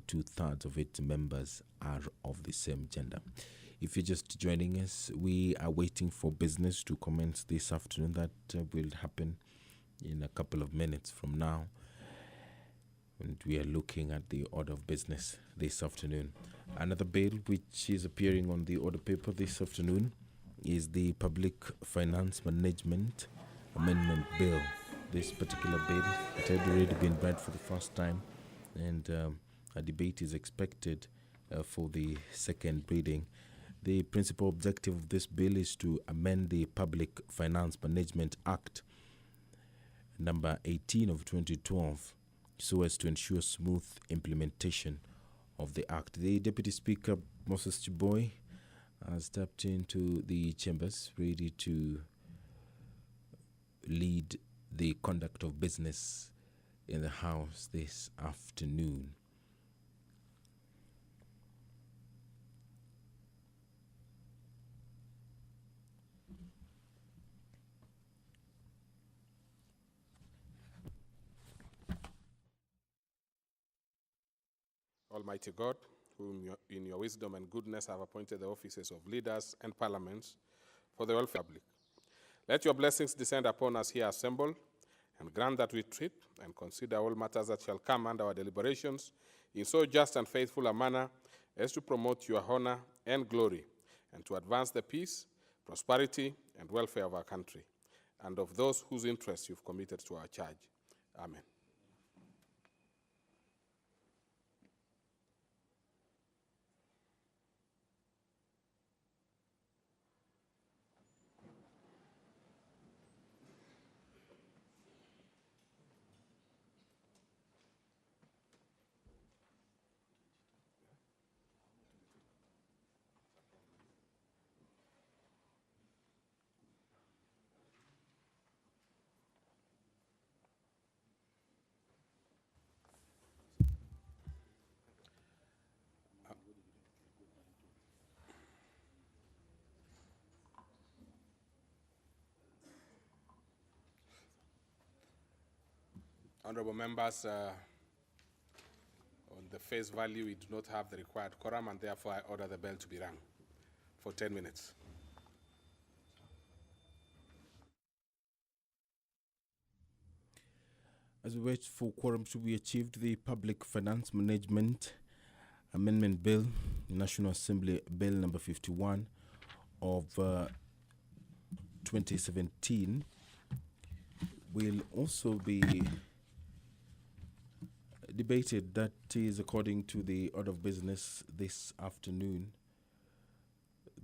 2/3 of its members are of the same gender. If you're just joining us, we are waiting for business to commence this afternoon. That will happen in a couple of minutes from now. And we are looking at the order of business this afternoon. Another bill which is appearing on the order paper this afternoon is the Public Finance Management Amendment Bill. This particular bill, it had already been read for the first time, and a debate is expected for the second reading. The principal objective of this bill is to amend the Public Finance Management Act number 18 of 2012 so as to ensure smooth implementation of the act. The Deputy Speaker, Moses Chiboy, has stepped into the chambers ready to lead the conduct of business in the House this afternoon. Almighty God, whom in your wisdom and goodness have appointed the offices of leaders and parliaments for the welfare of the public. Let your blessings descend upon us here assembled, and grant that we treat and consider all matters that shall come under our deliberations in so just and faithful a manner as to promote your honor and glory, and to advance the peace, prosperity, and welfare of our country, and of those whose interests you've committed to our charge. Amen. Honorable members, on the face value, we do not have the required quorum, and therefore I order the bell to be rung for 10 minutes. As we wait for quorum to be achieved, the Public Finance Management Amendment Bill, National Assembly Bill number 51 of 2017, will also be debated. That is according to the order of business this afternoon.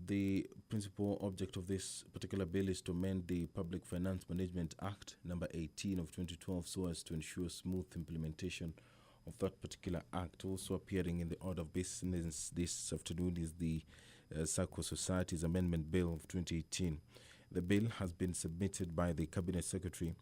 The principal object of this particular bill is to amend the Public Finance Management Act number 18 of 2012 so as to ensure smooth implementation of that particular act. Also appearing in the order of business this afternoon is the Circle Societies Amendment Bill of 2018. The bill has been submitted by the Cabinet Secretary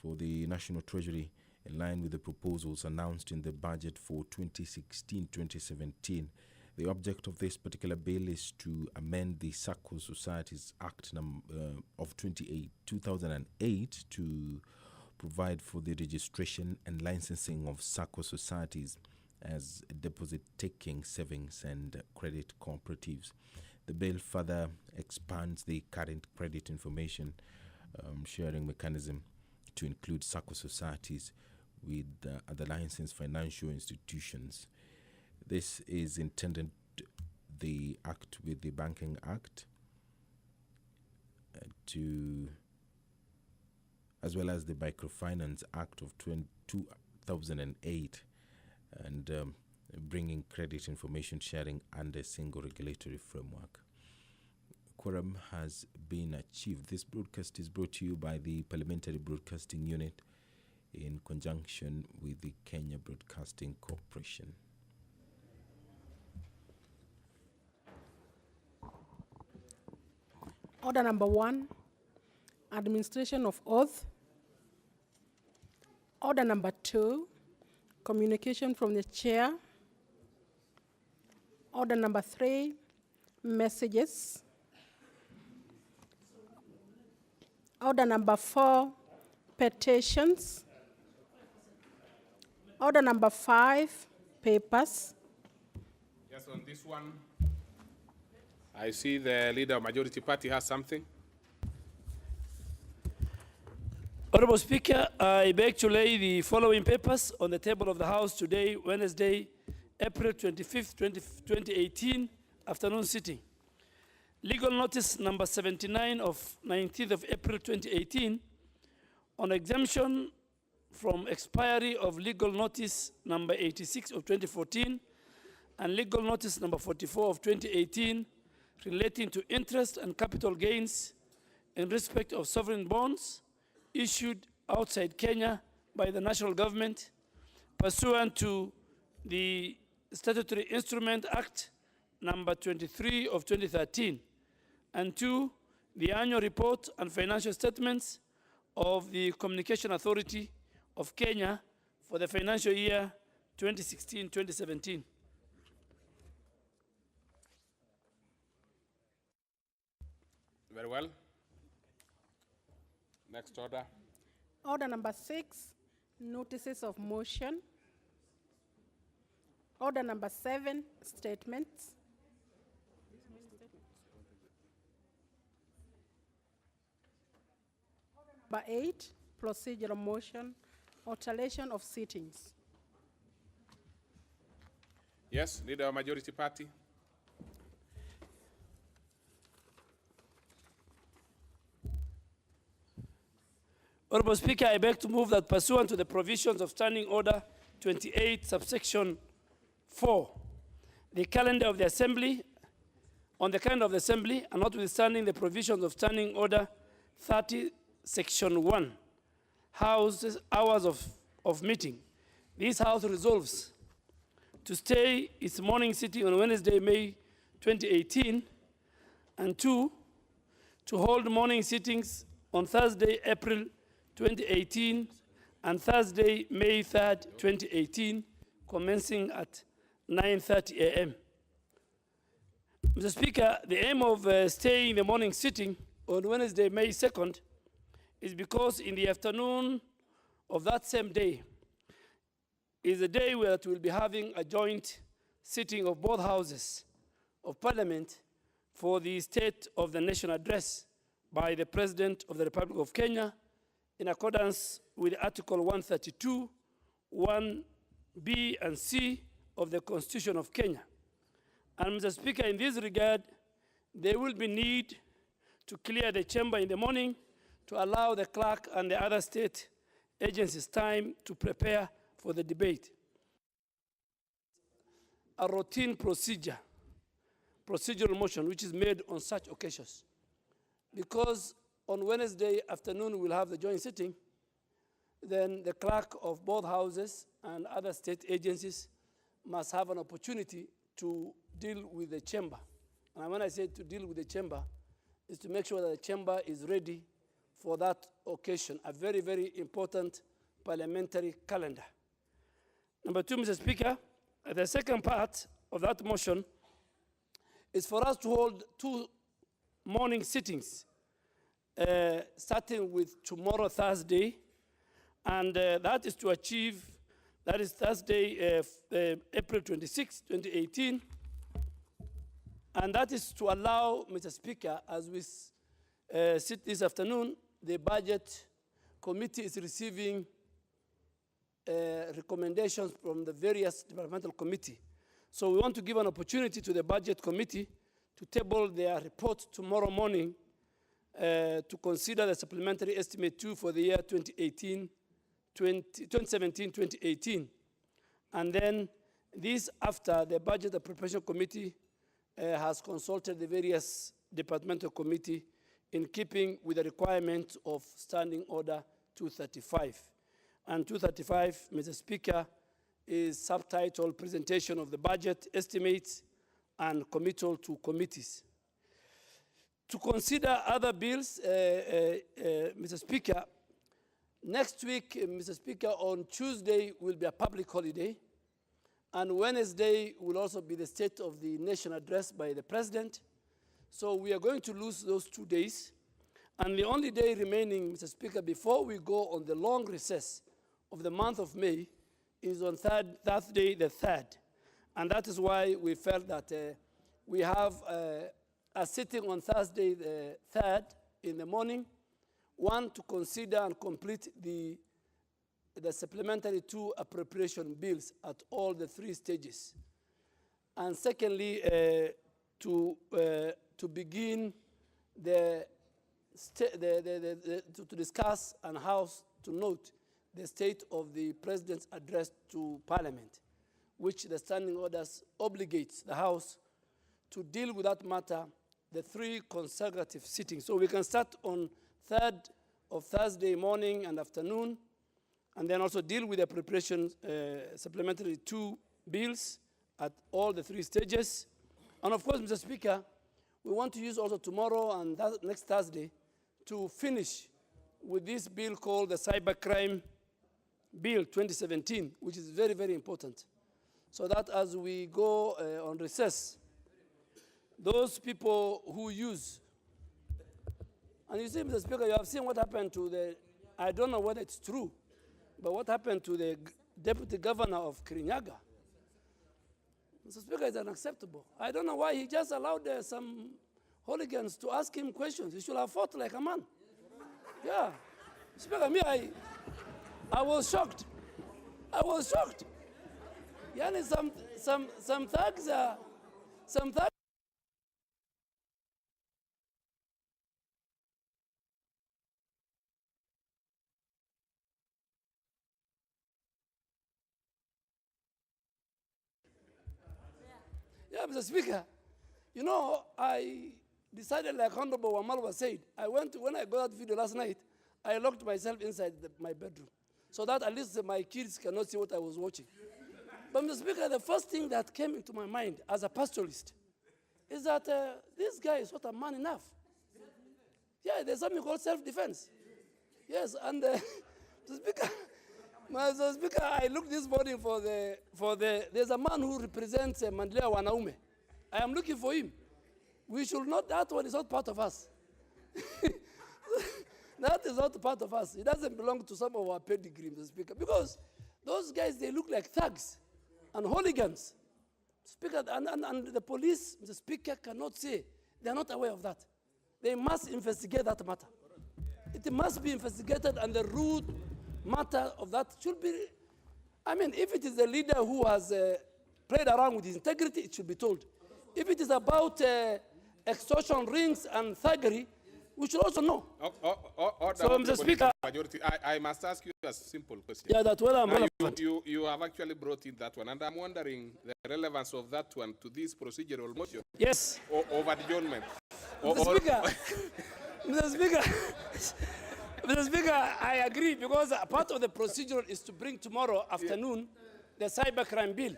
for the National Treasury in line with the proposals announced in the budget for 2016-2017. The object of this particular bill is to amend the Circle Societies Act of 2008 to provide for the registration and licensing of Circle Societies as deposit-taking savings and credit cooperatives. The bill further expands the current credit information sharing mechanism to include Circle Societies with other licensed financial institutions. This is intended, the act with the Banking Act, as well as the Microfinance Act of 2008, and bringing credit information sharing under a single regulatory framework. Quorum has been achieved. This broadcast is brought to you by the Parliamentary Broadcasting Unit in conjunction with the Kenya Broadcasting Corporation. Order number 1, administration of oath. Order number 2, communication from the chair. Order number 3, messages. Order number 4, petitions. Order number 5, papers. on this one, I see the leader of Majority Party has something. Honorable Speaker, I beg to lay the following papers on the table of the House today, Wednesday, April 25th, 2018, afternoon sitting. Legal notice number 79 of 19th of April 2018 on exemption from expiry of legal notice number 86 of 2014 and legal notice number 44 of 2018 relating to interest and capital gains in respect of sovereign bonds issued outside Kenya by the national government pursuant to the Statutory Instrument Act number 23 of 2013, and 2, the annual report and financial statements of the Communication Authority of Kenya for the financial year 2016-2017. Very well. Next order. Order number 6, notices of motion. Order number 7, statements. Order number 8, procedural motion, alternation of sittings. Yes, leader of Majority Party. Honorable Speaker, I beg to move that pursuant to the provisions of Standing Order 28, subsection 4, the calendar of the Assembly, on the calendar of the Assembly, and notwithstanding the provisions of Standing Order 30, section 1, House hours of meeting, this House resolves to stay its morning sitting on Wednesday, May 2018, and 2, to hold morning sittings on Thursday, April 2018, and Thursday, May 3rd, 2018, commencing at 9:30 a.m. Mr. Speaker, the aim of staying the morning sitting on Wednesday, May 2nd, is because in the afternoon of that same day is a day where we'll be having a joint sitting of both houses of Parliament for the State of the Nation address by the President of the Republic of Kenya in accordance with Article 132, 1B and C of the Constitution of Kenya. And Mr. Speaker, in this regard, there will be need to clear the chamber in the morning to allow the clerk and the other state agencies time to prepare for the debate. A routine procedural motion which is made on such occasions. Because on Wednesday afternoon we'll have the joint sitting, then the clerk of both houses and other state agencies must have an opportunity to deal with the chamber. And when I say to deal with the chamber, is to make sure that the chamber is ready for that occasion, a very, very important parliamentary calendar. Number 2, Mr. Speaker, the second part of that motion is for us to hold 2 morning sittings, starting with tomorrow, Thursday, and that is to achieve, that is Thursday, April 26, 2018, and that is to allow, Mr. Speaker, as we sit this afternoon, the Budget Committee is receiving recommendations from the various departmental committees. So we want to give an opportunity to the Budget Committee to table their report tomorrow morning to consider the supplementary estimate 2 for the year 2017-2018. And then this after the Budget Appropriation Committee has consulted the various departmental committee in keeping with the requirement of Standing Order 235. And 235, Mr. Speaker, is subtitled Presentation of the Budget Estimates and Committal to Committees. To consider other bills, Mr. Speaker, next week, Mr. Speaker, on Tuesday will be a public holiday, and Wednesday will also be the State of the Nation address by the President. So we are going to lose those 2 days. And the only day remaining, Mr. Speaker, before we go on the long recess of the month of May is on Thursday the 3rd. And that is why we felt that we have a sitting on Thursday the 3rd in the morning, one, to consider and complete the supplementary 2 appropriation bills at all the 3 stages. And secondly, to begin to discuss and House to note the state of the President's address to Parliament, which the standing orders obligates the House to deal with that matter the 3 consecutive sittings. So we can start on 3rd of Thursday morning and afternoon, and then also deal with the preparation supplementary 2 bills at all the 3 stages. And of course, Mr. Speaker, we want to use also tomorrow and next Thursday to finish with this bill called the Cybercrime Bill 2017, which is very, very important. So that as we go on recess, those people who use, and you see, Mr. Speaker, you have seen what happened to the, I don't know whether it's true, but what happened to the deputy governor of Kirinyaga? Mr. Speaker, it's unacceptable. I don't know why he just allowed some hooligans to ask him questions. He should have fought like a man. Yeah. Speaker, me, I was shocked. I was shocked. Yani some thugs are, some thugs. Yeah, Mr. Speaker, you know, I decided, like Honorable Wamalwa said, when I got that video last night, I locked myself inside my bedroom so that at least my kids cannot see what I was watching. But Mr. Speaker, the first thing that came into my mind as a pastoralist is that this guy is not a man enough. Yeah, there's something called self-defense. Yes, and Mr. Speaker, I looked this morning for there's a man who represents Mandela Wanaume. I am looking for him. We should not, that one is not part of us. That is not part of us. It doesn't belong to some of our pedigree, Mr. Speaker, because those guys, they look like thugs and hooligans. Speaker, and the police, Mr. Speaker, cannot say they are not aware of that. They must investigate that matter. It must be investigated, and the root matter of that should be, I mean, if it is the leader who has played around with his integrity, it should be told. If it is about extortion rings and thuggery, we should also know. So, Mr. Speaker, I must ask you a simple question. Yeah, that well, I'm relevant. You have actually brought in that one, and I'm wondering the relevance of that one to this procedural motion. Yes. Over adjournment. Mr. Speaker, Mr. Speaker, Mr. Speaker, I agree, because part of the procedure is to bring tomorrow afternoon the cybercrime bill.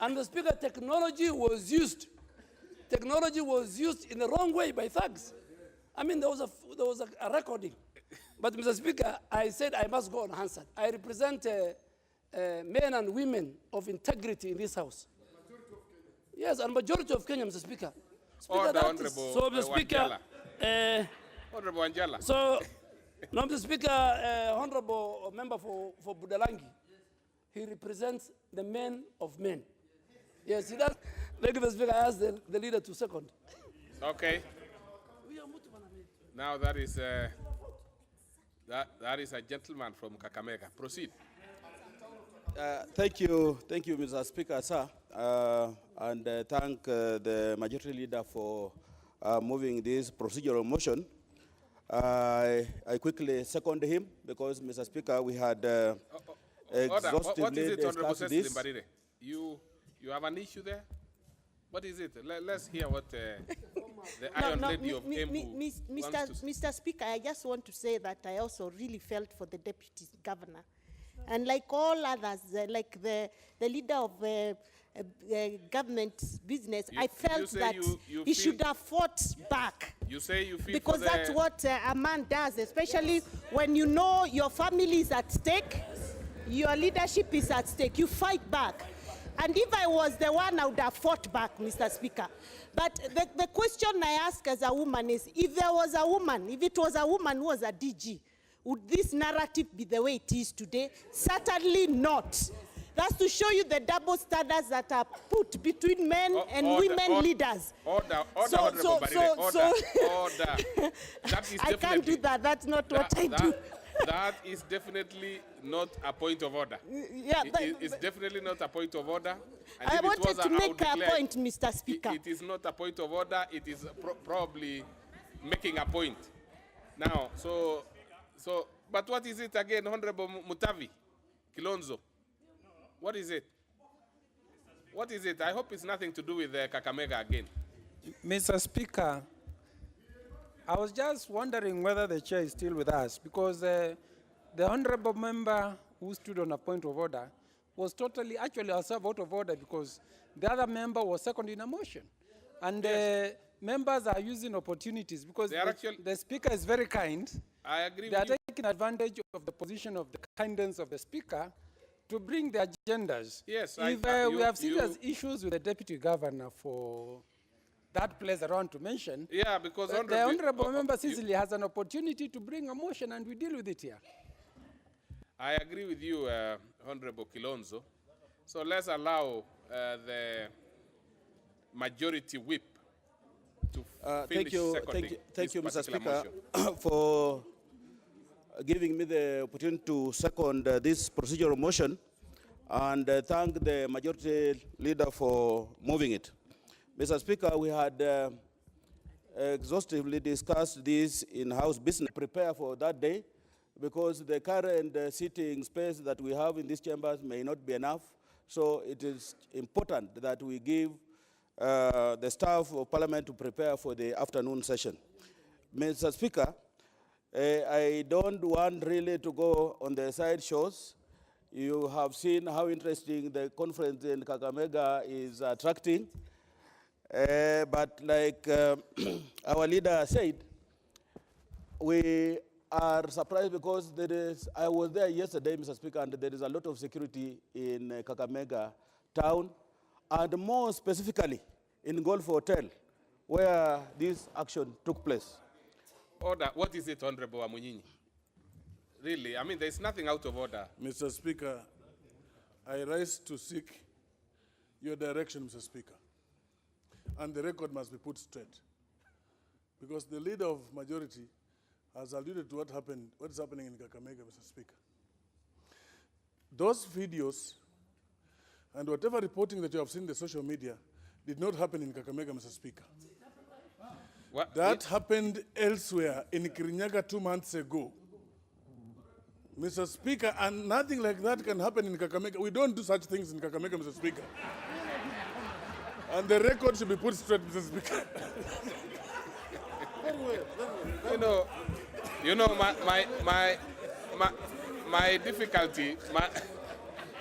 And the Speaker, technology was used in the wrong way by thugs. I mean, there was a recording. But Mr. Speaker, I said I must go unanswered. I represent men and women of integrity in this house. Yes, and majority of Kenya, Mr. Speaker. Speaker, so, Mr. Speaker, Honorable Anjala. So, no, Mr. Speaker, Honorable Member for Budalangi, he represents the men of men. Yes, he does. Thank you, Mr. Speaker. I asked the leader to second. Okay. Now that is a gentleman from Kakamega. Proceed. Thank you, Mr. Speaker, sir, and thank the majority leader for moving this procedural motion. I quickly second him because, Mr. Speaker, we had exhaustively discussed this. You have an issue there? What is it? Let's hear what the Iron Lady of Embu wants to Mr. Speaker, I just want to say that I also really felt for the deputy governor. And like all others, like the leader of government business, I felt that he should have fought back. You say you feel because that's what a man does, especially when you know your family is at stake, your leadership is at stake. You fight back. And if I was the one, I would have fought back, Mr. Speaker. But the question I ask as a woman is, if it was a woman who was a DG, would this narrative be the way it is today? Certainly not. That's to show you the double standards that are put between men and Order, women leaders. Order, So- Honorable so- Barire, so- order. That is I can't do definitely- that. That's not what I do. That is definitely not a point of order. Yeah, It's definitely not a point of order. And I if it was, wanted to I would make a declare point, Mr. Speaker. It is not a point of order. It is probably making a point. Now, but what is it again, Honorable Mutavi, Kilonzo? What is it? What is it? I hope it's nothing to do with Kakamega again. Mr. Speaker, I was just wondering whether the chair is still with us, because the honorable member who stood on a point of order was totally, actually herself out of order, because the other member was second in a motion. And members are using opportunities, because the speaker is very kind. I agree They are with you. taking advantage of the position of the kindness of the speaker to bring the agendas. Yes, we have serious issues with the deputy governor for that place around to mention. Yeah, because the honorable member Cecily has an opportunity to bring a motion, and we deal with it here. I agree with you, Honorable Kilonzo. So let's allow the majority whip to finish seconding thank you, this Mr. particular Speaker, motion. for giving me the opportunity to second this procedural motion, and thank the majority leader for moving it. Mr. Speaker, we had exhaustively discussed this in House business, prepare for that day, because the current sitting space that we have in these chambers may not be enough. So it is important that we give the staff of Parliament to prepare for the afternoon session. Mr. Speaker, I don't want really to go on the side shows. You have seen how interesting the conference in Kakamega is attracting. But like our leader said, we are surprised because I was there yesterday, Mr. Speaker, and there is a lot of security in Kakamega town, and more specifically in Golf Hotel, where this action took place. Order. What is it, Honorable Amunyini? Really, I mean, there's nothing out of order. Mr. Speaker, I rise to seek your direction, Mr. Speaker. And the record must be put straight. Because the leader of majority has alluded to what is happening in Kakamega, Mr. Speaker. Those videos and whatever reporting that you have seen in the social media did not happen in Kakamega, Mr. Speaker. That happened elsewhere in Kirinyaga 2 months ago. Mr. Speaker, and nothing like that can happen in Kakamega. We don't do such things in Kakamega, Mr. Speaker. And the record should be put straight, Mr. Speaker. You know, my difficulty,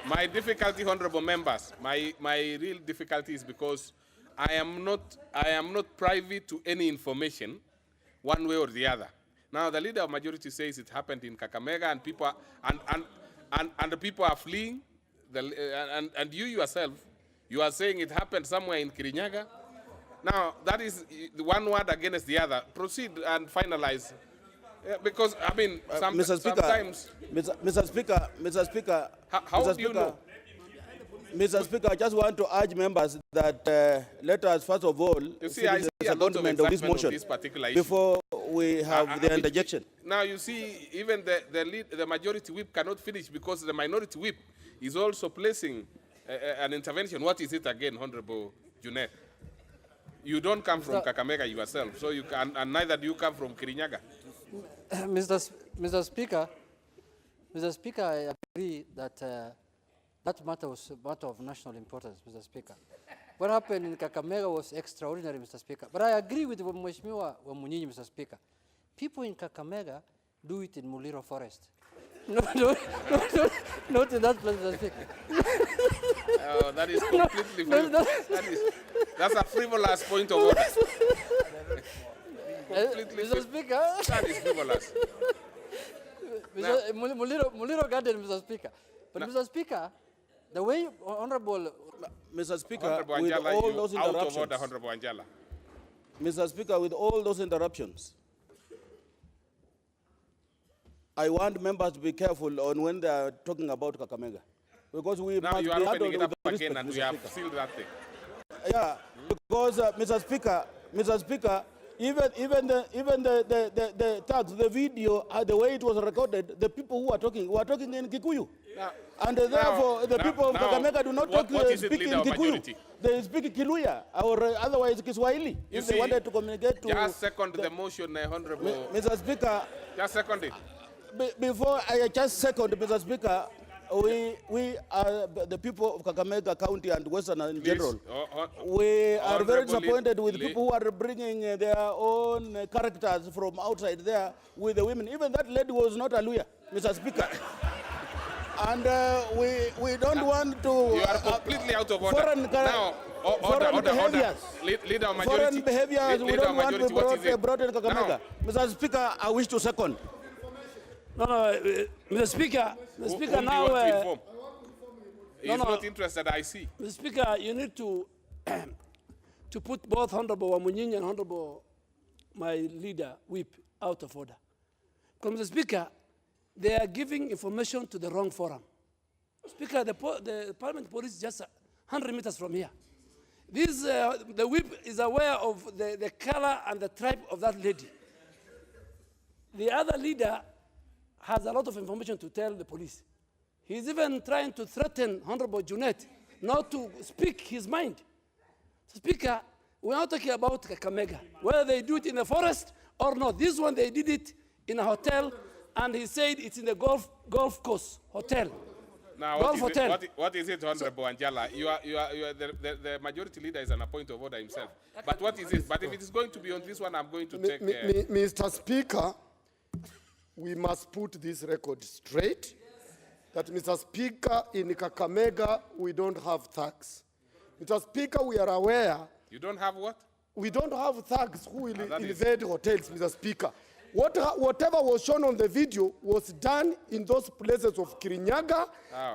my difficulty, honorable members, my real difficulty is because I am not privy to any information, one way or the other. Now the leader of majority says it happened in Kakamega, and people and the people are fleeing. And you yourself, you are saying it happened somewhere in Kirinyaga. Now that is the one word against the other. Proceed and finalize. Because I mean, Mr. Speaker, sometimes. Mr. Speaker, How do you know? Mr. Speaker, I just want to urge members that let us first of all see, I see a lot of of this excitement motion on this particular issue. before we have the interjection. Now you see, even the majority whip cannot finish because the minority whip is also placing an intervention. What is it again, Honorable Junet? You don't come from Kakamega yourself, so you can, and neither do you come from Kirinyaga. Mr. Speaker, I agree that that matter was a matter of national importance, Mr. Speaker. What happened in Kakamega was extraordinary, Mr. Speaker. But I agree with Mheshimiwa Wamunyinyi, Mr. Speaker. People in Kakamega do it in Muliro Forest. Not in that place, Mr. Speaker. Oh, that is completely frivolous. That's a frivolous point of order. Mr. Speaker. That is frivolous. Muliro Garden, Mr. Speaker. But Mr. Speaker, the way Honorable Mr. Speaker, Honorable with Anjala, all you those out of interruptions, order, Honorable Anjala. Mr. Speaker, with all those interruptions, I want members to be careful on when they are talking about Kakamega. because we Now must you be are opening handled it with up again respect, and Mr. we have Speaker. sealed that thing. Yeah, because Mr. Speaker, even the tags, the video, the way it was recorded, the people who were talking in Kikuyu. And therefore, the people of Kakamega do not speak in Kikuyu. They speak Kiluya, or otherwise Kiswahili, if they wanted to communicate to... Just second the motion, Honorable. Mr. Speaker... Just second it. Before I just second, Mr. Speaker, we are the people of Kakamega County and Western in general. We are very disappointed with people who are bringing their own characters from outside there with the women. Even that lady was not a Luya, Mr. Speaker. And we don't want to... You are completely out of order. Foreign behaviors. Leader of majority. Foreign behaviors, we don't want to be brought in Kakamega. Mr. Speaker, I wish to second. No, Mr. Speaker, now... He's not interested, I see. Mr. Speaker, you need to to put both Honorable Wamunyinyi and Honorable my leader, Whip, out of order. Because, Mr. Speaker, they are giving information to the wrong forum. Speaker, the Parliament police is just 100 meters from here. The Whip is aware of the color and the tribe of that lady. The other leader has a lot of information to tell the police. He's even trying to threaten Honorable Junet not to speak his mind. Speaker, we're not talking about Kakamega, whether they do it in the forest or not. This one, they did it in a hotel, and he said it's in the golf course hotel. Now, what is it, Honorable Anjala? The majority leader is on a point of order himself. But what is it? But if it is going to be on this one, I'm going to take... Mr. Speaker, we must put this record straight, that Mr. Speaker, in Kakamega, we don't have thugs. Mr. Speaker, we are aware... You don't have what? We don't have thugs who will invade hotels, Mr. Speaker. Whatever was shown on the video was done in those places of Kirinyaga,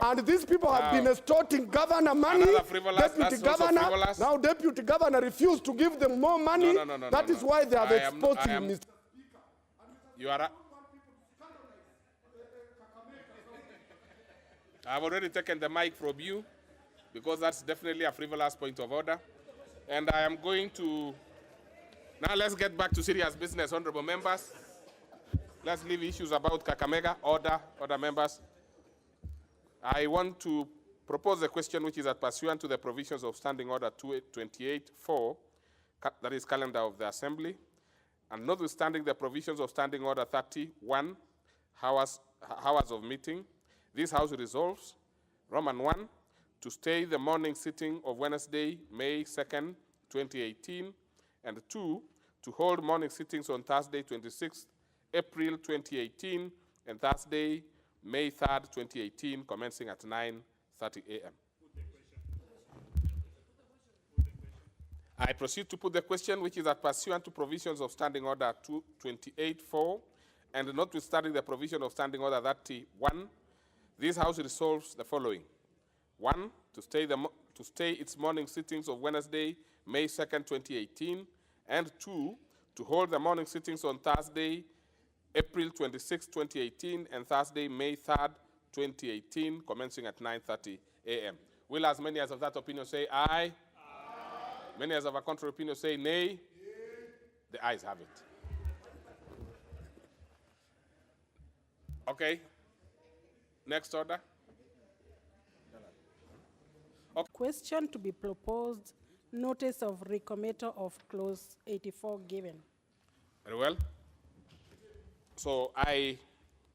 and these people have been extorting governor money, deputy governor. Now deputy governor refused to give them more money. That is why they have exposed him, Mr. You are... I've already taken the mic from you, because that's definitely a frivolous point of order. And I am going to... Now let's get back to serious business, honorable members. Let's leave issues about Kakamega. Order members. I want to propose a question which is that pursuant to the provisions of Standing Order 28.4, that is calendar of the Assembly, and notwithstanding the provisions of Standing Order 31, hours of meeting, this House resolves, Roman 1, to stay the morning sitting of Wednesday, May 2nd, 2018, and 2, to hold morning sittings on Thursday, 26th April 2018, and Thursday, May 3rd, 2018, commencing at 9:30 a.m. I proceed to put the question, which is that pursuant to provisions of Standing Order 28.4, and notwithstanding the provision of Standing Order 31, this House resolves the following. 1, to stay its morning sittings of Wednesday, May 2nd, 2018, and 2, to hold the morning sittings on Thursday, April 26, 2018, and Thursday, May 3rd, 2018, commencing at 9:30 a.m. Will as many as of that opinion say aye? Aye. Many as of a contrary opinion say nay? Nay. The ayes have it. Okay. Next order. Okay. Question to be proposed, notice of recommittal of clause 84 given. Very well. So I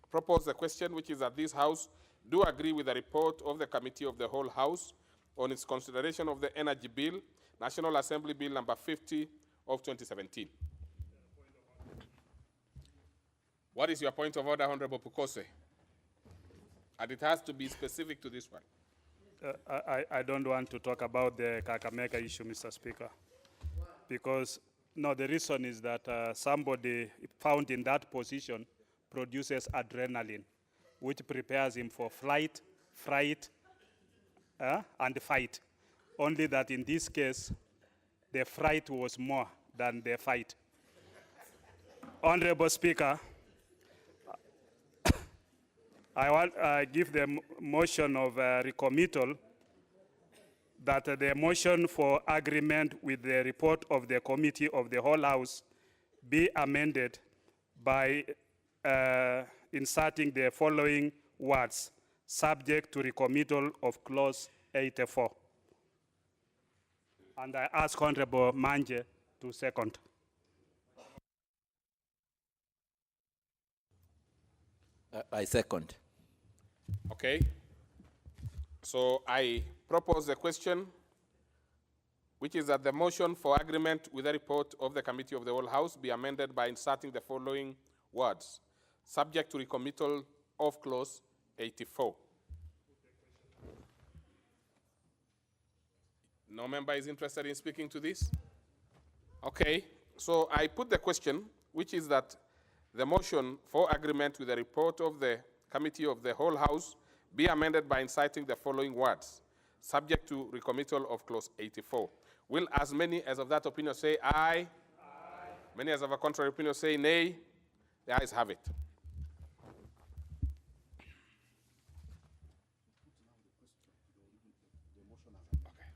propose the question, which is that this House do agree with the report of the Committee of the Whole House on its consideration of the Energy Bill, National Assembly Bill number 50 of 2017. What is your point of order, Honorable Pukose? And it has to be specific to this one. I don't want to talk about the Kakamega issue, Mr. Speaker, because the reason is that somebody found in that position produces adrenaline, which prepares him for flight, fright, and fight. Only that in this case, the fright was more than the fight. Honorable Speaker, I give the motion of recommittal that the motion for agreement with the report of the committee of the whole House be amended by inserting the following words, subject to recommittal of clause 84. And I ask Honorable Manje to second. I second. Okay. So I propose the question, which is that the motion for agreement with the report of the Committee of the Whole House be amended by inserting the following words, subject to recommittal of clause 84. No member is interested in speaking to this? Okay, so I put the question, which is that the motion for agreement with the report of the Committee of the Whole House be amended by inciting the following words, subject to recommittal of clause 84. Will as many as of that opinion say aye? Aye. Many as of a contrary opinion say nay? The ayes have it. Okay.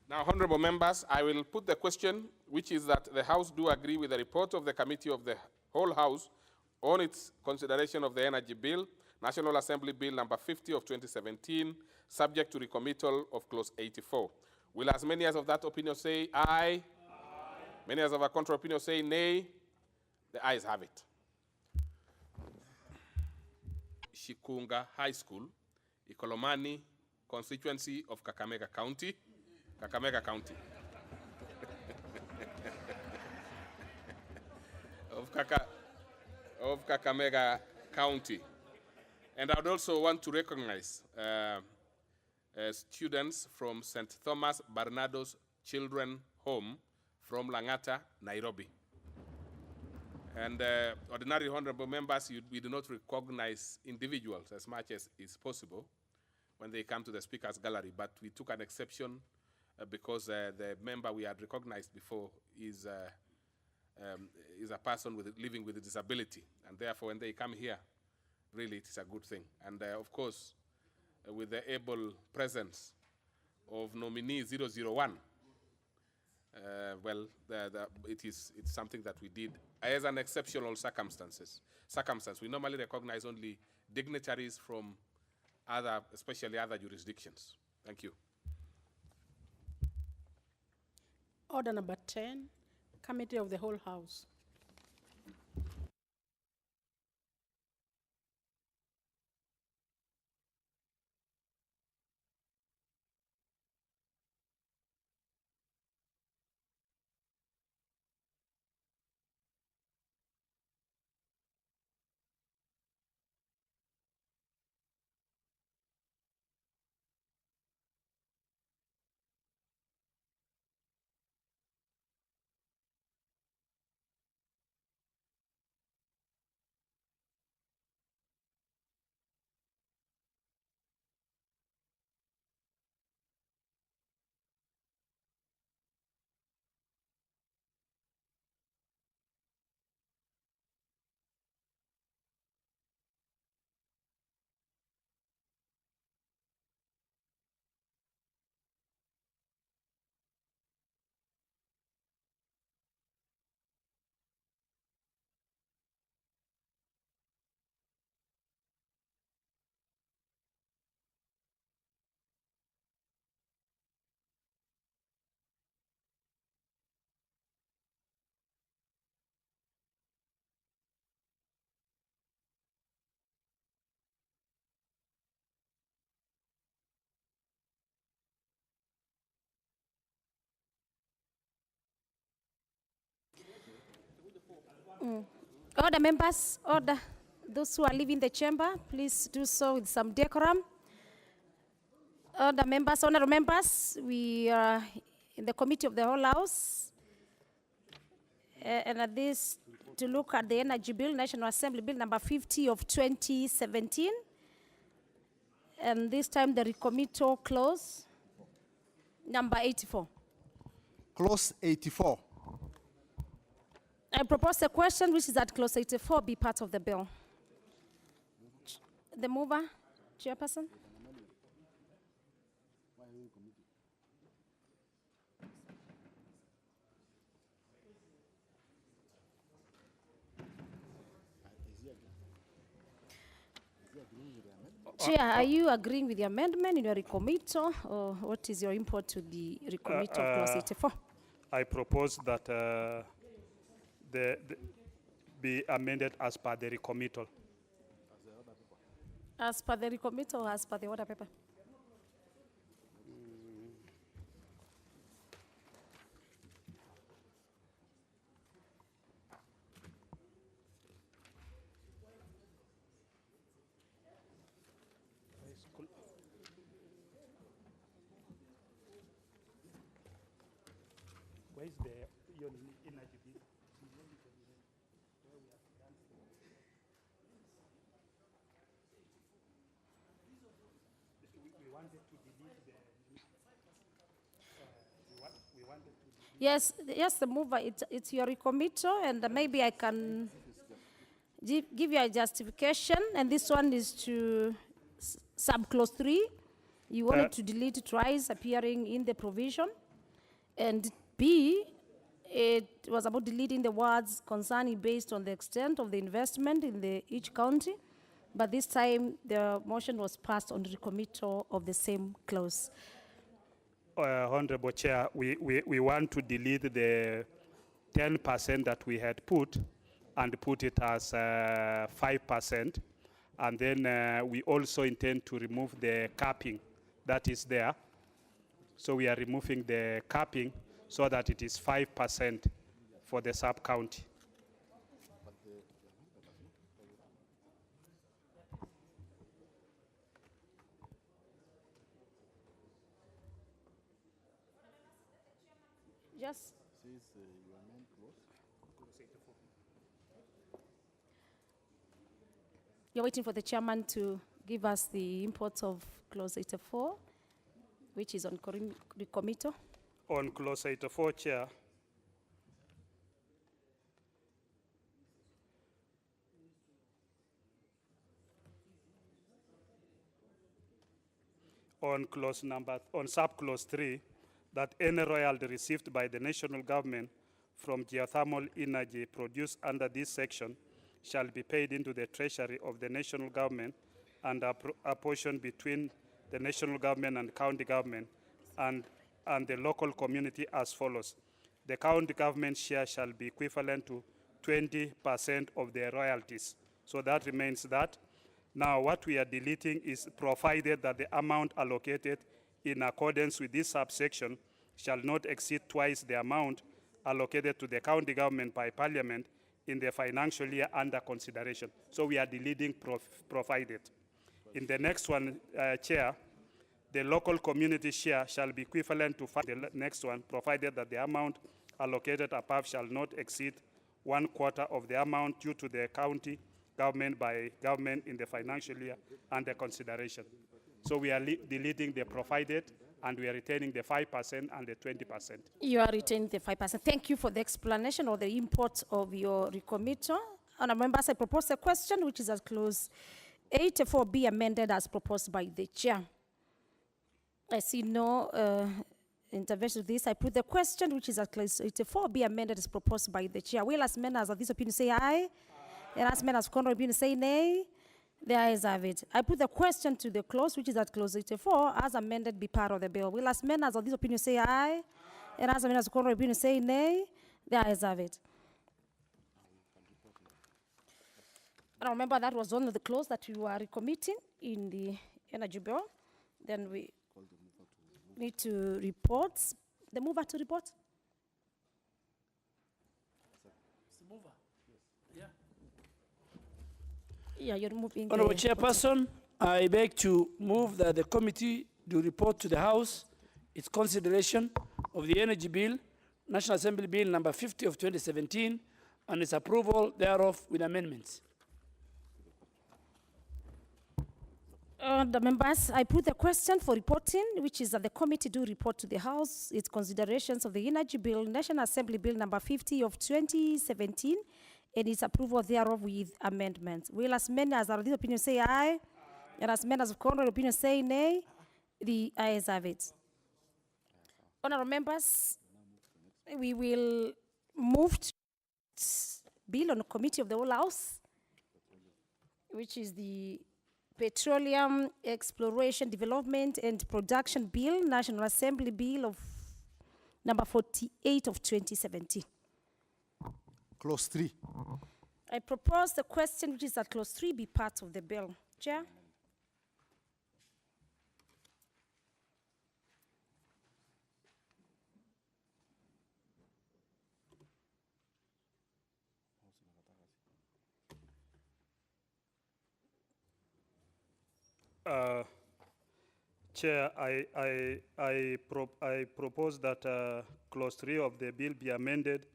Now, honorable members, I will put the question, which is that the House do agree with the report of the Committee of the Whole House on its consideration of the Energy Bill, National Assembly Bill number 50 of 2017, subject to recommittal of clause 84. Will as many as of that opinion say aye? Aye. Many as of a contrary opinion say nay? The ayes have it. Shikunga High School, Ikolomani constituency of Kakamega County. Kakamega County. of Kakamega County. And I would also want to recognize students from St. Thomas Barnado's Children Home from Langata, Nairobi. And ordinary honorable members, we do not recognize individuals as much as is possible when they come to the speaker's gallery, but we took an exception because the member we had recognized before is a person living with a disability. And therefore, when they come here, really it is a good thing. And of course, with the able presence of nominee 001, well, it's something that we did as an exceptional circumstance. We normally recognize only dignitaries from especially other jurisdictions. Thank you. Order number 10, Committee of the Whole House. Order, members, order. Those who are leaving the chamber, please do so with some decorum. Order, members, honorable members, we are in the Committee of the Whole House, and at this, to look at the Energy Bill, National Assembly Bill number 50 of 2017, and this time the recommittal clause number 84. Clause 84. I propose a question which is that clause 84 be part of the bill. The mover, Chairperson. Chair, are you agreeing with the amendment in your recommittal, or what is your input to the recommittal of clause 84? I propose that be amended as per the recommittal. As per the recommittal or as per the order paper? Where is the energy bill? We wanted to delete the. We wanted to. Yes, yes, the mover, it's your recommittal, and maybe I can give you a justification, and this one is to sub-clause 3. You wanted to delete twice appearing in the provision, and B, it was about deleting the words concerning based on the extent of the investment in each county, but this time the motion was passed on the recommittal of the same clause. Honorable Chair, we want to delete the 10% that we had put and put it as 5%. And then we also intend to remove the capping that is there. So we are removing the capping so that it is 5% for the sub-county. Yes. You're waiting for the chairman to give us the import of clause 84, which is on recommittal. On clause 84, Chair. On sub-clause 3, that any royalty received by the national government from geothermal energy produced under this section shall be paid into the treasury of the national government and apportioned between the national government and county government and the local community as follows. The county government share shall be equivalent to 20% of their royalties. So that remains that. Now what we are deleting is provided that the amount allocated in accordance with this subsection shall not exceed twice the amount allocated to the county government by parliament in the financial year under consideration. So we are deleting provided. In the next one, Chair, the local community share shall be equivalent to the next one, provided that the amount allocated above shall not exceed 1/4 of the amount due to the county government by government in the financial year under consideration. So we are deleting the provided, and we are retaining the 5% and the 20%. You are retaining the 5%. Thank you for the explanation of the import of your recommittal. Honourable members, I propose a question which is as clause 84 be amended as proposed by the chair. I see no intervention to this. I put the question which is as clause 84 be amended as proposed by the chair. Will as members of this opinion say aye? And as members of contrary opinion say nay? The ayes have it. I put the question to the clause, which is at clause 84, as amended, be part of the bill. Will as members of this opinion say aye? And as members of contrary opinion say nay? The ayes have it. And I remember that was one of the clause that you are recommitting in the energy bill. Then we need to report. The mover to report. Yeah, you're moving. Honorable Chairperson, I beg to move that the committee do report to the House its consideration of the Energy Bill, National Assembly Bill number 50 of 2017, and its approval thereof with amendments. The members, I put the question for reporting, which is that the committee do report to the House its considerations of the Energy Bill, National Assembly Bill number 50 of 2017, and its approval thereof with amendments. Will as many as are of this opinion say aye? And as members of contrary opinion say nay, the ayes have it. Honorable members, we will move to bill on committee of the whole house, which is the Petroleum Exploration, Development and Production Bill, National Assembly Bill of number 48 of 2017. Clause 3. I propose the question which is at clause 3 be part of the bill. Chair? Chair, I propose that clause 3 of the bill be amended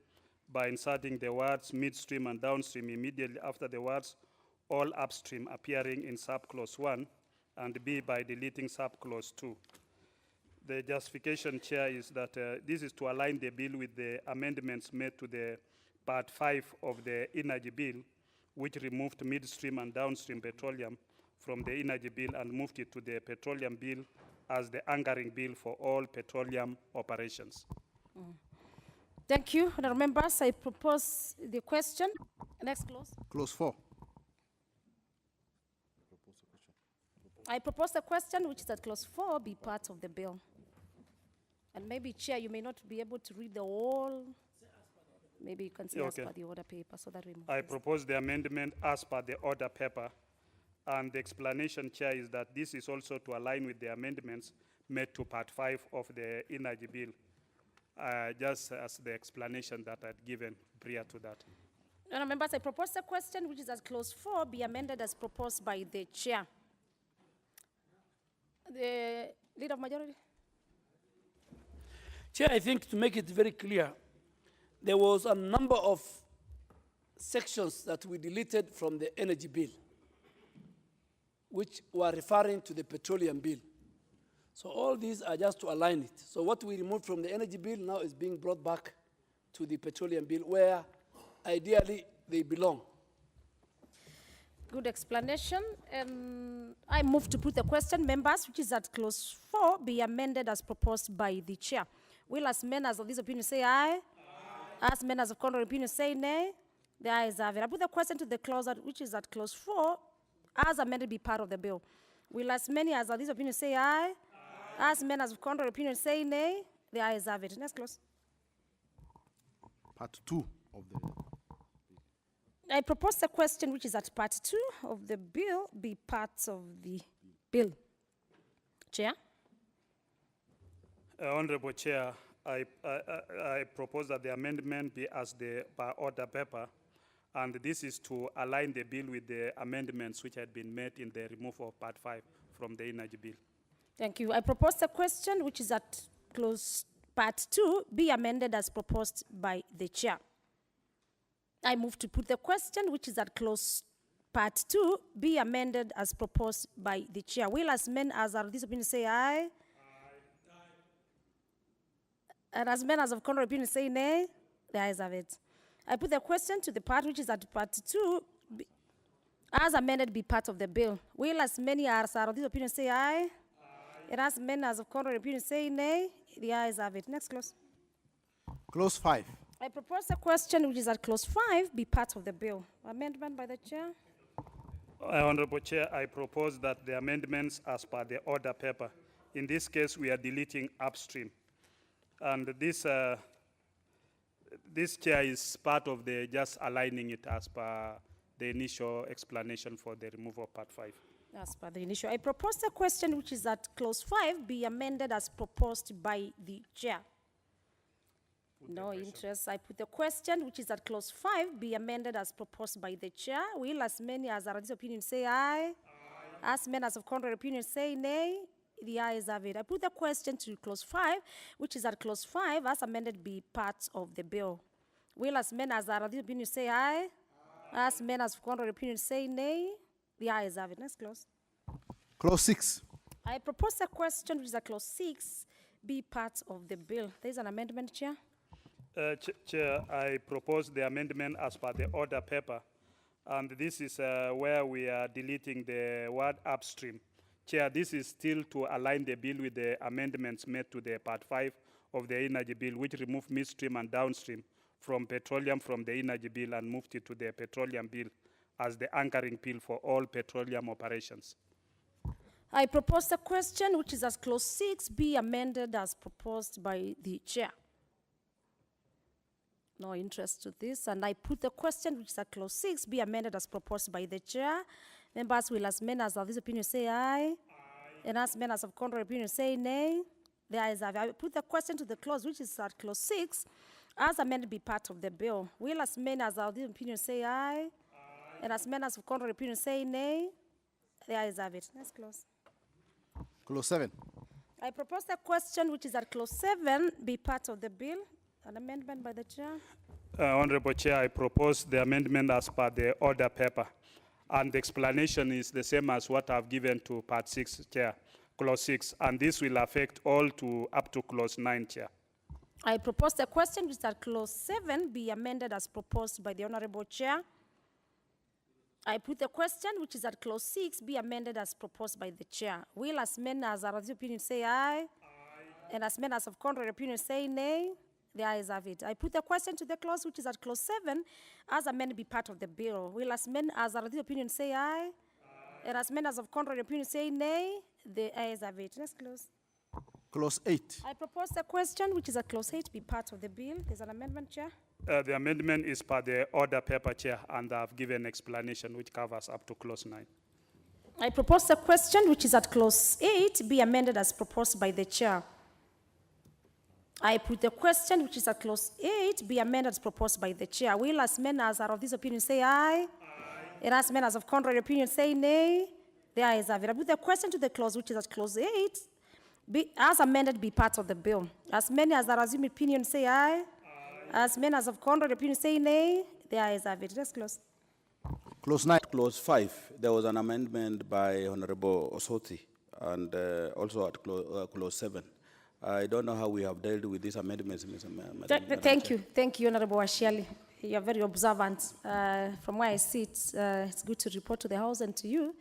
by inserting the words midstream and downstream immediately after the words all upstream appearing in subclause 1, and B by deleting subclause 2. The justification, Chair, is that this is to align the bill with the amendments made to the Part 5 of the Energy Bill, which removed midstream and downstream petroleum from the Energy Bill and moved it to the Petroleum Bill as the anchoring bill for all petroleum operations. Thank you, honourable members. I propose the question. Next clause. Clause 4. I propose the question, which is at clause 4, be part of the bill. And maybe, Chair, you may not be able to read the whole. Maybe you can say as per the order paper, so that we move. I propose the amendment as per the order paper. And the explanation, Chair, is that this is also to align with the amendments made to Part 5 of the Energy Bill, just as the explanation that I'd given prior to that. Honourable members, I propose the question, which is at clause 4, be amended as proposed by the Chair. The Leader of Majority. Chair, I think to make it very clear, there was a number of sections that we deleted from the Energy Bill, which were referring to the Petroleum Bill. So all these are just to align it. So what we removed from the Energy Bill now is being brought back to the Petroleum Bill, where ideally they belong. Good explanation. I move to put the question, members, which is at clause 4, be amended as proposed by the Chair. Will as members of this opinion say aye? As members of contrary opinion say nay? The ayes have it. I put the question to the clause which is at clause 4, as amended be part of the bill. Will as many as of this opinion say aye? As members of contrary opinion say nay? The ayes have it. Next clause. Part 2 of the I propose the question which is at part 2 of the bill be part of the bill. Chair? Honorable Chair, I propose that the amendment be as the per order paper, and this is to align the bill with the amendments which had been made in the removal of Part 5 from the Energy Bill. Thank you. I propose the question which is at clause part 2 be amended as proposed by the Chair. I move to put the question which is at clause part 2 be amended as proposed by the Chair. Will as men as are of this opinion say aye? Aye. And as men as of contrary opinion say nay? The ayes have it. I put the question to the part which is at part 2 as amended be part of the bill. Will as many as are of this opinion say aye? Aye. And as men as of contrary opinion say nay? The ayes have it. Next clause. Clause 5. I propose the question which is at clause 5 be part of the bill. Amendment by the Chair. Honorable Chair, I propose that the amendments as per the order paper. In this case, we are deleting upstream. And this, Chair, is part of the just aligning it as per the initial explanation for the removal of Part 5. As per the initial. I propose the question which is at clause 5 be amended as proposed by the Chair. No interest. I put the question which is at clause 5 be amended as proposed by the Chair. Will as many as are of this opinion say aye? Aye. As many as of contrary opinion say nay? The ayes have it. I put the question to clause 5 which is at clause 5 as amended be part of the bill. Will as many as are of this opinion say aye? Aye. As many as of contrary opinion say nay? The ayes have it. Next clause. Clause 6. I propose the question which is at clause 6 be part of the bill. There is an amendment, Chair. Chair, I propose the amendment as per the order paper, And this is where we are deleting the word upstream. Chair, this is still to align the bill with the amendments made to the Part 5 of the Energy Bill, which remove midstream and downstream from petroleum from the Energy Bill and moved it to the Petroleum Bill as the anchoring bill for all petroleum operations. I propose the question, which is as clause 6, be amended as proposed by the chair. No interest to this, and I put the question, which is at clause 6, be amended as proposed by the chair. Members will, as members of this opinion, say aye. And as members of contrary opinion, say nay. The ayes have it. I put the question to the clause, which is at clause 6, as amended be part of the bill. Will, as members of this opinion, say aye. And as members of contrary opinion, say nay. The ayes have it. Next clause. Clause 7. I propose the question, which is at clause 7, be part of the bill. An amendment by the chair. Honorable Chair, I propose the amendment as per the order paper. And the explanation is the same as what I've given to Part 6, Chair, Clause 6. And this will affect all to up to Clause 9, Chair. I propose the question, which is at clause 7, be amended as proposed by the Honorable Chair. I put the question, which is at clause 6, be amended as proposed by the chair. Will, as members are of the opinion, say aye. And as members of contrary opinion, say nay. The ayes have it. I put the question to the clause, which is at clause 7, as amended be part of the bill. Will, as members are of the opinion, say aye. And as members of contrary opinion, say nay. The ayes have it. Next clause. Clause 8. I propose the question, which is at clause 8, be part of the bill. There's an amendment, Chair. The amendment is per the order paper, Chair, and I've given explanation which covers up to Clause 9. I propose the question, which is at clause 8, be amended as proposed by the chair. I put the question, which is at clause 8, be amended as proposed by the chair. Will, as members are of this opinion, say aye. And as members of contrary opinion, say nay. The ayes have it. I put the question to the clause, which is at clause 8, as amended, be part of the bill. As many as are assumed opinion, say aye. As many as of contrary opinion, say nay. The ayes have it. Next clause. Clause 9. Clause 5, there was an amendment by Honorable Osoti, and also at clause 7. I don't know how we have dealt with these amendments, Madam Thank you. Thank you, Honorable Washiali. You are very observant. From where I sit, it's good to report to the House and to you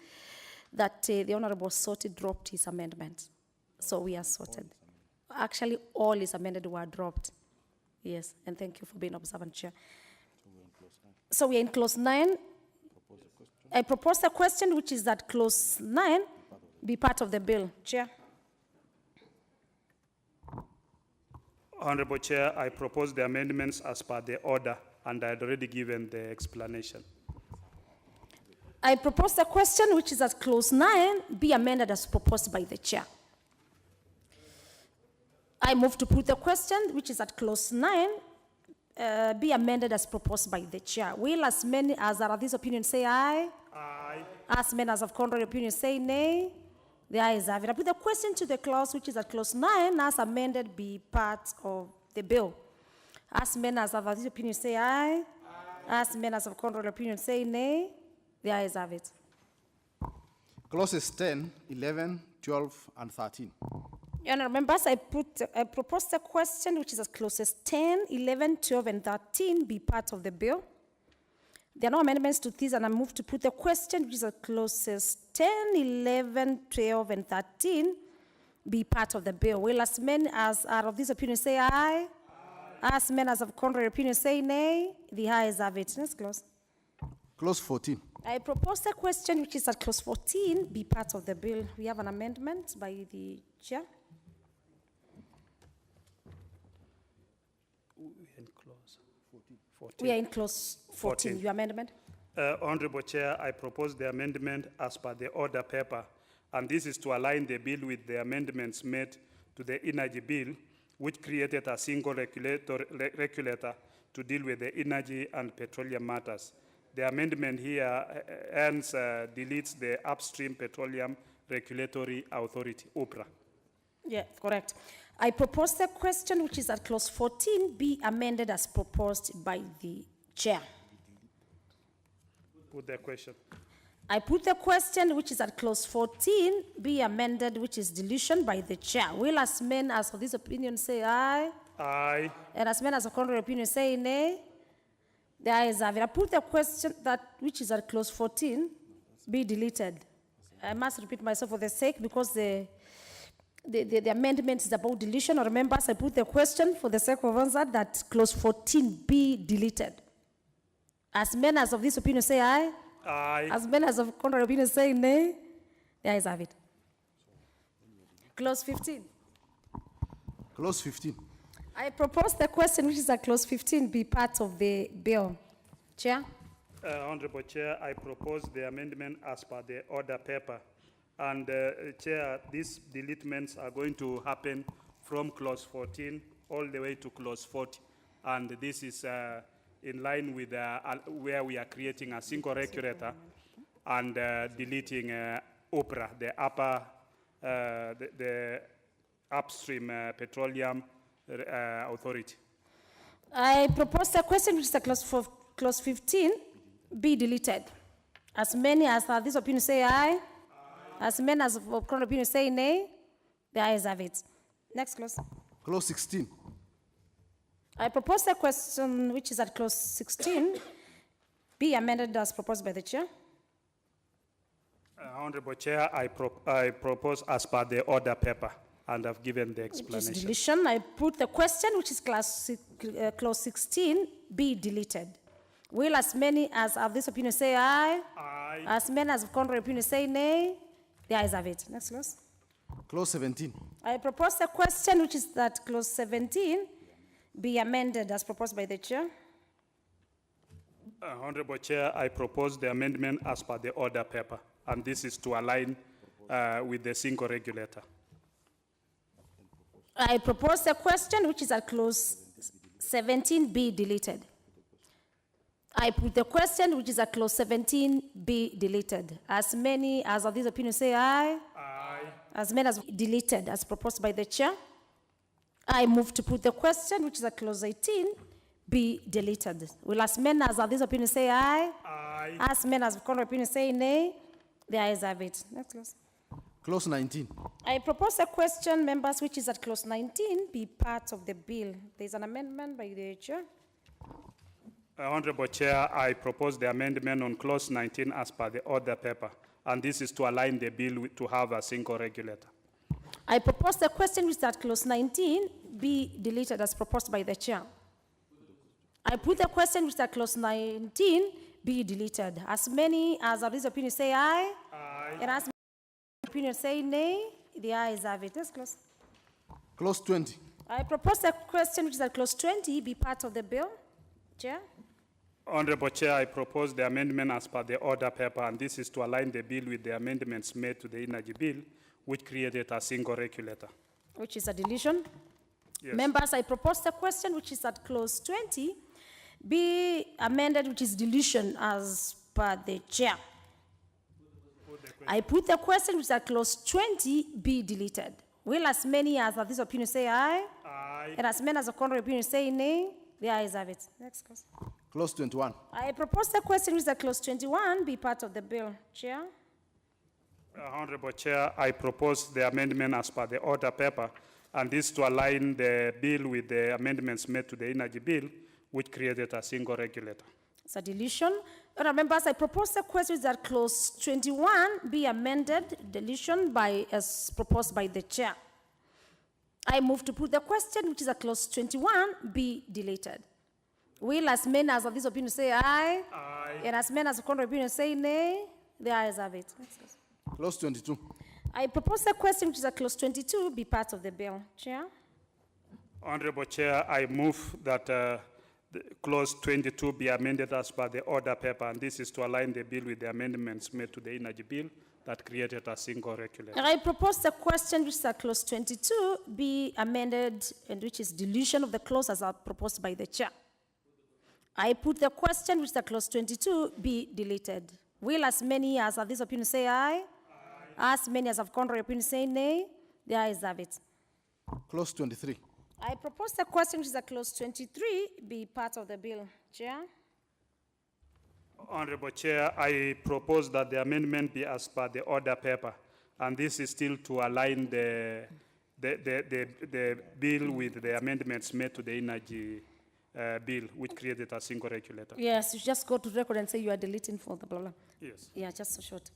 that the Honorable Osoti dropped his amendment. So we are sorted. Actually, all his amended were dropped. Yes, and thank you for being observant, Chair. So we are in clause 9. I propose a question, which is that clause 9 be part of the bill. Chair. Honorable Chair, I propose the amendments as per the order, and I had already given the explanation. I propose a question, which is that clause 9 be amended as proposed by the chair. I move to put the question, which is at clause 9, be amended as proposed by the chair. Will, as many as are of this opinion, say aye. Aye. As many as of contrary opinion, say nay. The ayes have it. I put the question to the clause, which is at clause 9, as amended, be part of the bill. As many as of this opinion, say aye. As many as of contrary opinion, say nay. The ayes have it. Clauses 10, 11, 12, and 13. Honourable members, I propose a question, which is at clauses 10, 11, 12, and 13 be part of the bill. There are no amendments to this, and I move to put the question, which is at clauses 10, 11, 12, and 13 be part of the bill. Will, as many as are of this opinion, say aye. As many as of contrary opinion, say nay. The ayes have it. Next clause. Clause 14. I propose a question, which is at clause 14 be part of the bill. We have an amendment by the chair. We are in clause 14. Your amendment? Honorable Chair, I propose the amendment as per the order paper, and this is to align the bill with the amendments made to the Energy Bill, which created a single regulator to deal with the energy and petroleum matters. The amendment here hence deletes the Upstream Petroleum Regulatory Authority, UPRA. Yeah, correct. I propose the question, which is at clause 14, be amended as proposed by the chair. Put the question. I put the question, which is at clause 14, be amended, which is deletion by the chair. Will, as men as for this opinion, say aye. Aye. And as men as a contrary opinion, say nay. The ayes have it. I put the question that which is at clause 14 be deleted. I must repeat myself for the sake because the amendment is about deletion. Or members, I put the question for the sake of answer that clause 14 be deleted. As many as of this opinion say aye. Aye. As many as of contrary opinion say nay. The ayes have it. Clause 15. Clause 15. I propose the question which is at clause 15 be part of the bill. Chair? Honorable Chair, I propose the amendment as per the order paper. And Chair, these deletements are going to happen from clause 14 all the way to clause 40. And this is in line with where we are creating a single regulator and deleting OPRA, the the upstream petroleum authority. I propose the question which is at clause 15 be deleted. As many as this opinion say aye. As many as of contrary opinion say nay. The ayes have it. Next clause. Clause 16. I propose the question which is at clause 16 be amended as proposed by the chair. Honorable Chair, I propose as per the order paper, and I've given the Which is explanation. deletion. I put the question which is clause 16 be deleted. Will as many as of this opinion say aye? Aye. As many as of contrary opinion say nay? The ayes have it. Next clause. Clause 17. I propose the question which is that clause 17 be amended as proposed by the chair. Honorable Chair, I propose the amendment as per the order paper, and this is to align with the single regulator. I propose the question which is at clause 17 be deleted. I put the question which is at clause 17 be deleted. As many as of this opinion say aye. Aye. As many as deleted as proposed by the chair. I move to put the question which is at clause 18 be deleted. Will as many as of this opinion say aye? Aye. As many as of contrary opinion say nay? The ayes have it. Next clause. Clause 19. I propose a question, members, which is at clause 19 be part of the bill. There is an amendment by the chair. Honorable Chair, I propose the amendment on clause 19 as per the order paper, and this is to align the bill to have a single regulator. I propose the question which is at clause 19 be deleted as proposed by the chair. I put the question which is at clause 19 be deleted. As many as of this opinion say aye. Aye. And as many as opinion say nay, the ayes have it. Next clause. Clause 20. I propose the question which is at clause 20 be part of the bill. Chair. Honorable Chair, I propose the amendment as per the order paper, and this is to align the bill with the amendments made to the energy bill, which created a single regulator. Which is a deletion. Yes. Members, I propose the question which is at clause 20 be amended, which is deletion as per the chair. I put the question which is at clause 20 be deleted. Will as many as of this opinion say aye? Aye. And as many as of contrary opinion say nay? The ayes have it. Next clause. Clause 21. I propose the question which is at clause 21 be part of the bill. Chair. Honorable Chair, I propose the amendment as per the order paper, and this to align the bill with the amendments made to the energy bill, which created a single regulator. It's a deletion. Other members, I propose the question that clause 21 be amended, deletion by as proposed by the chair. I move to put the question, which is at clause 21, be deleted. Will as many as of this opinion say aye? Aye. And as many as of contrary opinion say nay? The ayes have it. Next clause. Clause 22. I propose the question, which is at clause 22, be part of the bill. Chair. Honorable Chair, I move that the clause 22 be amended as per the order paper, and this is to align the bill with the amendments made to the energy bill that created a single regulator. I propose the question, which is at clause 22, be amended, and which is deletion of the clause as proposed by the chair. I put the question, which is at clause 22, be deleted. Will as many as of this opinion say aye? Aye. As many as of contrary opinion say nay? The ayes have it. Clause 23. I propose the question, which is at clause 23, be part of the bill. Chair. Honorable Chair, I propose that the amendment be as per the order paper, and this is still to align the bill with the amendments made to the energy bill, which created a single regulator. Yes, you just go to record and say you are deleting for the blah, blah. Yes. Yeah, just so short.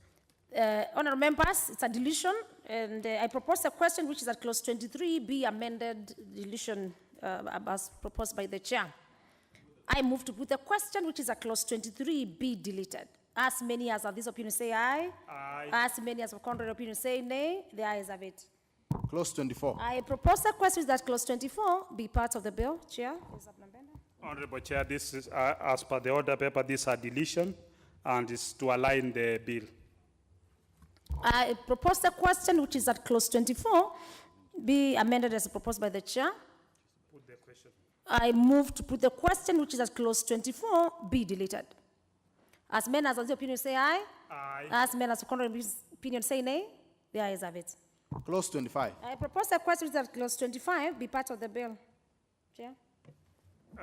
Honorable members, it's a deletion, and I propose a question which is at clause 23 be amended deletion as proposed by the chair. I move to put the question which is at clause 23 be deleted. As many as of this opinion say aye. Aye. As many as of contrary opinion say nay. The ayes have it. Clause 24. I propose a question that clause 24 be part of the bill. Chair. Honorable Chair, this is, as per the order paper, this is a deletion, and is to align the bill. I propose a question which is at clause 24 be amended as proposed by the chair. Put the question. I move to put the question which is at clause 24 be deleted. As many as of the opinion say aye. Aye. As many as of contrary opinion say nay. The ayes have it. Clause 25. I propose a question which is at clause 25 be part of the bill. Chair.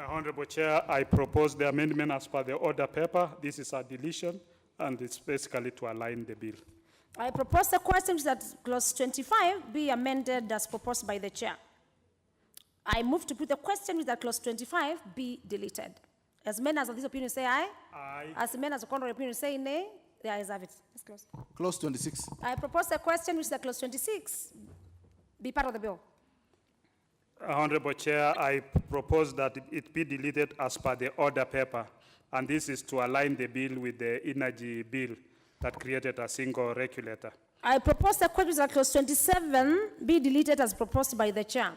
Honorable Chair, I propose the amendment as per the order paper. This is a deletion, and it's basically to align the bill. I propose a question that clause 25 be amended as proposed by the chair. I move to put the question that clause 25 be deleted. As many as of this opinion say aye. Aye. As many as of contrary opinion say nay. The ayes have it. Let's close. Clause 26. I propose a question which is clause 26 be part of the bill. Honorable Chair, I propose that it be deleted as per the order paper, and this is to align the bill with the energy bill that created a single regulator. I propose a question that clause 27 be deleted as proposed by the chair.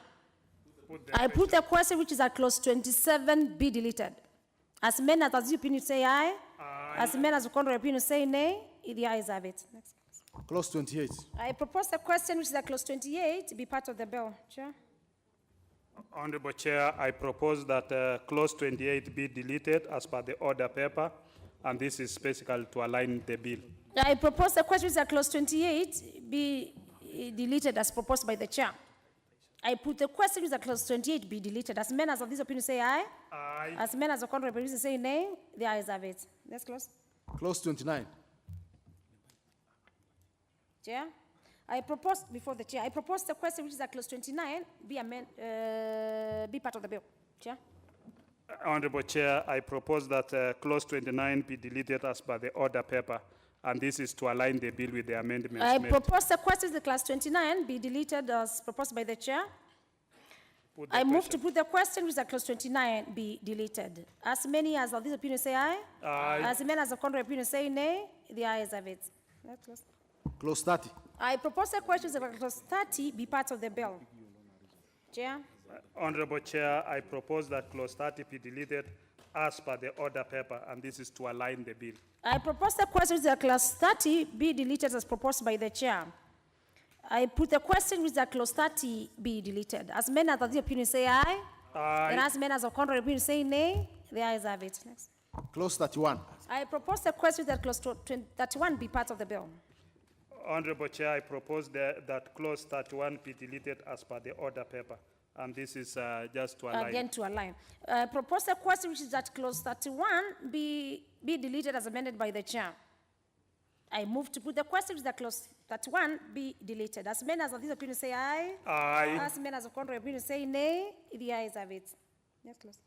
I put a question which is at clause 27 be deleted. As many as the opinion say aye. Aye. As many as the contrary opinion say nay. The ayes have it. Next. Clause 28. I propose a question which is at clause 28 be part of the bill. Chair. Honorable Chair, I propose that clause 28 be deleted as per the order paper, and this is basically to align the bill. I propose a question which is at clause 28 be deleted as proposed by the chair. I put the question which is at clause 28 be deleted. As many as of this opinion say aye. Aye. As many as the contrary opinion say nay. The ayes have it. Let's close. Clause 29. Chair. I propose before the chair. I propose the question which is at clause 29 be part of the bill. Chair. Honorable Chair, I propose that clause 29 be deleted as per the order paper, and this is to align the bill with the amendments I made. propose the question the clause 29 be deleted as proposed by the chair. Put the I move question. to put the question which is at clause 29 be deleted. As many as of this opinion say aye. Aye. As many as the contrary opinion say nay. The ayes have it. Let's close. Clause 30. I propose the question that clause 30 be part of the bill. Chair. Honorable Chair, I propose that clause 30 be deleted as per the order paper, and this is to align the bill. I propose the question that clause 30 be deleted as proposed by the chair. I put the question with that clause 30 be deleted. As many as the opinion say aye. Aye. And as many as the contrary opinion say nay. The ayes have it. Next. Clause 31. I propose the question that clause 31 be part of the bill. Honorable Chair, I propose that clause 31 be deleted as per the order paper, and this is just to align. Again, to align. Propose a question which is that clause 31 be deleted as amended by the chair. I move to put the question which is that clause 31 be deleted. As many as of this opinion say aye. Aye. As many as of contrary opinion say nay. The ayes have it. Next clause.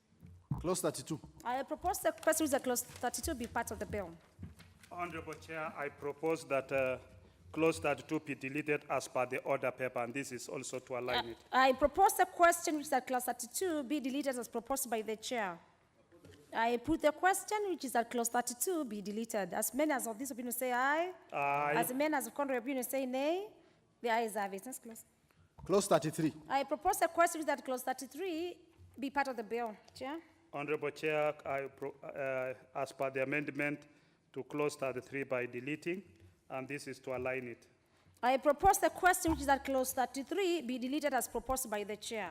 Clause 32. I propose the question which is that clause 32 be part of the bill. Honorable Chair, I propose that clause 32 be deleted as per the order paper, and this is also to align it. I propose a question which is that clause 32 be deleted as proposed by the chair. I put the question which is that clause 32 be deleted. As many as of this opinion say aye. Aye. As many as of contrary opinion say nay. The ayes have it. Next clause. Clause 33. I propose a question which is that clause 33 be part of the bill. Chair. Honorable Chair, as per the amendment to clause 33 by deleting, and this is to align it. I propose the question which is that clause 33 be deleted as proposed by the chair.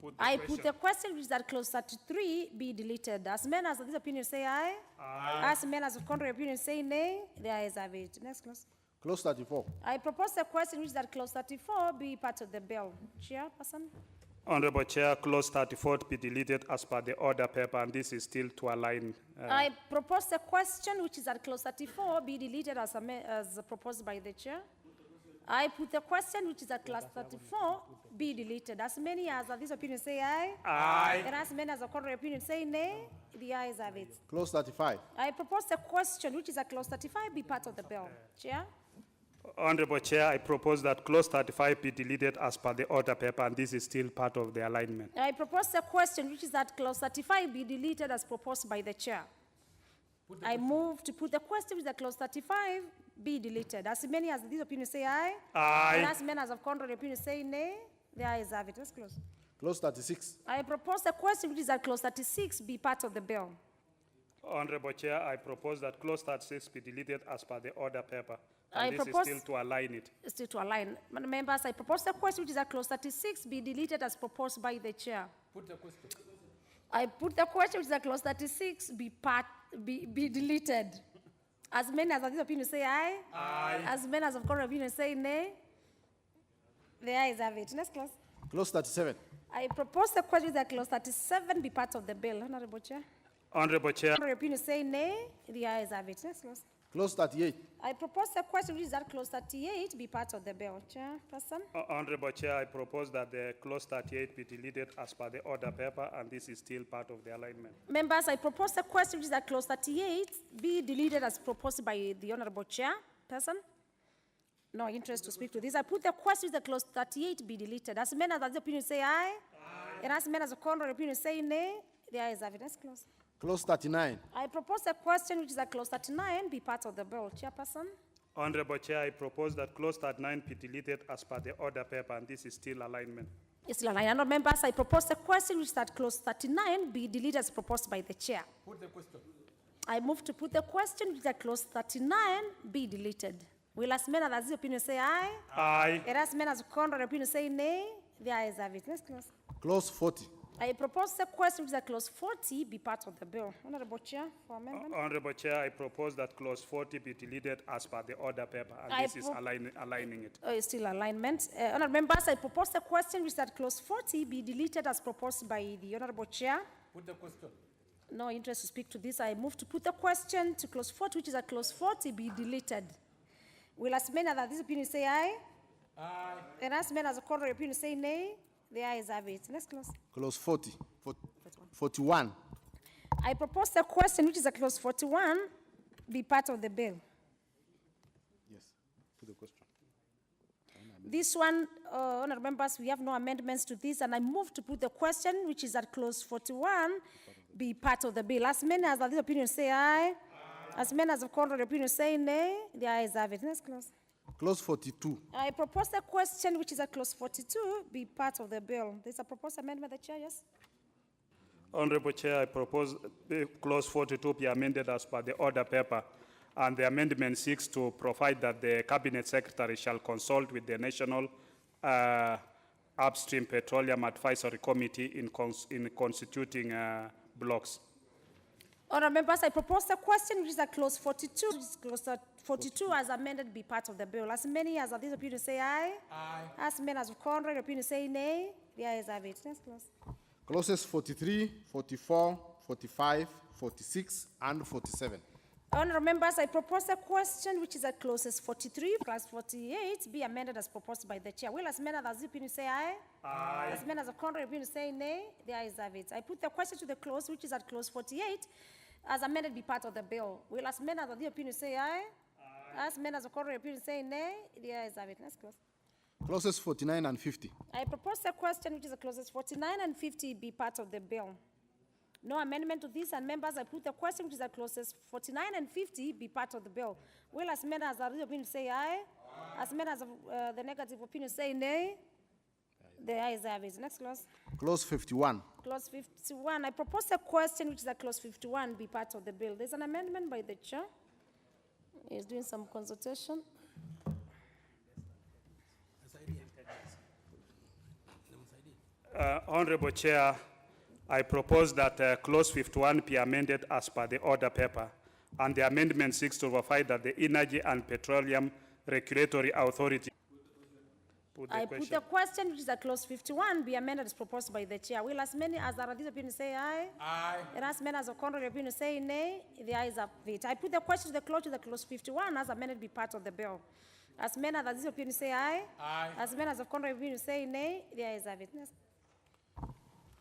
Put the question which is that clause 33 be deleted. As many as of this opinion say aye. Aye. As many as of contrary opinion say nay. The ayes have it. Next clause. Clause 34. I propose the question which is that clause 34 be part of the bill. Chairperson. Honorable Chair, clause 34 be deleted as per the order paper, and this is still to align. I propose the question which is that clause 34 be deleted as proposed by the chair. I put the question, which is at clause 34, be deleted. As many as of this opinion say aye. Aye. And as many as of contrary opinion say nay. The ayes have it. Clause 35. I propose the question, which is at clause 35, be part of the bill. Chair? Honorable Chair, I propose that clause 35 be deleted as per the order paper, and this is still part of the alignment. I propose the question, which is at clause 35, be deleted as proposed by the chair. I move to put the question, which is at clause 35, be deleted. As many as this opinion say aye. Aye. And as many as of contrary opinion say nay. The ayes have it. Let's close. Clause 36. I propose the question, which is at clause 36, be part of the bill. Honorable Chair, I propose that clause 36 be deleted as per the order paper, I and this propose- is still to align it. Still to align. Members, I propose the question, which is at clause 36, be deleted as proposed by the chair. Put the question. I put the question, which is at clause 36, be deleted. As many as of this opinion say aye. Aye. As many as of contrary opinion say nay. The ayes have it. Next clause. Clause 37. I propose the question that clause 37 be part of the bill. Honorable Chair. Honorable Chair, Contrary opinion say nay. The ayes have it. Next clause. Clause 38. I propose the question, which is that clause 38 be part of the bill. Chairperson. Honorable Chair, I propose that the clause 38 be deleted as per the order paper, and this is still part of the alignment. Members, I propose the question, which is that clause 38 be deleted as proposed by the honorable chairperson. No interest to speak to this. I put the question, that clause 38 be deleted. As many as the opinion say aye. And as many as the contrary opinion say nay. The ayes have it. Next clause. Clause 39. I propose the question, which is that clause 39 be part of the bill. Chairperson. Honorable Chair, I propose that clause 39 be deleted as per the order paper, and this is still alignment. It's still aligned. Honourable members, I propose the question, which is that clause 39 be deleted as proposed by the chair. Put the question. I move to put the question, which is that clause 39 be deleted. Will as many as the opinion say aye? Aye. And as many as the contrary opinion say nay? The ayes have it. Next clause. Clause 40. I propose the question, which is that clause 40 be part of the bill. Honourable Chair, for amendment. Honorable Chair, I propose that clause 40 be deleted as per the order paper, and I this is pro- aligning it. Oh, it's still alignment. Honourable members, I propose the question, which is that clause 40 be deleted as proposed by the Honourable Chair. Put the question. No interest to speak to this. I move to put the question to clause 40, which is at clause 40, be deleted. Will as many as this opinion say aye? Aye. And as many as the contrary opinion say nay? The ayes have it. Next clause. Clause 40. 41. I propose the question, which is at clause 41, be part of the bill. Yes. Put the question. This one, honourable members, we have no amendments to this, and I move to put the question, which is at clause 41, be part of the bill. As many as this opinion say aye. As many as the contrary opinion say nay. The ayes have it. Next clause. Clause 42. I propose the question, which is at clause 42, be part of the bill. There's a proposed amendment, the chair, yes? Honorable Chair, I propose clause 42 be amended as per the order paper, and the amendment seeks to provide that the Cabinet Secretary shall consult with the National Upstream Petroleum Advisory Committee in constituting blocks. Honourable members, I propose the question, which is at clause 42, which is clause 42 as amended, be part of the bill. As many as of this opinion say aye. Aye. As many as of contrary opinion say nay. The ayes have it. Next clause. Clauses 43, 44, 45, 46, and 47. Honourable members, I propose the question, which is at clauses 43, clause 48, be amended as proposed by the chair. Will as many as the opinion say aye? Aye. As many as the contrary opinion say nay? The ayes have it. I put the question to the clause, which is at clause 48, as amended, be part of the bill. Will as many as the opinion say aye? As many as the contrary opinion say nay? The ayes have it. Next clause. Clauses 49 and 50. I propose the question, which is at clauses 49 and 50, be part of the bill. No amendment to this, and members, I put the question, which is at clauses 49 and 50, be part of the bill. Will as many as the opinion say aye? As many as the negative opinion say nay? The ayes have it. Next clause. Clause 51. Clause 51. I propose the question, which is at clause 51, be part of the bill. There's an amendment by the chair. He's doing some consultation. Honorable Chair, I propose that clause 51 be amended as per the order paper, and the amendment seeks to provide that the Energy and Petroleum Regulatory Authority. Put the question, which is at clause 51, be amended as proposed by the chair. Will as many as are this opinion say aye? Aye. And as many as the contrary opinion say nay? The ayes have it. I put the question to the clause 51 as amended, be part of the bill. As many as this opinion say aye. Aye. As many as of contrary opinion say nay. The ayes have it. Next.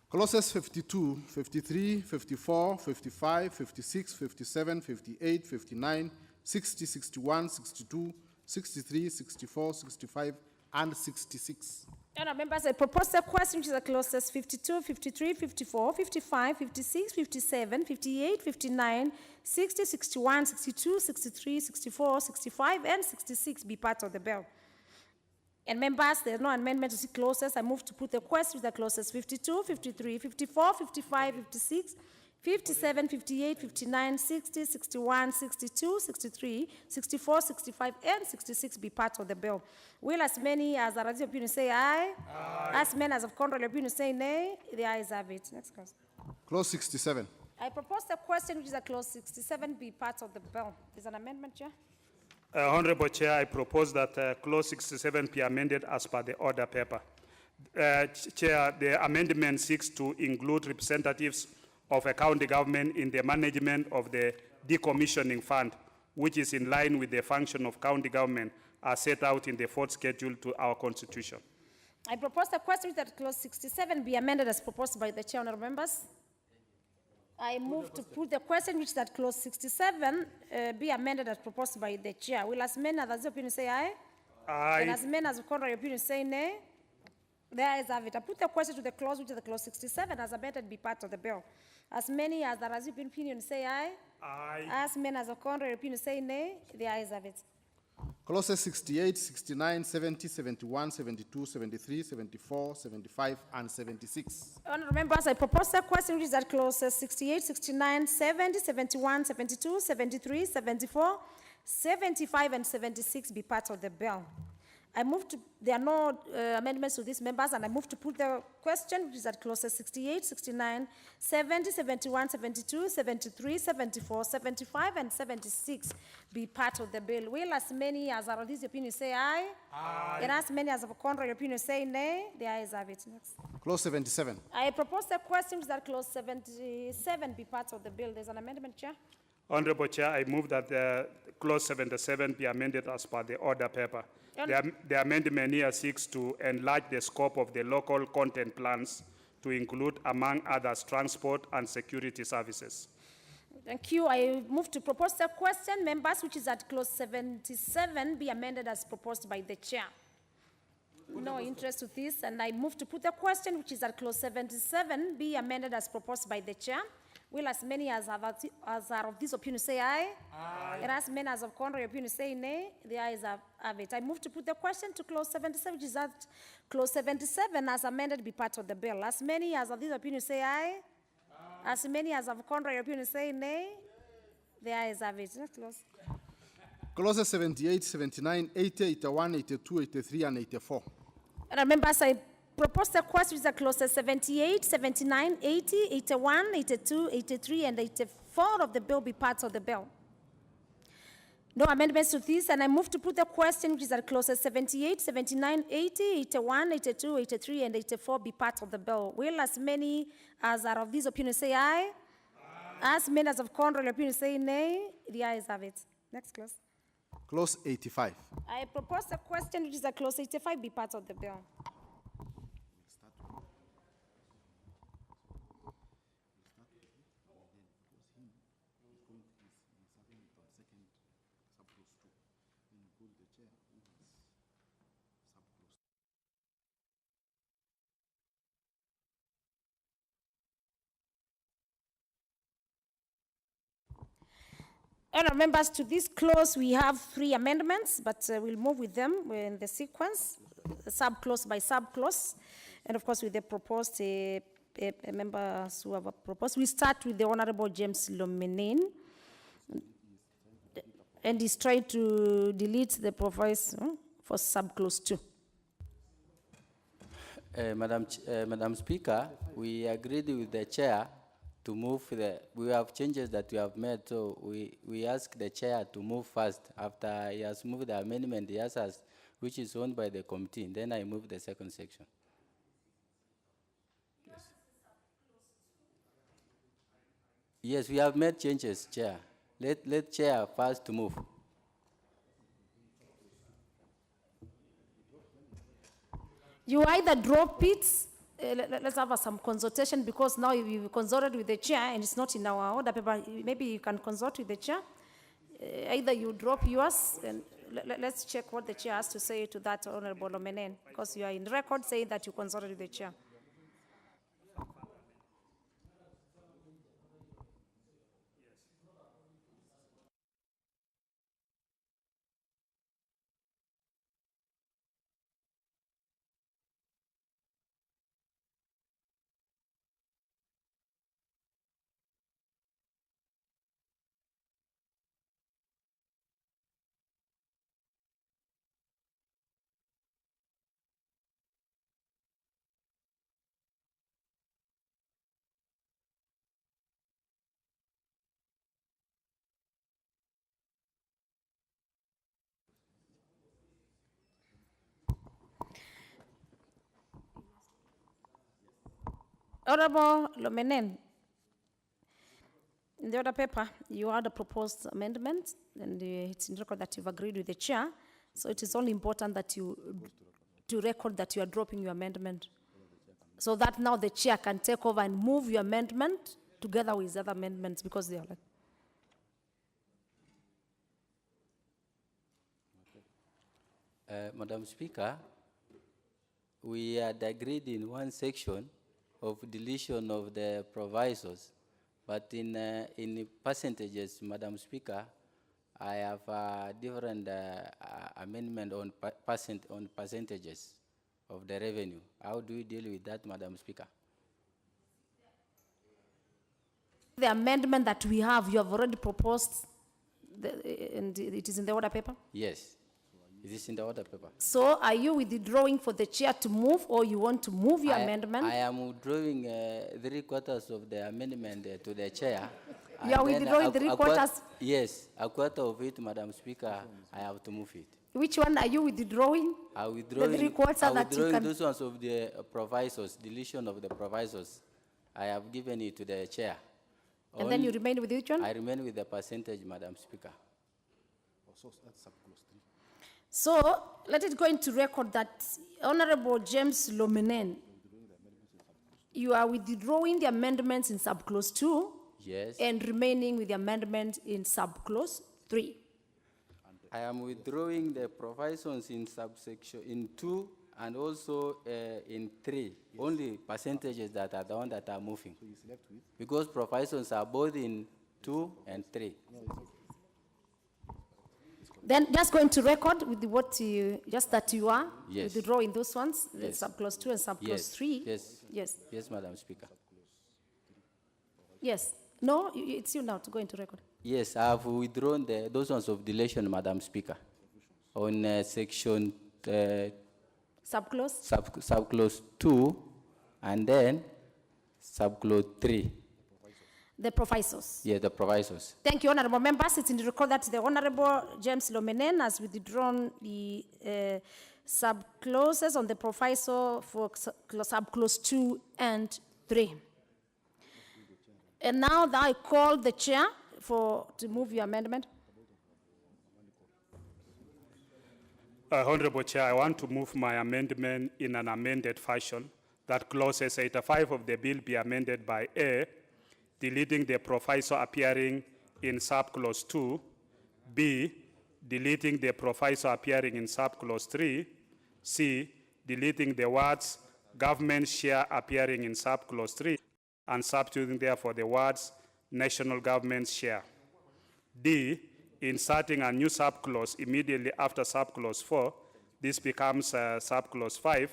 Clauses 52, 53, 54, 55, 56, 57, 58, 59, 60, 61, 62, 63, 64, 65, and 66. Honourable members, I propose the question which is the clauses 52, 53, 54, 55, 56, 57, 58, 59, 60, 61, 62, 63, 64, 65, and 66 be part of the bill. And members, there is no amendment to the clauses. I move to put the question with the clauses 52, 53, 54, 55, 56, 57, 58, 59, 60, 61, 62, 63, 64, 65, and 66 be part of the bill. Will as many as are of the opinion say aye? Aye. As many as of contrary opinion say nay? The ayes have it. Next clause. Clause 67. I propose the question which is a clause 67 be part of the bill. Is an amendment, Chair? Honorable Chair, I propose that clause 67 be amended as per the order paper. Chair, the amendment seeks to include representatives of a county government in the management of the decommissioning fund, which is in line with the function of county government as set out in the fourth schedule to our constitution. I propose the question that clause 67 be amended as proposed by the chair, honourable members. I move to put the question which that clause 67 be amended as proposed by the chair. Will as many as the opinion say aye? Aye. And as many as the contrary opinion say nay? The ayes have it. I put the question to the clause which is the clause 67 as amended be part of the bill. As many as the opinion say aye? Aye. As many as the contrary opinion say nay? The ayes have it. Clauses 68, 69, 70, 71, 72, 73, 74, 75, and 76. Honourable members, I propose the question which is that clauses 68, 69, 70, 71, 72, 73, 74, 75, and 76 be part of the bill. I move to, there are no amendments to these members, and I move to put the question, which is at clauses 68, 69, 70, 71, 72, 73, 74, 75, and 76 be part of the bill. Will as many as are of this opinion say aye? Aye. And as many as of a contrary opinion say nay? The ayes have it. Next. Clause 77. I propose the question, which is that clause 77 be part of the bill. There's an amendment, Chair. Honorable Chair, I move that clause 77 be amended as per the order paper. The amendment here seeks to enlarge the scope of the local content plans to include, among others, transport and security services. Thank you. I move to propose the question, members, which is at clause 77, be amended as proposed by the chair. No interest to this, and I move to put the question, which is at clause 77, be amended as proposed by the chair. Will as many as are of this opinion say aye? Aye. And as many as of contrary opinion say nay? The ayes have it. I move to put the question to clause 77, which is that clause 77 as amended be part of the bill. As many as of this opinion say aye? Aye. As many as of contrary opinion say nay? The ayes have it. Next clause. Clauses 78, 79, 80, 81, 82, 83, and 84. And members, I propose the question with the clauses 78, 79, 80, 81, 82, 83, and 84 of the bill be parts of the bill. No amendments to this, and I move to put the question, which is at clauses 78, 79, 80, 81, 82, 83, and 84 be part of the bill. Will as many as are of this opinion say aye? Aye. As many as of contrary opinion say nay? The ayes have it. Next clause. Clause 85. I propose the question, which is at clause 85 be part of the bill. Members, to this clause, we have 3 amendments, but we'll move with them in the sequence, sub-clause by sub-clause. And of course, with the proposed members who have proposed, we start with the Honorable James Lomenin. And he's trying to delete the proviso for sub-clause 2. Madam Speaker, we agreed with the chair to move we have changes that we have made, so we ask the chair to move first. After he has moved the amendment, he has us, which is owned by the committee, then I move the second section. Yes. Yes, we have made changes, chair. Let chair first to move. You either drop it, let's have some consultation, because now you've consulted with the chair and it's not in our order paper. Maybe you can consult with the chair. Either you drop yours, and let's check what the chair has to say to that, Honorable Lomenen, because you are in record saying that you consulted with the chair. Honorable Lomenen, in the other paper, you had a proposed amendment, and it's in record that you've agreed with the chair. So it is only important that you to record that you are dropping your amendment, so that now the chair can take over and move your amendment together with other amendments, because they are like. Madam Speaker, we had agreed in one section of deletion of the provisos, but in percentages, Madam Speaker, I have a different amendment on percentages of the revenue. How do we deal with that, Madam Speaker? The amendment that we have, you have already proposed, and it is in the order paper? Yes, it is in the order paper. So are you withdrawing for the chair to move, or you want to move your amendment? I am withdrawing 3/4 of the amendment to the chair. You are withdrawing 3/4? Yes, a quarter of it, Madam Speaker, I have to move it. Which one are you withdrawing? I'm withdrawing, The 3/4 that you withdrawing can. those ones of the provisos, deletion of the provisos. I have given it to the chair. And then you remain with which one? I remain with the percentage, Madam Speaker. So let it go into record that Honorable James Lomenen, you are withdrawing the amendments in subclause 2. Yes. And remaining with the amendment in subclause 3. I am withdrawing the provisions in subsection in 2 and also in 3. Yes. Only percentages that are the ones that are moving. So you select with? Because provisions are both in 2 and 3. Then just go into record with what you, just that you are Yes. withdrawing those ones, the Yes. subclause 2 and subclause Yes. 3. Yes. Yes. Yes, Madam Speaker. Yes. No, it's you now to go into record. Yes, I have withdrawn those ones of deletion, Madam Speaker, on section Subclause? subclause 2 and then subclause 3. The provisos. Yeah, the provisos. Thank you, honorable members. It's in the record that the Honorable James Lomenen has withdrawn the subclauses on the proviso for subclause 2 and 3. And now that I call the chair to move your amendment. Honorable Chair, I want to move my amendment in an amended fashion, that clauses 85 of the bill be amended by A, deleting the proviso appearing in subclause 2, B, deleting the proviso appearing in subclause 3, C, deleting the words government share appearing in subclause 3, and substituting therefore the words national government share. D, inserting a new subclause immediately after subclause 4, this becomes subclause 5,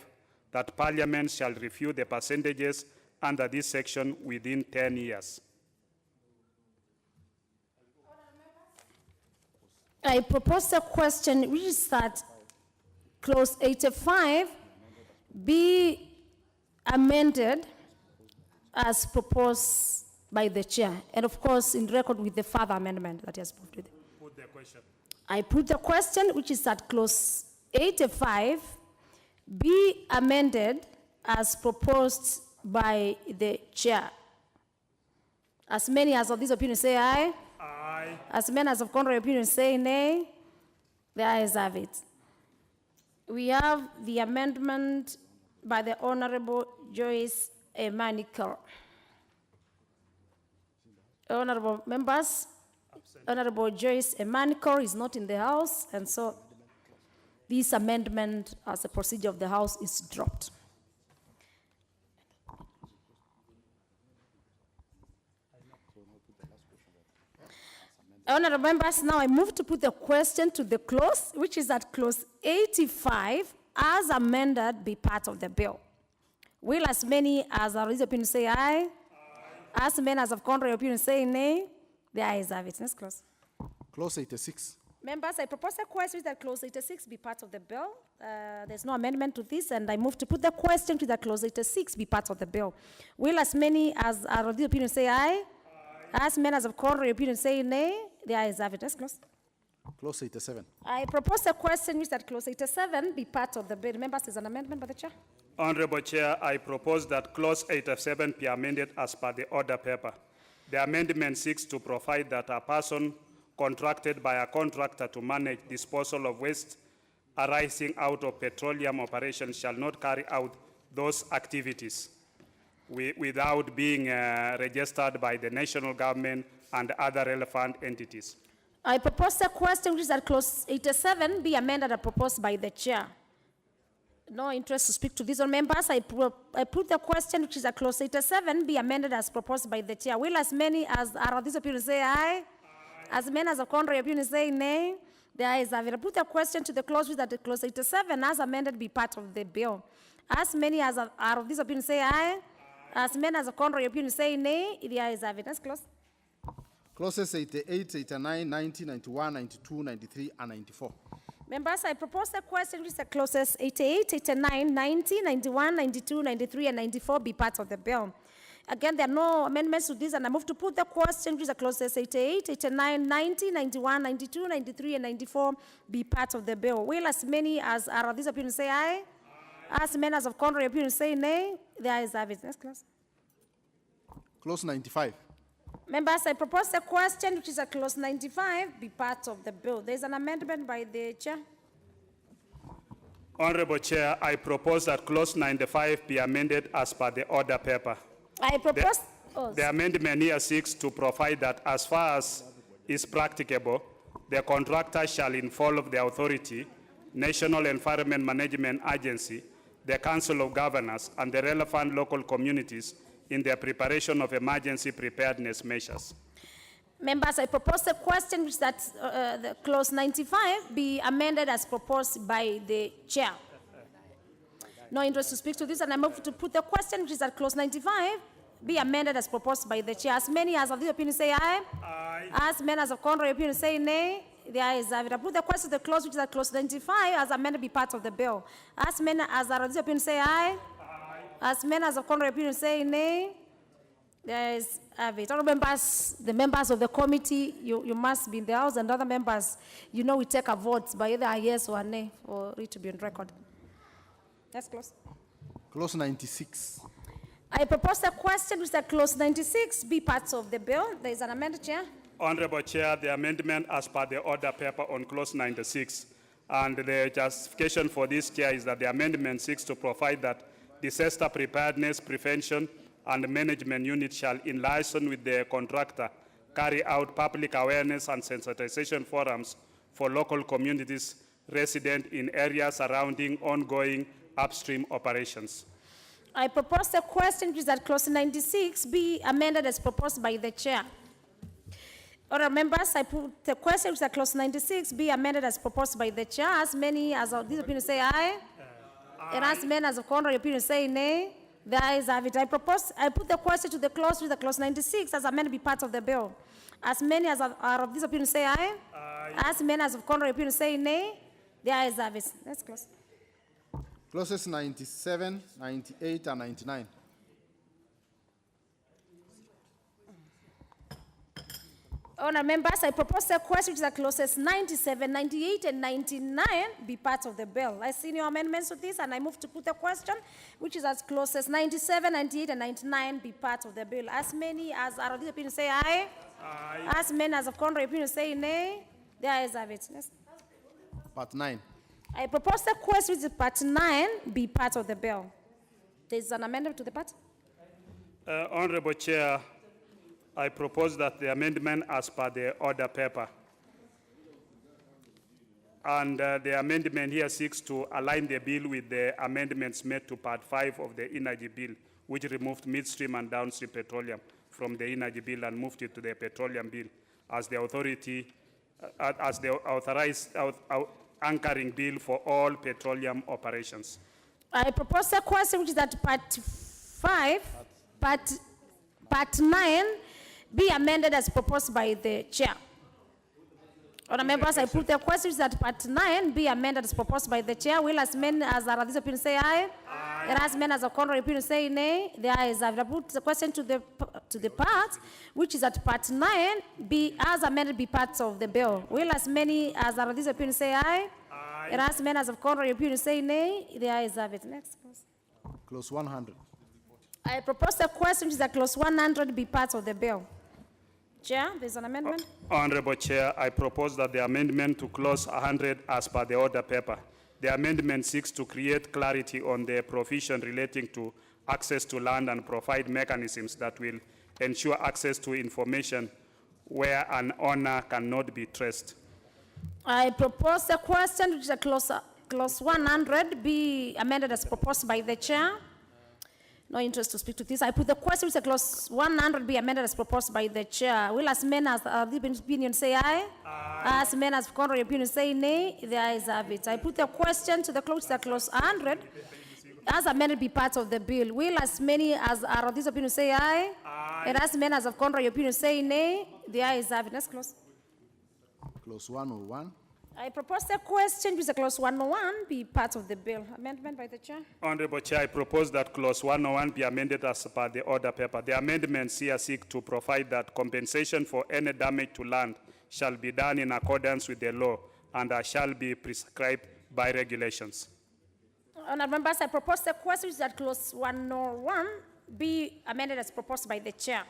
that Parliament shall review the percentages under this section within 10 years. I propose a question, which is that clause 85 be amended as proposed by the chair, and of course in record with the further amendment that he has put with it. Put the question. I put the question, which is that clause 85 be amended as proposed by the chair. As many as of this opinion say aye. Aye. As many as of contrary opinion say nay. The ayes have it. We have the amendment by the Honorable Joyce Emanuel. Honorable members, Honorable Joyce Emanuel is not in the House, and so this amendment as a procedure of the House is dropped. Honorable members, now I move to put the question to the clause, which is that clause 85, as amended, be part of the bill. Will as many as are of opinion say aye? As many as of contrary opinion say nay? The ayes have it. Next clause. Clause 86. Members, I propose a question that clause 86 be part of the bill. There's no amendment to this, and I move to put the question to that clause 86 be part of the bill. Will as many as are of the opinion say aye? As many as of contrary opinion say nay? The ayes have it. Next clause. Clause 87. I propose a question which that clause 87 be part of the bill. Members, there's an amendment by the chair. Honorable Chair, I propose that clause 87 be amended as per the order paper. The amendment seeks to provide that a person contracted by a contractor to manage disposal of waste arising out of petroleum operations shall not carry out those activities without being registered by the national government and other relevant entities. I propose a question which is that clause 87 be amended and proposed by the chair. No interest to speak to these on members. I put the question which is that clause 87 be amended as proposed by the chair. Will as many as are of this opinion say aye? As many as of contrary opinion say nay? The ayes have it. I put the question to the clause which is that clause 87 as amended be part of the bill. As many as are of this opinion say aye? As many as of contrary opinion say nay? The ayes have it. Next clause. Clauses 88, 89, 90, 91, 92, 93, and 94. Members, I propose the question which is the clauses 88, 89, 90, 91, 92, 93, and 94 be part of the bill. Again, there are no amendments to this, and I move to put the question which is the clauses 88, 89, 90, 91, 92, 93, and 94 be part of the bill. Will as many as are of this opinion say aye? As many as of contrary opinion say nay? The ayes have it. Next clause. Clause 95. Members, I propose the question, which is a clause 95, be part of the bill. There is an amendment by the chair. Honorable Chair, I propose that clause 95 be amended as per the order paper. I propose... The amendment here seeks to provide that as far as is practicable, the contractor shall involve the authority, National Environment Management Agency, the Council of Governors, and the relevant local communities in the preparation of emergency preparedness measures. Members, I propose a question which that the clause 95 be amended as proposed by the chair. No interest to speak to this, and I move to put the question which is that clause 95 be amended as proposed by the chair. As many as of this opinion say aye? Aye. As many as of contrary opinion say nay? The ayes have it. I put the question to the clause which is that clause 95 as amended be part of the bill. As many as are of this opinion say aye? As many as of contrary opinion say nay? There is have it. Other members, the members of the committee, you must be in the House, and other members, you know we take a vote by either a yes or a nay for it to be on record. That's close. Clause 96. I propose a question which that clause 96 be part of the bill. There is an amendment, Chair. Honorable Chair, the amendment as per the order paper on clause 96. And the justification for this, Chair, is that the amendment seeks to provide that disaster preparedness, prevention, and management unit shall, in liaison with the contractor, carry out public awareness and sensitization forums for local communities resident in areas surrounding ongoing upstream operations. I propose a question which is that clause 96 be amended as proposed by the chair. Other members, I put the question which is that clause 96 be amended as proposed by the chair. As many as of this opinion say aye, and as many as of contrary opinion say nay. The ayes have it. I put the question to the clause with the clause 96 as amended be part of the bill. As many as are of this opinion say aye. Aye. As many as of contrary opinion say nay. The ayes have it. Let's close. Clauses 97, 98, and 99. Honourable members, I propose a question which is clauses 97, 98, and 99 be part of the bill. I see no amendments to this, and I move to put a question which is as clauses 97, 98, and 99 be part of the bill. As many as are of this opinion say aye. Aye. As many as of contrary opinion say nay. The ayes have it. Yes. Part 9. I propose a question which is part 9 be part of the bill. There's an amendment to the part. Honorable Chair, I propose that the amendment as per the order paper. And the amendment here seeks to align the bill with the amendments made to Part 5 of the Energy Bill, which removed midstream and downstream petroleum from the Energy Bill and moved it to the Petroleum Bill as the authorized anchoring bill for all petroleum operations. I propose a question which is that part 5, part 9 be amended as proposed by the chair. Honourable members, I put the question that part 9 be amended as proposed by the chair. Will as many as are this opinion say aye? Aye. As many as a contrary opinion say nay? The ayes have it. I put the question to the part which is that part 9 be as amended be part of the bill. Will as many as are this opinion say aye? Aye. As many as of contrary opinion say nay? The ayes have it. Next, please. Clause 100. I propose the question which is that clause 100 be part of the bill. Chair, there's an amendment. Honorable Chair, I propose that the amendment to clause 100 as per the order paper. The amendment seeks to create clarity on the provision relating to access to land and provide mechanisms that will ensure access to information where an owner cannot be traced. I propose the question which is a clause 100 be amended as proposed by the chair. No interest to speak to this. I put the question which is a clause 100 be amended as proposed by the chair. Will as many as the opinion say aye? Aye. As many as contrary opinion say nay? The ayes have it. I put the question to the clause 100 as amended be part of the bill. Will as many as are of this opinion say aye? Aye. And as many as of contrary opinion say nay? The ayes have it. Next clause. Clause 101. I propose the question with the clause 101 be part of the bill. Amendment by the chair. Honorable Chair, I propose that clause 101 be amended as per the order paper. The amendments here seek to provide that compensation for any damage to land shall be done in accordance with the law and shall be prescribed by regulations. Honourable members, I propose the question that clause 101 be amended as proposed by the chair.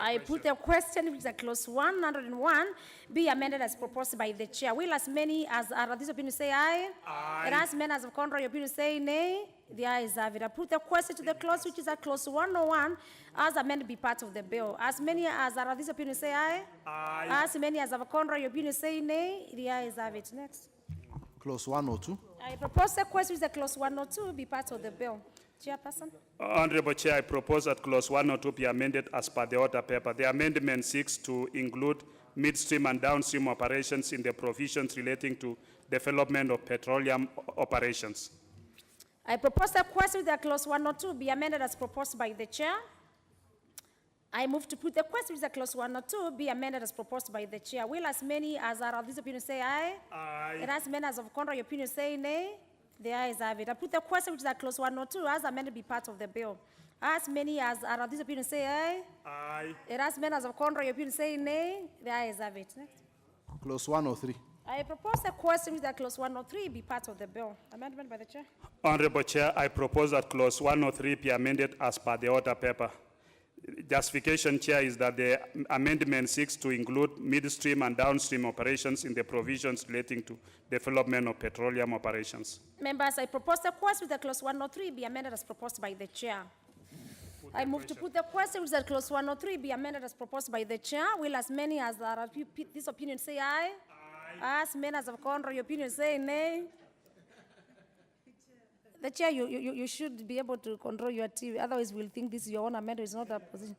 I put the question which is that clause 101 be amended as proposed by the chair. Will as many as are of this opinion say aye? Aye. And as many as of contrary opinion say nay? The ayes have it. I put the question to the clause which is that clause 101 as amended be part of the bill. As many as are of this opinion say aye? Aye. As many as of contrary opinion say nay? The ayes have it. Next. Clause 102. I propose the question which is that clause 102 be part of the bill. Chairperson. Honorable Chair, I propose that clause 102 be amended as per the order paper. The amendment seeks to include midstream and downstream operations in the provisions relating to development of petroleum operations. I propose the question that clause 102 be amended as proposed by the chair. I move to put the question that clause 102 be amended as proposed by the chair. Will as many as are of this opinion say aye? Aye. And as many as of contrary opinion say nay? The ayes have it. I put the question which is that clause 102 as amended be part of the bill. As many as are of this opinion say aye? Aye. And as many as of contrary opinion say nay? The ayes have it. Next. Clause 103. I propose the question which is that clause 103 be part of the bill. Amendment by the chair. Honorable Chair, I propose that clause 103 be amended as per the order paper. Justification, Chair, is that the amendment seeks to include midstream and downstream operations in the provisions relating to development of petroleum operations. Members, I propose the question with the clause 103 be amended as proposed by the chair. I move to put the question with the clause 103 be amended as proposed by the chair. Will as many as are of this opinion say aye? Aye. As many as of contrary opinion say nay? The chair, you should be able to control your TV. Otherwise, we'll think this is your own amendment. It's not a position.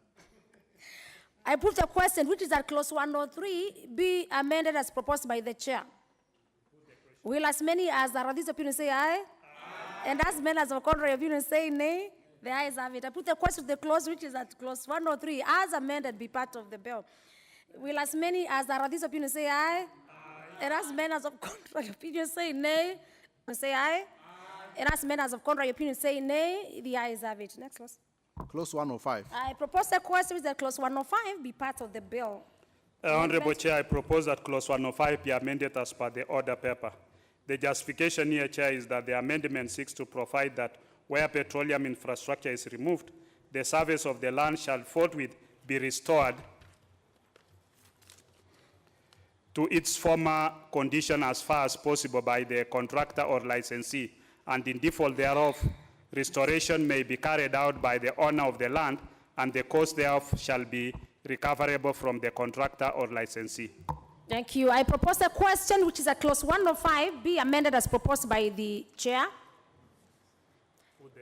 I put the question, which is that clause 103 be amended as proposed by the chair. Will as many as are of this opinion say aye? Aye. And as many as of contrary opinion say nay? The ayes have it. I put the question to the clause, which is that clause 103 as amended be part of the bill. Will as many as are of this opinion say aye? Aye. And as many as of contrary opinion say nay? Say aye? And as many as of contrary opinion say nay, the ayes have it. Next clause. Clause 105. I propose the question that clause 105 be part of the bill. Honorable Chair, I propose that clause 105 be amended as per the order paper. The justification here, Chair, is that the amendment seeks to provide that where petroleum infrastructure is removed, the surface of the land shall forthwith be restored to its former condition as far as possible by the contractor or licensee, and in default thereof, restoration may be carried out by the owner of the land, and the cost thereof shall be recoverable from the contractor or licensee. Thank you. I propose a question which is at clause 105 be amended as proposed by the chair.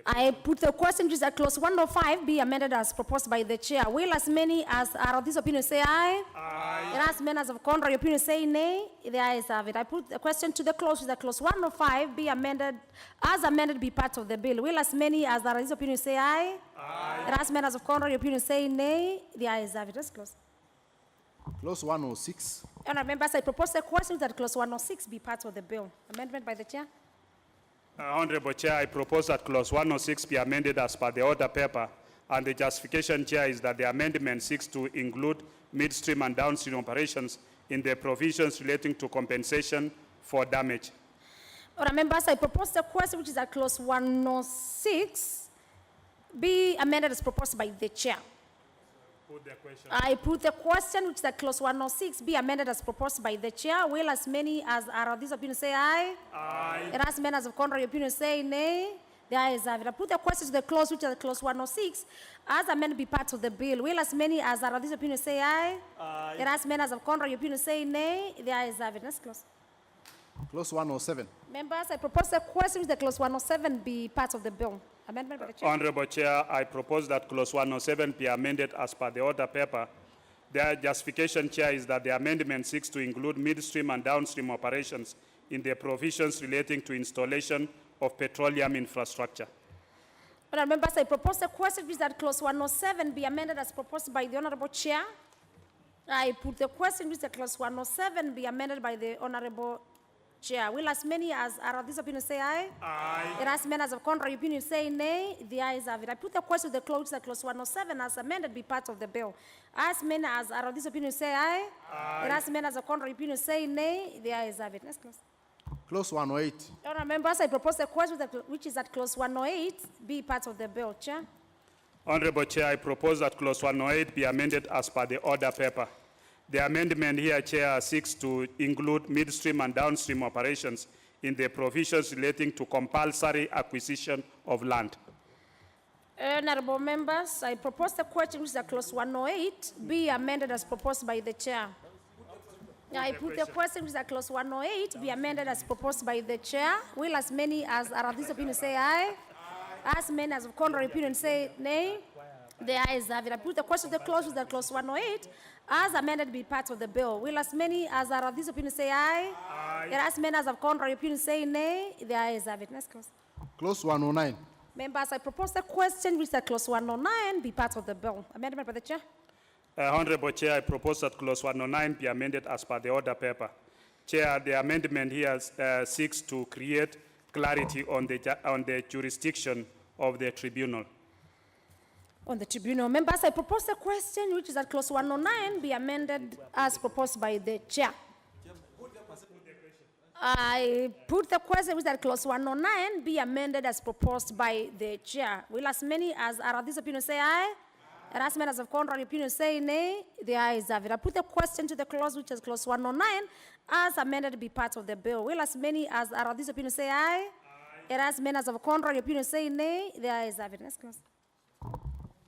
I put the question which is at clause 105 be amended as proposed by the chair. Will as many as are of this opinion say aye? Aye. As many as of contrary opinion say nay? The ayes have it. I put the question to the clause which is at clause 105 be amended as amended be part of the bill. Will as many as are of this opinion say aye? Aye. As many as of contrary opinion say nay? The ayes have it. Let's close. Clause 106. Honourable members, I propose a question that clause 106 be part of the bill. Amendment by the chair. Honorable Chair, I propose that clause 106 be amended as per the order paper, and the justification, Chair, is that the amendment seeks to include midstream and downstream operations in the provisions relating to compensation for damage. Honourable members, I propose a question which is at clause 106 be amended as proposed by the chair. Put the question. I put the question which is at clause 106 be amended as proposed by the chair. Will as many as are of this opinion say aye? Aye. And as many as of contrary opinion say nay? The ayes have it. I put the question to the clause which is at clause 106 as amended be part of the bill. Will as many as are of this opinion say aye? Aye. And as many as of contrary opinion say nay? The ayes have it. Let's close. Clause 107. Members, I propose the question which the clause 107 be part of the bill. Amendment by the chair. Honorable Chair, I propose that clause 107 be amended as per the order paper. The justification, Chair, is that the amendment seeks to include midstream and downstream operations in the provisions relating to installation of petroleum infrastructure. Honourable members, I propose the question which that clause 107 be amended as proposed by the Honourable Chair. I put the question which the clause 107 be amended by the Honourable Chair. Will as many as are of this opinion say aye? Aye. And as many as of contrary opinion say nay? The ayes have it. I put the question to the clause 107 as amended be part of the bill. As many as are of this opinion say aye? Aye. And as many as of contrary opinion say nay? The ayes have it. Let's close. Clause 108. Honourable members, I propose the question which is at clause 108 be part of the bill. Chair. Honorable Chair, I propose that clause 108 be amended as per the order paper. The amendment here, Chair, seeks to include midstream and downstream operations in the provisions relating to compulsory acquisition of land. Honourable members, I propose the question which is at clause 108 be amended as proposed by the chair. I put the question which is at clause 108 be amended as proposed by the chair. Will as many as are of this opinion say aye? As many as of contrary opinion say nay? The ayes have it. I put the question to the clause which is at clause 108 as amended be part of the bill. Will as many as are of this opinion say aye? Aye. And as many as of contrary opinion say nay? The ayes have it. Let's close. Clause 109. Members, I propose the question which is at clause 109 be part of the bill. Amendment by the chair. Honorable Chair, I propose that clause 109 be amended as per the order paper. Chair, the amendment here seeks to create clarity on the jurisdiction of the tribunal. On the tribunal. Members, I propose the question which is at clause 109 be amended as proposed by the chair. I put the question which is at clause 109 be amended as proposed by the chair. Will as many as are of this opinion say aye? And as many as of contrary opinion say nay? The ayes have it. I put the question to the clause which is clause 109 as amended be part of the bill. Will as many as are of this opinion say aye? Aye. And as many as of contrary opinion say nay? The ayes have it. Let's close.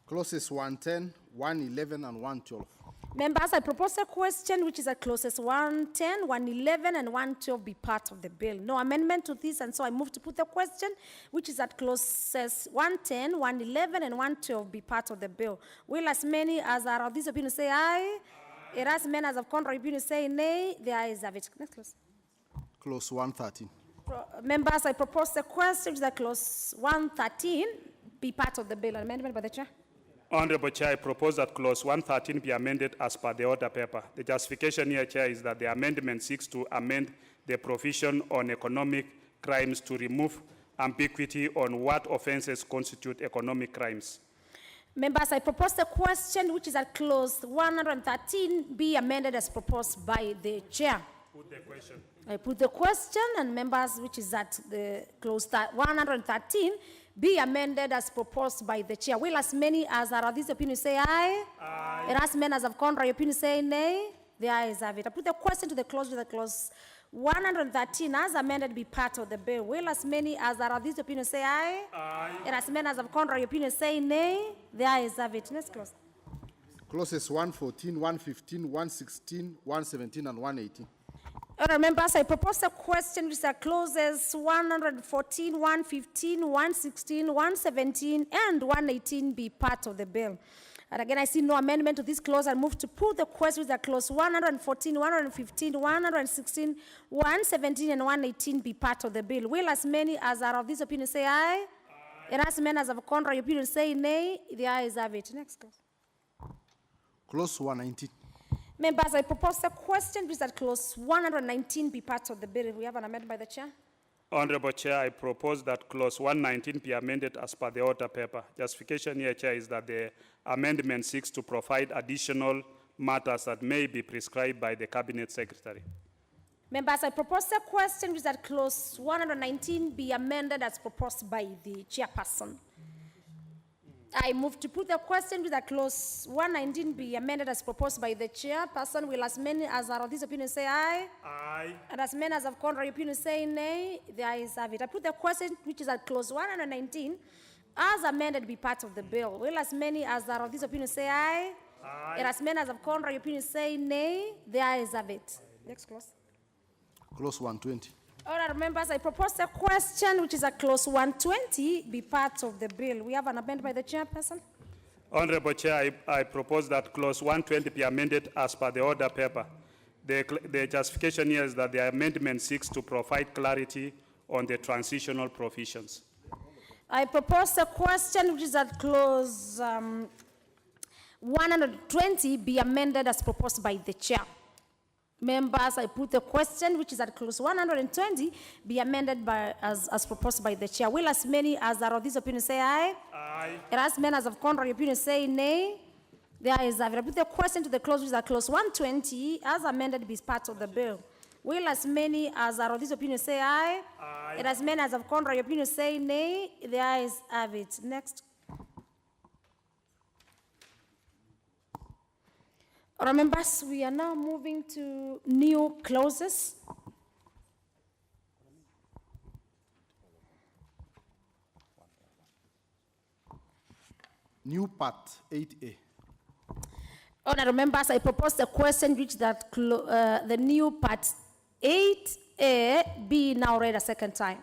Clauses 110, 111, and 112. Members, I propose a question which is at clauses 110, 111, and 112 be part of the bill. No amendment to this, and so I move to put the question which is at clauses 110, 111, and 112 be part of the bill. Will as many as are of this opinion say aye? Aye. And as many as of contrary opinion say nay? The ayes have it. Next clause. Clause 113. Members, I propose the question which is at clause 113 be part of the bill. Amendment by the chair. Honorable Chair, I propose that clause 113 be amended as per the order paper. The justification here, Chair, is that the amendment seeks to amend the provision on economic crimes to remove ambiguity on what offenses constitute economic crimes. Members, I propose the question which is at clause 113 be amended as proposed by the chair. Put the question. I put the question, and members, which is at the clause 113 be amended as proposed by the chair. Will as many as are of this opinion say aye? Aye. And as many as of contrary opinion say nay? The ayes have it. I put the question to the clause 113 as amended be part of the bill. Will as many as are of this opinion say aye? Aye. And as many as of contrary opinion say nay? The ayes have it. Let's close. Clauses 114, 115, 116, 117, and 118. Honourable members, I propose a question which are clauses 114, 115, 116, 117, and 118 be part of the bill. And again, I see no amendment to this clause. I move to put the question with the clause 114, 115, 116, 117, and 118 be part of the bill. Will as many as are of this opinion say aye? And as many as of contrary opinion say nay? The ayes have it. Next clause. Clause 119. Members, I propose a question which that clause 119 be part of the bill. We have an amendment by the chair. Honorable Chair, I propose that clause 119 be amended as per the order paper. Justification here, Chair, is that the amendment seeks to provide additional matters that may be prescribed by the Cabinet Secretary. Members, I propose a question which that clause 119 be amended as proposed by the chairperson. I move to put the question with that clause 119 be amended as proposed by the chairperson. Will as many as are of this opinion say aye? Aye. And as many as of contrary opinion say nay? The ayes have it. I put the question which is at clause 119 as amended be part of the bill. Will as many as are of this opinion say aye? Aye. And as many as of contrary opinion say nay? The ayes have it. Next clause. Clause 120. Honourable members, I propose a question which is a clause 120 be part of the bill. We have an amendment by the chairperson. Honorable Chair, I propose that clause 120 be amended as per the order paper. The justification here is that the amendment seeks to provide clarity on the transitional provisions. I propose a question which is at clause 120 be amended as proposed by the chair. Members, I put the question which is at clause 120 be amended by as proposed by the chair. Will as many as are of this opinion say aye? Aye. And as many as of contrary opinion say nay? The ayes have it. I put the question to the clause which is at clause 120 as amended be part of the bill. Will as many as are of this opinion say aye? Aye. And as many as of contrary opinion say nay? The ayes have it. Next. Honourable members, we are now moving to new clauses. New part 8A. Honourable members, I propose the question which that the new part 8A be now read a second time.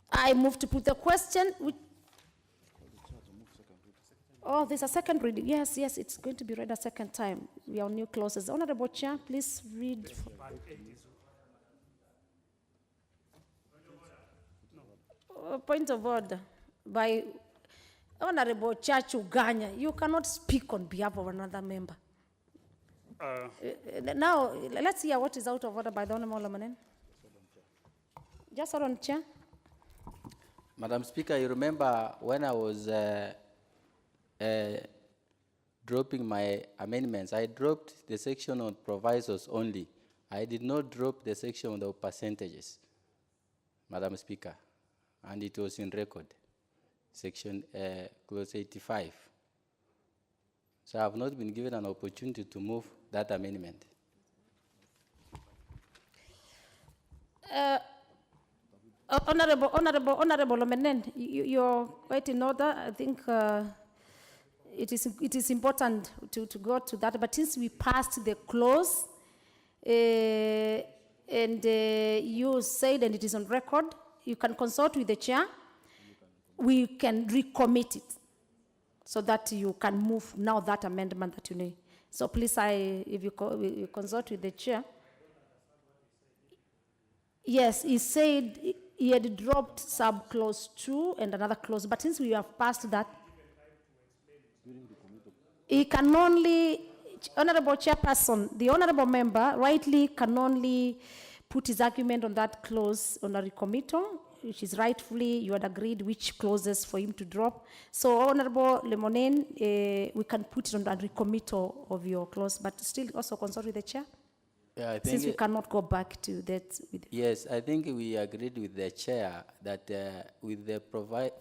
I move to put the question which. Oh, there's a second reading. Yes, yes, it's going to be read a second time. We are on new clauses. Honourable Chair, please read. Point of order by Honourable Church Uganya. You cannot speak on behalf of another member. Now, let's hear what is out of order by the Honourable Lamanen. Just hold on, Chair. Madam Speaker, you remember when I was dropping my amendments, I dropped the section on provisos only. I did not drop the section on the percentages, Madam Speaker, and it was in record, section clause 85. So I have not been given an opportunity to move that amendment. Honourable Omenen, you're quite in order. I think it is important to go to that, but since we passed the clause, and you said, and it is on record, you can consult with the chair, we can recommit it, so that you can move now that amendment that you need. So please, if you consult with the chair. Yes, he said he had dropped sub-clause 2 and another clause, but since we have passed that, he can only, Honourable Chairperson, the Honourable Member rightly can only put his argument on that clause on a recommittal, which is rightfully, you had agreed which clauses for him to drop. So Honourable Lemonen, we can put it on a recommittal of your clause, but still also consult with the chair? Yeah, I think since we cannot go back to that. Yes, I think we agreed with the chair that with the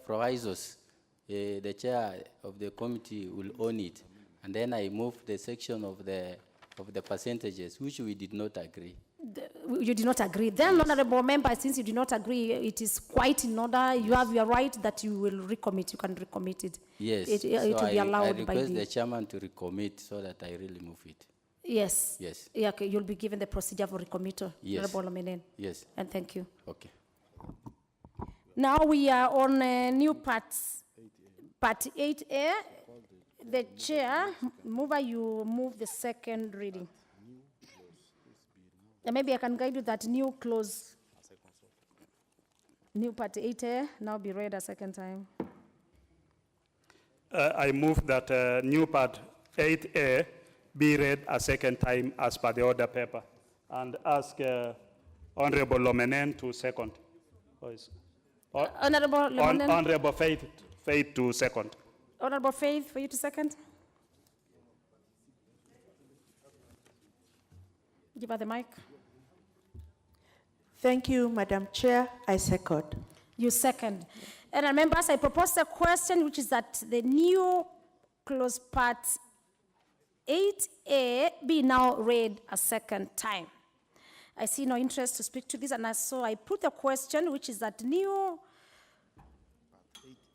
provisos, the chair of the committee will own it. And then I moved the section of the percentages, which we did not agree. You do not agree. Then, honorable member, since you do not agree, it is quite in order. You have your right that you will recommit. You can recommit it. Yes. It will be I allowed by request the... the chairman to recommit so that I really move it. Yes. Yes. Yeah, okay, you'll be given the procedure for recommittal. Yes. Honorable Omenen. Yes. And thank you. Okay. Now we are on new parts. Part 8A. The chair, mover, you move the second reading. And maybe I can guide you that new clause, new part 8A, now be read a second time. I move that new part 8A be read a second time as per the order paper, and ask Honorable Lomenen to second. Honorable Lomenen. Honorable Faith to second. Honorable Faith, for you to second. Give her the mic. Thank you, Madam Chair. I second. You second. And members, I propose a question, which is that the new clause part 8A be now read a second time. I see no interest to speak to this, and so I put the question, which is that new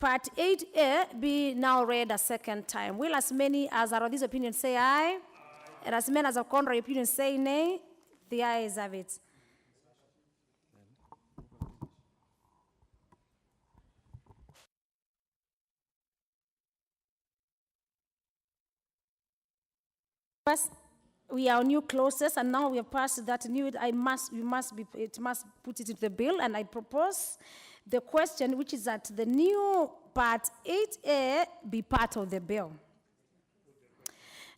part 8A be now read a second time. Will as many as are of this opinion say aye? And as many as are contrary opinion say nay? The ayes have it. First, we are on new clauses, and now we have passed that new. It must put it into the bill, and I propose the question, which is that the new part 8A be part of the bill.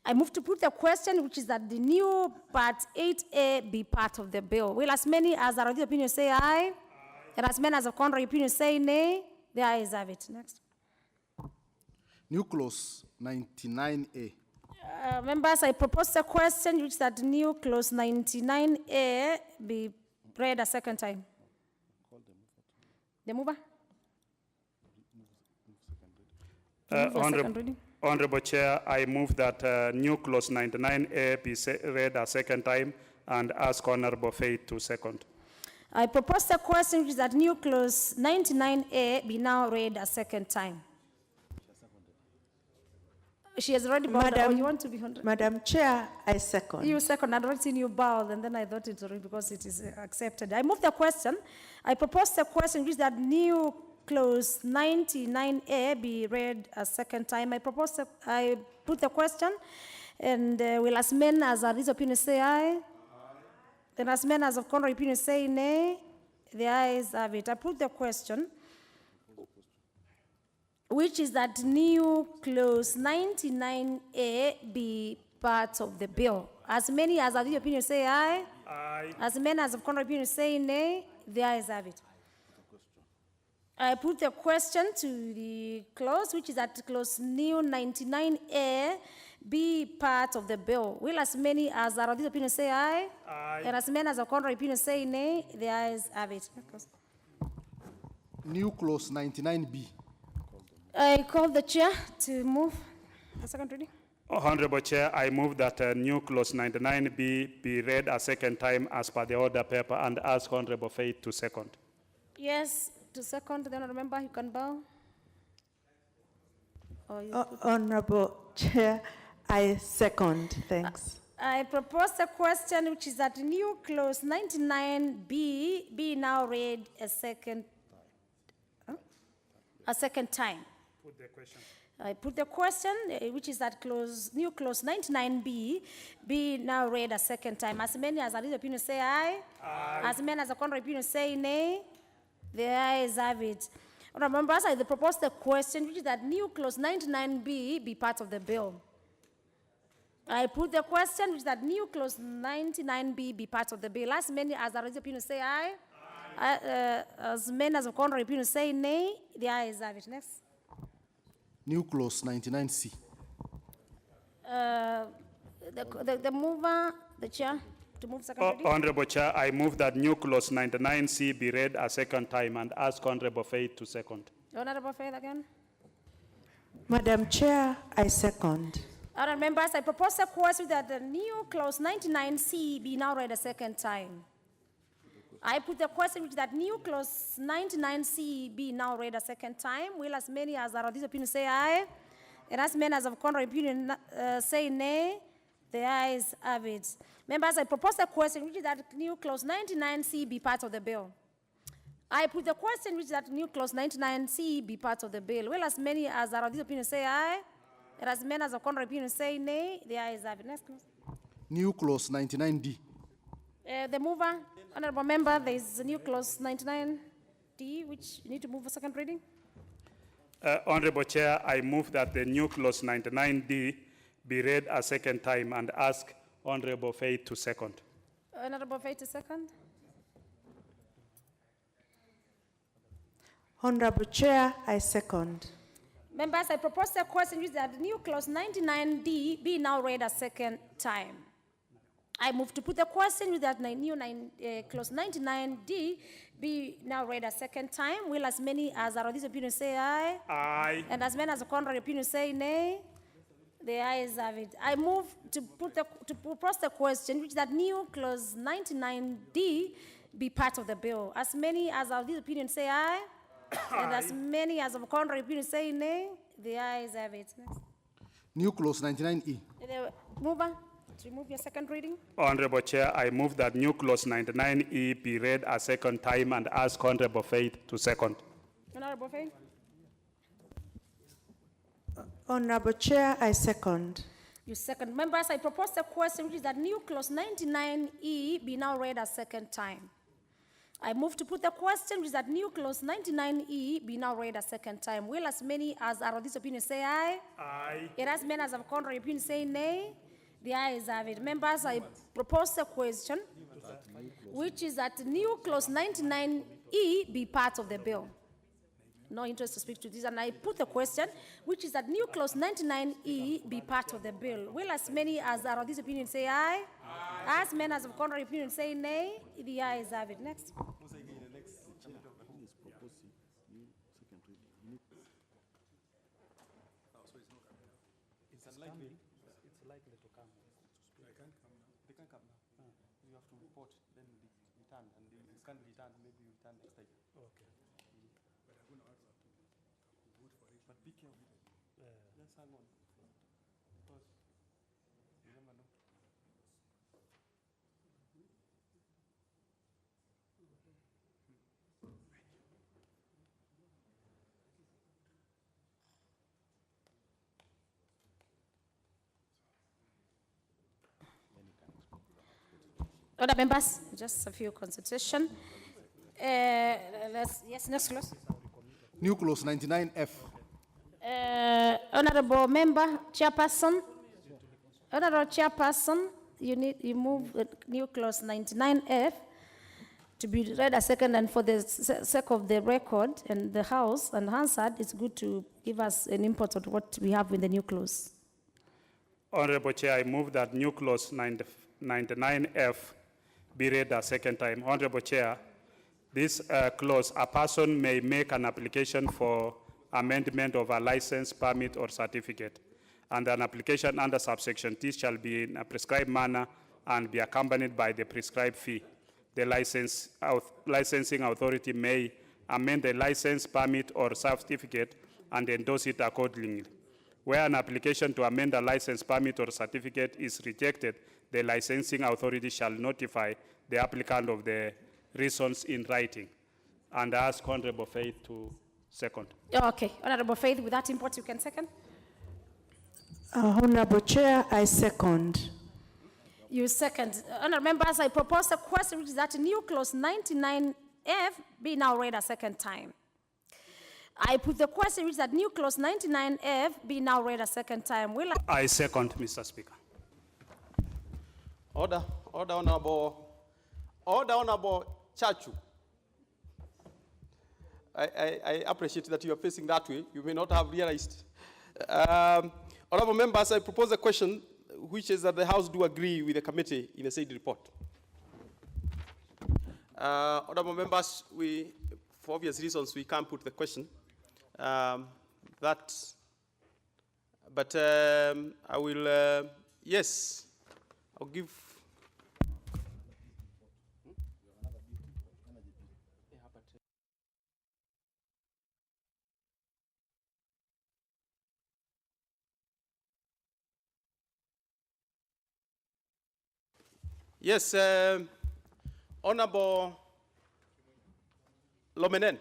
I move to put the question, which is that the new part 8A be part of the bill. Will as many as are of the opinion say aye? And as many as are contrary opinion say nay? The ayes have it. Next. New clause 99A. Members, I propose a question, which is that new clause 99A be read a second time. The mover? Honorable Chair, I move that new clause 99A be read a second time, and ask Honorable Faith to second. I propose a question, which is that new clause 99A be now read a second time. She has already bowed. Madam, you want to be 100? Madam Chair, I second. You second. I'd already seen you bow, and then I thought it's already because it is accepted. I move the question. I propose the question, which is that new clause 99A be read a second time. I put the question, and will as men as are this opinion say aye? Then as men as of contrary opinion say nay? The ayes have it. I put the question, which is that new clause 99A be part of the bill. As many as are the opinion say aye? Aye. As many as of contrary opinion say nay? The ayes have it. I put the question to the clause, which is that clause new 99A be part of the bill. Will as many as are of this opinion say aye? Aye. And as many as of contrary opinion say nay? The ayes have it. New clause 99B. I call the chair to move the second reading. Honorable Chair, I move that new clause 99B be read a second time as per the order paper, and ask Honorable Faith to second. Yes, to second, then remember you can bow. Honorable Chair, I second. Thanks. I propose a question, which is that new clause 99B be now read a second time. Put the question. I put the question, which is that new clause 99B be now read a second time. As many as are the opinion say aye? Aye. As many as are contrary opinion say nay? The ayes have it. Remember, I propose the question, which is that new clause 99B be part of the bill. I put the question, which is that new clause 99B be part of the bill. As many as are the opinion say aye? Aye. As many as are contrary opinion say nay? The ayes have it. Next. New clause 99C. The mover, the chair, to move second reading. Honorable Chair, I move that new clause 99C be read a second time, and ask Honorable Faith to second. Honorable Faith again. Madam Chair, I second. Honourable members, I propose a question that the new clause 99C be now read a second time. I put the question which that new clause 99C be now read a second time. Will as many as are of this opinion say aye? And as many as of contrary opinion say nay? The ayes have it. Members, I propose a question which is that new clause 99C be part of the bill. I put the question which is that new clause 99C be part of the bill. Will as many as are of this opinion say aye? And as many as of contrary opinion say nay? The ayes have it. Next clause. New clause 99D. The mover, honourable member, there is a new clause 99D, which you need to move for second reading. Honorable Chair, I move that the new clause 99D be read a second time and ask Honorable Faith to second. Honourable Faith to second. Honorable Chair, I second. Members, I propose a question which is that the new clause 99D be now read a second time. I move to put the question with that new clause 99D be now read a second time. Will as many as are of this opinion say aye? Aye. And as many as the contrary opinion say nay? The ayes have it. I move to propose the question which that new clause 99D be part of the bill. As many as are of this opinion say aye? And as many as of contrary opinion say nay? The ayes have it. Next. New clause 99E. The mover, to remove your second reading. Honorable Chair, I move that new clause 99E be read a second time and ask Honorable Faith to second. Honorable Faith. Honorable Chair, I second. You second. Members, I propose a question which is that new clause 99E be now read a second time. I move to put the question which is that new clause 99E be now read a second time. Will as many as are of this opinion say aye? Aye. And as many as of contrary opinion say nay? The ayes have it. Members, I propose a question which is that new clause 99E be part of the bill. No interest to speak to this, and I put the question which is that new clause 99E be part of the bill. Will as many as are of this opinion say aye? Aye. As many as of contrary opinion say nay? The ayes have it. Next. Other members, just a few consultation. Yes, next clause. New clause 99F. Honorable member, chairperson. Honorable chairperson, you move the new clause 99F to be read a second, and for the sake of the record and the House and Hansard, it's good to give us an input on what we have in the new clause. Honorable Chair, I move that new clause 99F be read a second time. Honorable Chair, this clause, a person may make an application for amendment of a license, permit, or certificate, and an application under subsection T shall be in a prescribed manner and be accompanied by the prescribed fee. The licensing authority may amend the license, permit, or certificate and endorse it accordingly. Where an application to amend a license, permit, or certificate is rejected, the licensing authority shall notify the applicant of the reasons in writing. And I ask Honorable Faith to second. Okay, Honorable Faith, with that input, you can second. Honorable Chair, I second. You second. Honorable members, I propose a question which is that new clause 99F be now read a second time. I put the question which is that new clause 99F be now read a second time. Will I second, Mr. Speaker. Order, Honorable Chachu. I appreciate that you are facing that way. You may not have realized. Honorable members, I propose a question which is that the House do agree with the committee in the said report. Honorable members, for obvious reasons, we can't put the question. That But I will, yes, I'll give. Yes, Honorable Lomenen.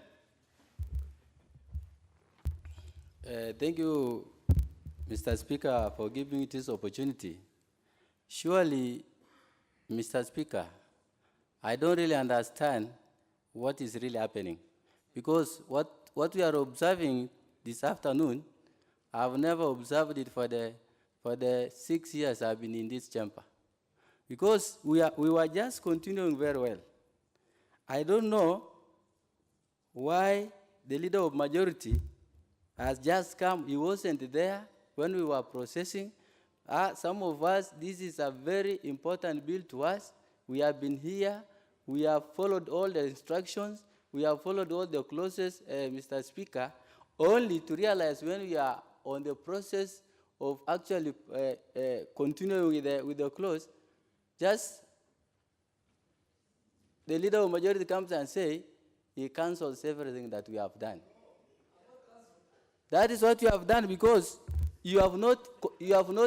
Thank you, Mr. Speaker, for giving me this opportunity. Surely, Mr. Speaker, I don't really understand what is really happening, because what we are observing this afternoon, I've never observed it for the 6 years I've been in this chamber, because we were just continuing very well. I don't know why the leader of majority has just come. He wasn't there when we were processing. Some of us, this is a very important bill to us. We have been here. We have followed all the instructions. We have followed all the clauses, Mr. Speaker, only to realize when we are on the process of actually continuing with the clause, just the leader of majority comes and say he cancels everything that we have done. That is what you have done, because you have not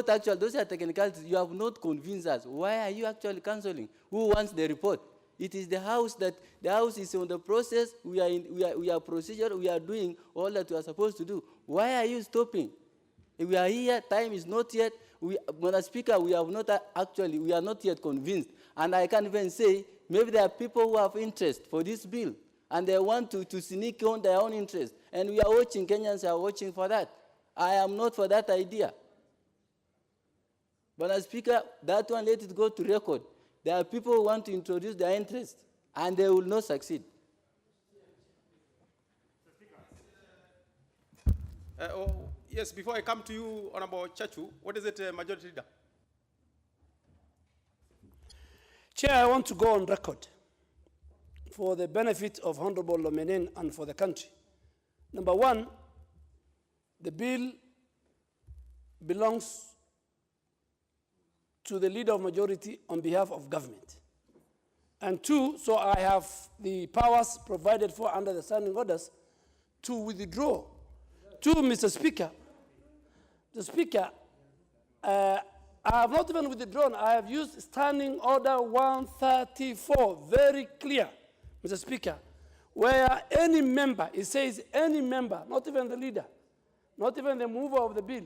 actually, those are technicalities, you have not convinced us. Why are you actually canceling? Who wants the report? It is the House the House is on the process, we are procedure, we are doing all that we are supposed to do. Why are you stopping? If we are here, time is not yet, Mr. Speaker, we are not yet convinced. And I can even say, maybe there are people who have interest for this bill, and they want to sneak on their own interest. And we are watching, Kenyans are watching for that. I am not for that idea. But as Speaker, that one, let it go to record. There are people who want to introduce their interest, and they will not succeed. Yes, before I come to you, Honorable Chachu, what is it, Majority Leader? Chair, I want to go on record for the benefit of Honorable Lomenen and for the country. Number one, the bill belongs to the leader of majority on behalf of government. And two, so I have the powers provided for under the standing orders to withdraw. Two, Mr. Speaker, the Speaker, I have not even withdrawn. I have used Standing Order 134, very clear, Mr. Speaker, where any member, it says any member, not even the leader, not even the mover of the bill,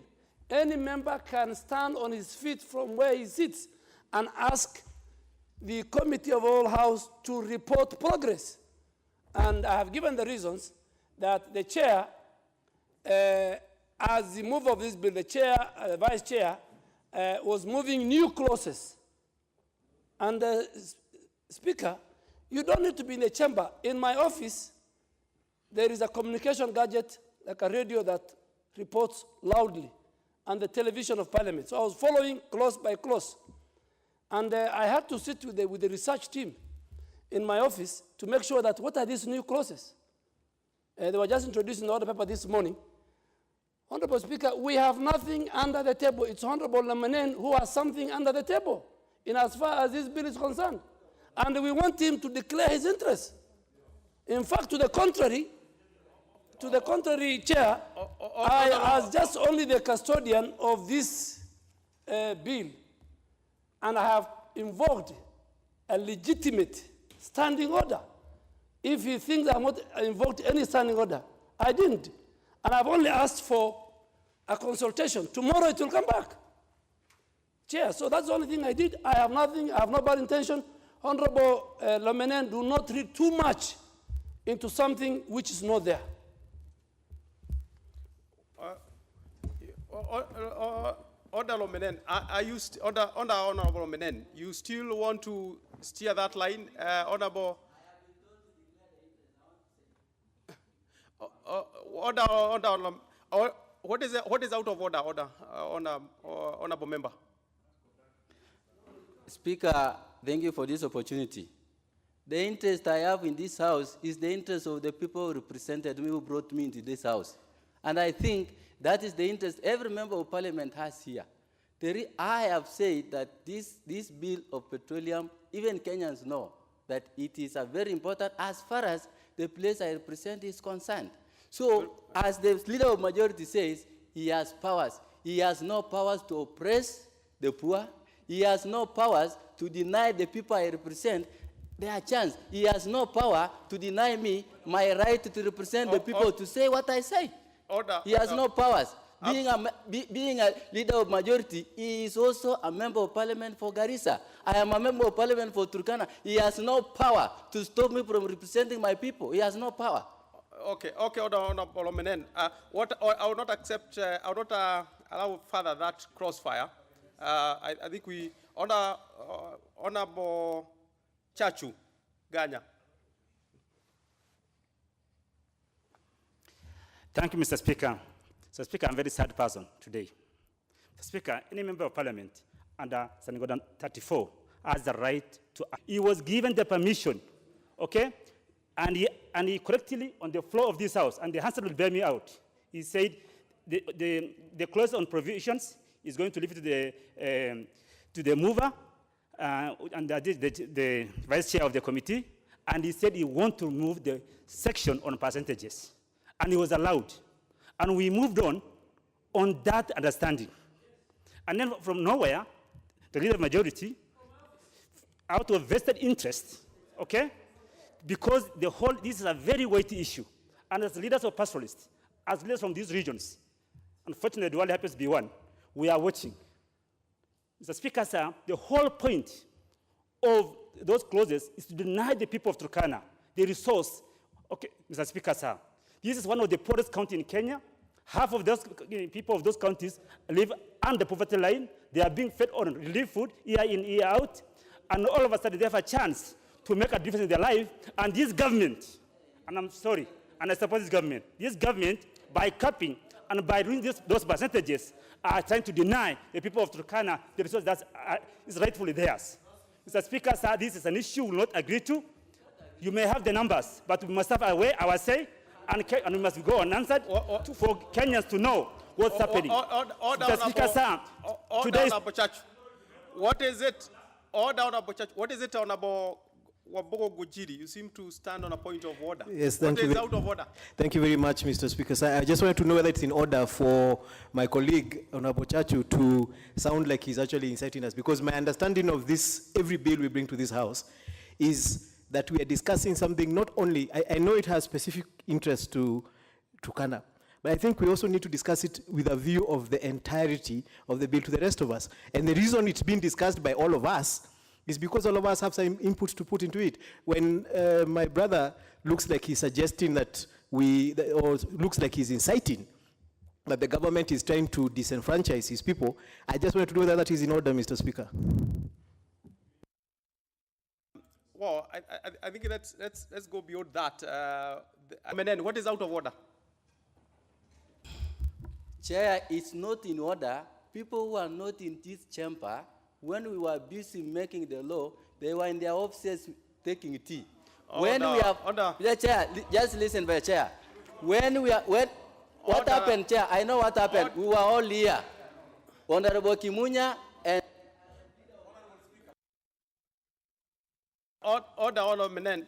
any member can stand on his feet from where he sits and ask the Committee of All House to report progress. And I have given the reasons that the chair, as the mover of this bill, the chair, vice chair, was moving new clauses. And Speaker, you don't need to be in the chamber. In my office, there is a communication gadget, like a radio that reports loudly, and the television of Parliament. So I was following clause by clause. And I had to sit with the research team in my office to make sure that what are these new clauses? They were just introducing the order paper this morning. Honorable Speaker, we have nothing under the table. It's Honorable Lomenen who has something under the table in as far as this bill is concerned. And we want him to declare his interest. In fact, to the contrary, Chair, I as just only the custodian of this bill, and I have invoked a legitimate standing order. If he thinks I have not invoked any standing order, I didn't. And I've only asked for a consultation. Tomorrow it will come back. Chair, so that's the only thing I did. I have nothing, I have no bad intention. Honorable Lomenen, do not read too much into something which is not there. Order Lomenen, Honorable Lomenen, you still want to steer that line, Honorable? What is out of order, Honorable Member? Speaker, thank you for this opportunity. The interest I have in this house is the interest of the people who represented me, who brought me into this house. And I think that is the interest every member of parliament has here. I have said that this bill of petroleum, even Kenyans know that it is a very important as far as the place I represent is concerned. So, as the leader of majority says, he has powers. He has no powers to oppress the poor. He has no powers to deny the people I represent their chance. He has no power to deny me my right to represent the people to say what I say. He has no powers. Being a leader of majority, he is also a member of parliament for Garissa. I am a member of parliament for Turkana. He has no power to stop me from representing my people. He has no power. Okay, Honorable Menen. I will not accept, I will not allow further that crossfire. I think we, Honorable Chachu, Ganya. Thank you, Mr. Speaker. Mr. Speaker, I'm a very sad person today. Mr. Speaker, any member of parliament under Senator 34 has the right to. He was given the permission, okay? And he correctly on the floor of this house, and the answer will bear me out. He said the clause on provisions is going to leave it to the mover and the vice chair of the committee, and he said he wants to remove the section on percentages, and he was allowed. And we moved on that understanding. And then from nowhere, the leader of majority, out of vested interest, okay, because this is a very weighty issue. And as leaders of pastoralists, as leaders from these regions, unfortunately, Duale happens to be one, we are watching. Mr. Speaker, sir, the whole point of those clauses is to deny the people of Turkana the resource. Okay, Mr. Speaker, sir, this is one of the poorest counties in Kenya. Half of those people of those counties live under the poverty line. They are being fed on relief food year in, year out. And all of a sudden, they have a chance to make a difference in their life. And this government, and I'm sorry, and I support this government, by capping and by doing those percentages, are trying to deny the people of Turkana the resource that is rightfully theirs. Mr. Speaker, sir, this is an issue we will not agree to. You may have the numbers, but we must have our say, and we must go unanswered for Kenyans to know what's happening. Mr. Speaker, sir, today, what is it? What is it, Honorable Wabogo Gujiri? You seem to stand on a point of order. Yes, thank you. What is out of order? Thank you very much, Mr. Speaker. So I just wanted to know whether it's in order for my colleague, Honorable Chachu, to sound like he's actually inciting us, because my understanding of this, every bill we bring to this House, is that we are discussing something not only, I know it has specific interest to Turkana, but I think we also need to discuss it with a view of the entirety of the bill to the rest of us. And the reason it's being discussed by all of us is because all of us have some input to put into it. When my brother looks like he's suggesting that or looks like he's inciting that the government is trying to disenfranchise his people, I just wanted to know whether that is in order, Mr. Speaker. Well, I think let's go beyond that. Menen, what is out of order? Chair, it's not in order. People who are not in this chamber, when we were busy making the law, they were in their offices taking tea. Chair, just listen, by Chair. What happened, Chair? I know what happened. We were all here. Honorable Kimunya and Honorable Menen,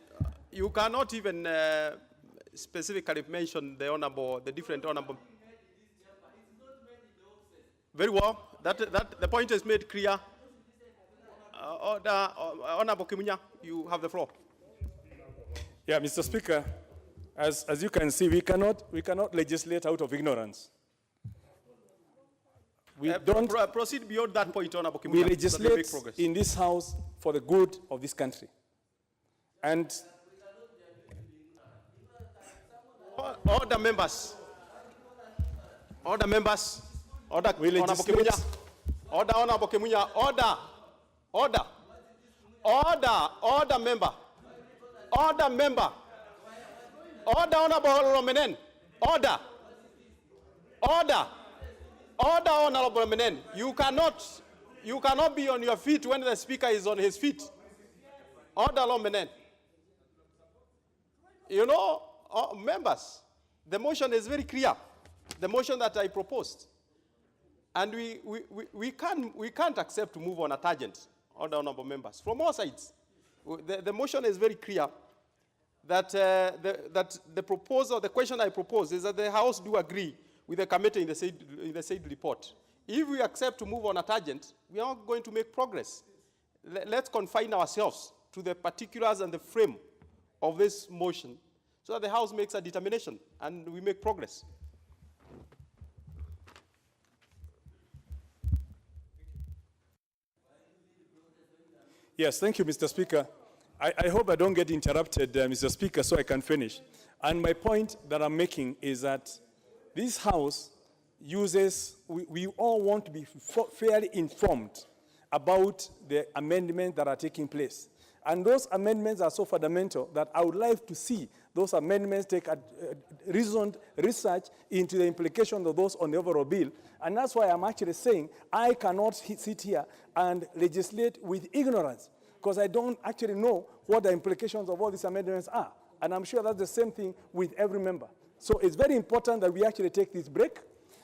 you cannot even specifically mention the different honorable. Very well. The point is made clear. Honorable Kimunya, you have the floor. Yeah, Mr. Speaker, as you can see, we cannot legislate out of ignorance. We don't proceed beyond that point, Honorable Kimunya. We legislate in this House for the good of this country. And order members. Order, Honorable Kimunya. Order, Honorable Kimunya. Order, member. Order, Honorable Menen. Order, Honorable Menen. You cannot be on your feet when the speaker is on his feet. Order, Honorable Menen. You know, members, the motion is very clear. the motion that I proposed. And we can't accept to move on a tangent, honorable members, from all sides. The motion is very clear that, that the proposal, the question I propose is that the House do agree with the committee in the said report. If we accept to move on a tangent, we are not going to make progress. Let's confine ourselves to the particulars and the frame of this motion so that the House makes a determination and we make progress. Yes, thank you, Mr. Speaker. I hope I don't get interrupted, Mr. Speaker, so I can finish. And my point that I'm making is that this House uses, we all want to be fairly informed about the amendments that are taking place. And those amendments are so fundamental that I would like to see those amendments take a reasoned research into the implications of those on the overall bill. And that's why I'm actually saying I cannot sit here and legislate with ignorance, because I don't actually know what the implications of all these amendments are. And I'm sure that's the same thing with every member. So it's very important that we actually take this break.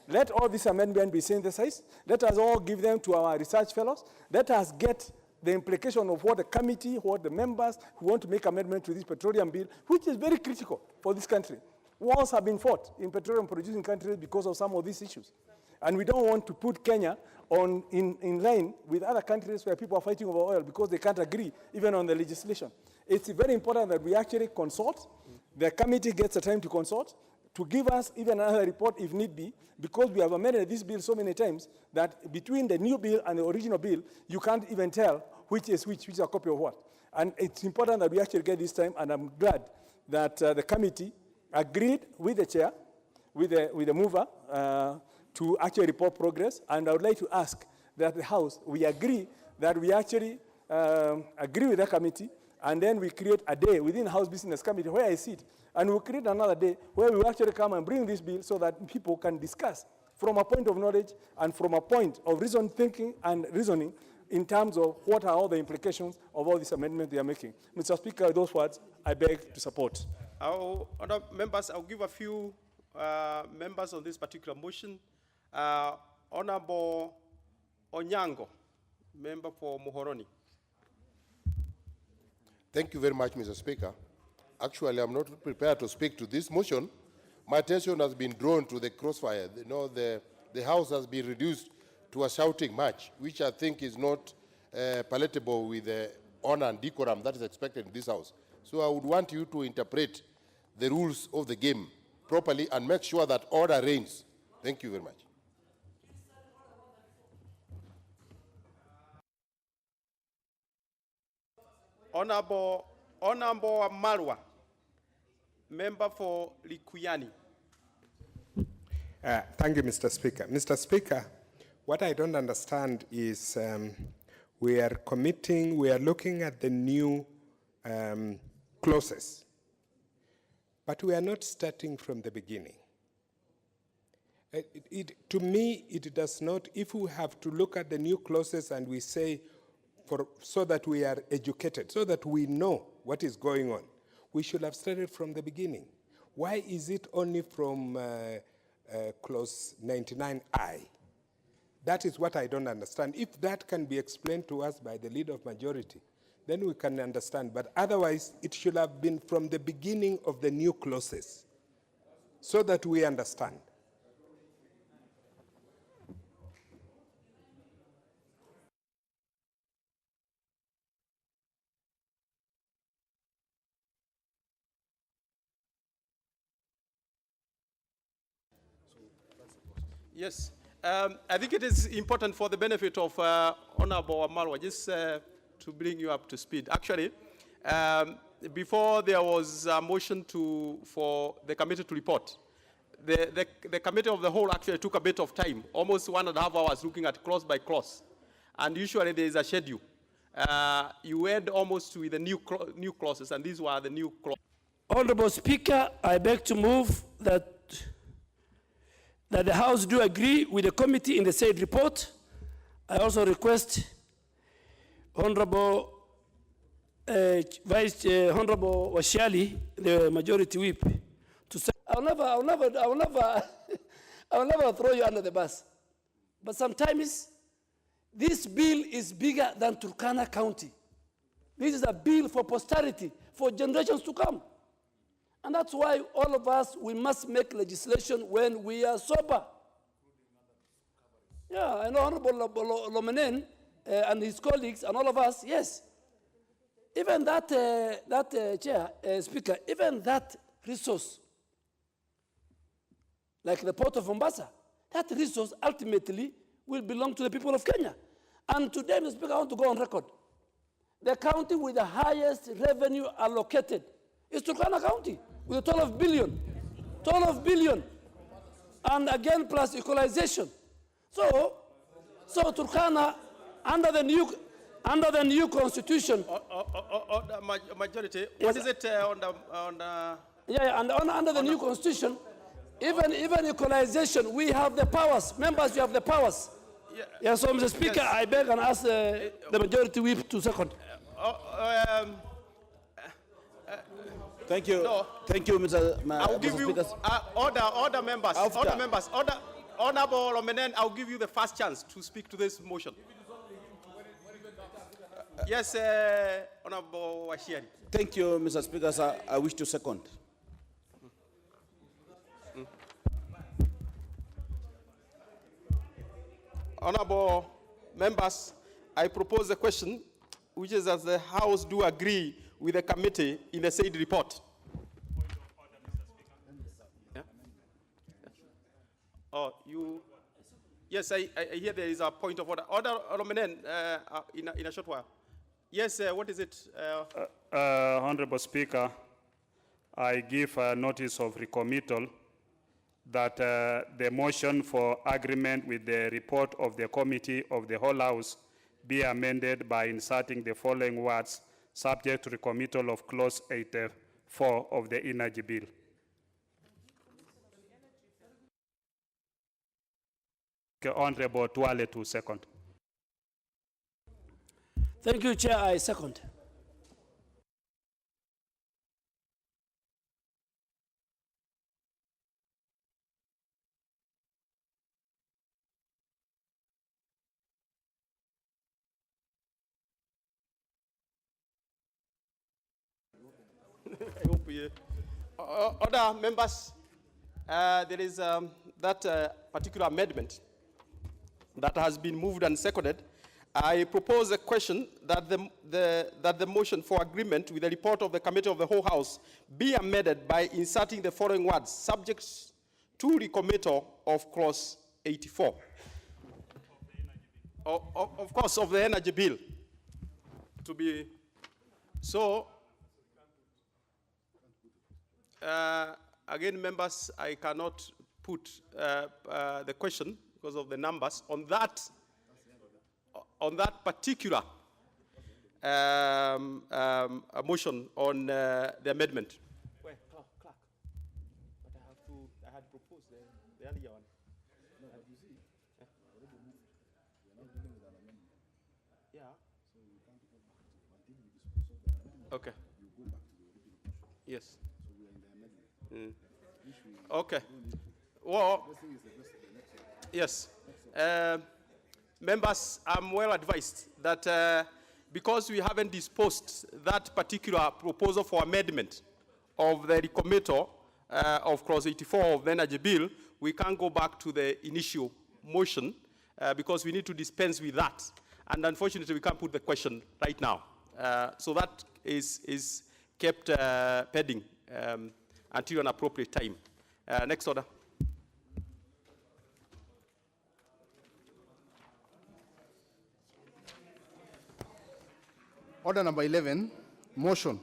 Let all these amendments be synthesized. Let us all give them to our research fellows. Let us get the implication of what the committee, what the members who want to make amendment to this petroleum bill, which is very critical for this country. Wars have been fought in petroleum-producing countries because of some of these issues. And we don't want to put Kenya in line with other countries where people are fighting over oil because they can't agree even on the legislation. It's very important that we actually consult. The committee gets a time to consult, to give us even another report if need be, because we have amended this bill so many times that between the new bill and the original bill, you can't even tell which is which is a copy of what. And it's important that we actually get this time, and I'm glad that the committee agreed with the chair, with the mover, to actually report progress. And I would like to ask that the House, we agree that we actually agree with the committee, and then we create a day within the House Business Committee where I sit, and we'll create another day where we will actually come and bring this bill so that people can discuss from a point of knowledge and from a point of reasoned thinking and reasoning in terms of what are all the implications of all these amendments they are making. Mr. Speaker, those words I beg to support. Other members, I'll give a few members on this particular motion. Honorable Onyango, member for Muhoroni. Thank you very much, Mr. Speaker. Actually, I'm not prepared to speak to this motion. My attention has been drawn to the crossfire. You know, the House has been reduced to a shouting match, which I think is not palatable with the honor and decorum that is expected in this House. So I would want you to interpret the rules of the game properly and make sure that order reigns. Thank you very much. Honorable Marwa, member for Likuyani. Thank you, Mr. Speaker. Mr. Speaker, what I don't understand is we are looking at the new clauses, but we are not starting from the beginning. To me, it does not, if we have to look at the new clauses and we say, so that we are educated, so that we know what is going on, we should have started from the beginning. Why is it only from clause 99I? That is what I don't understand. If that can be explained to us by the leader of majority, then we can understand. But otherwise, it should have been from the beginning of the new clauses, so that we understand. Yes, I think it is important for the benefit of Honorable Amalwa, just to bring you up to speed. Actually, before there was a motion for the committee to report, the committee of the whole actually took a bit of time, almost 1.5 hours looking at clause by clause. And usually there is a schedule. You end almost with the new clauses, and these were the new clauses. Honorable Speaker, I beg to move that the House do agree with the committee in the said report. I also request Honorable Honorable Washali, the majority whip, to say, I will never throw you under the bus. But sometimes this bill is bigger than Turkana County. This is a bill for posterity, for generations to come. And that's why all of us, we must make legislation when we are sober. Yeah, I know Honorable Lomenen and his colleagues and all of us, yes. Even that, Speaker, even that resource, like the port of Mombasa, that resource ultimately will belong to the people of Kenya. And today, Mr. Speaker, I want to go on record. The county with the highest revenue allocated is Turkana County, with 12 billion. 12 billion. And again, plus equalization. So Turkana, under the new constitution. Majority, Yes. what is it on the Yeah, and under the new constitution, even equalization, we have the powers. Members, you have the powers. Yeah, so Mr. Speaker, Yes. I beg and ask the majority whip to second. Thank you. No. Thank you, Mr. I'll give you order members. After. Order members. Honorable Lomenen, I'll give you the first chance to speak to this motion. Yes, Honorable Washieri. Thank you, Mr. Speaker, sir. I wish to second. Honorable members, I propose a question, which is that the House do agree with the committee in the said report. Yeah? Oh, you? Yes, I hear there is a point of order. Order, Lomenen, in a short while. Yes, what is it? Honorable Speaker, I give a notice of recommittal that the motion for agreement with the report of the Committee of the Whole House be amended by inserting the following words, subject to recommittal of Clause 84 of the Energy Bill. Honorable Tuale to second. Thank you, Chair. I second. I hope we, other members, there is that particular amendment that has been moved and seconded. I propose a question that the motion for agreement with the report of the Committee of the Whole House be amended by inserting the following words, subject to recommittal of Clause 84. Of course, of the Energy Bill. To be so. Again, members, I cannot put the question because of the numbers on that particular motion on the amendment. Where? Clark. But I had proposed the earlier one. No, but you see, already moved. We are not dealing with an amendment. Yeah. So you can't go back to until we dispose of the amendment. Okay. You go back to the original motion. Yes. So we are in the amendment. Okay. Well, yes. Members, I'm well advised that because we haven't disposed that particular proposal for amendment of the recommittal of Clause 84 of the Energy Bill, we can't go back to the initial motion because we need to dispense with that. And unfortunately, we can't put the question right now. So that is kept pending until an appropriate time. Next order. Order number 11, motion.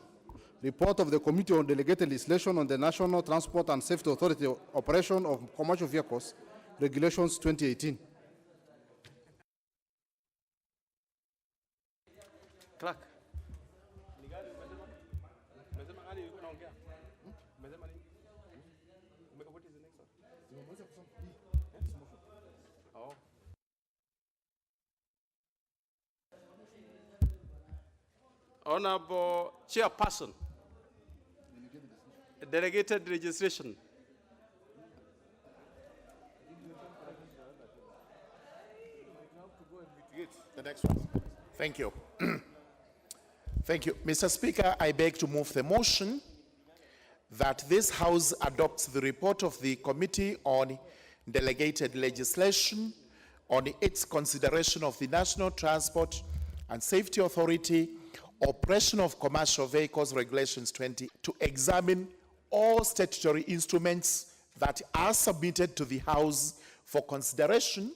Report of the Committee on Delegated Legislation on the National Transport and Safety Authority Operation of Commercial Vehicles, Regulations 2018. Clerk. Honorable Chairperson, delegated registration. next one. Thank you. Thank you. Mr. Speaker, I beg to move the motion that this House adopts the report of the Committee on Delegated Legislation on its consideration of the National Transport and Safety Authority Operation of Commercial Vehicles Regulations 20 to examine all statutory instruments that are submitted to the House for consideration,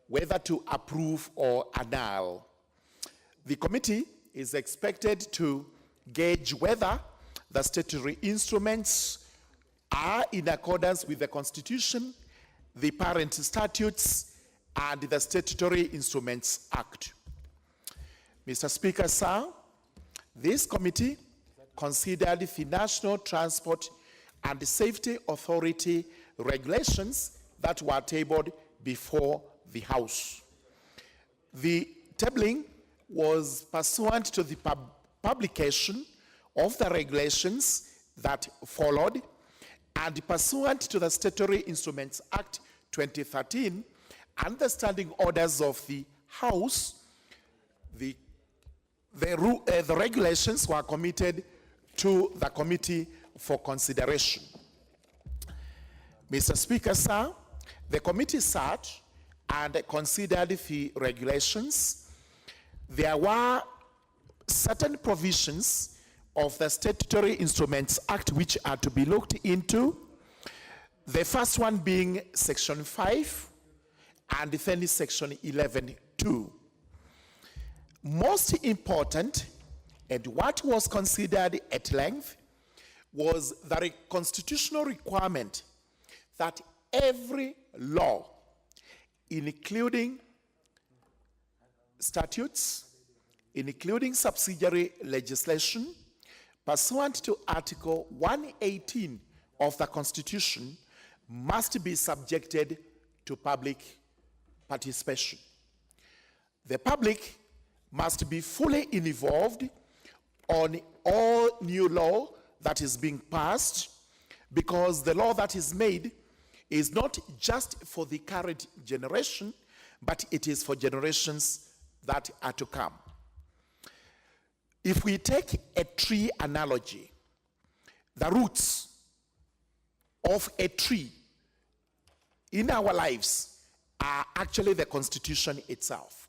whether to approve or annul. The committee is expected to gauge whether the statutory instruments are in accordance with the Constitution, the parent statutes, and the Statutory Instruments Act. Mr. Speaker, sir, this committee considered the National Transport and Safety Authority regulations that were tabled before the House. The tabling was pursuant to the publication of the regulations that followed and pursuant to the Statutory Instruments Act 2013 and the standing orders of the House. The regulations were committed to the committee for consideration. Mr. Speaker, sir, the committee sat and considered the regulations. There were certain provisions of the Statutory Instruments Act which are to be looked into. The first one being Section 5 and then Section 11(2). Most important, and what was considered at length, was the constitutional requirement that every law, including statutes, including subsidiary legislation, pursuant to Article 118 of the Constitution, must be subjected to public participation. The public must be fully involved on all new law that is being passed, because the law that is made is not just for the current generation, but it is for generations that are to come. If we take a tree analogy, the roots of a tree in our lives are actually the Constitution itself.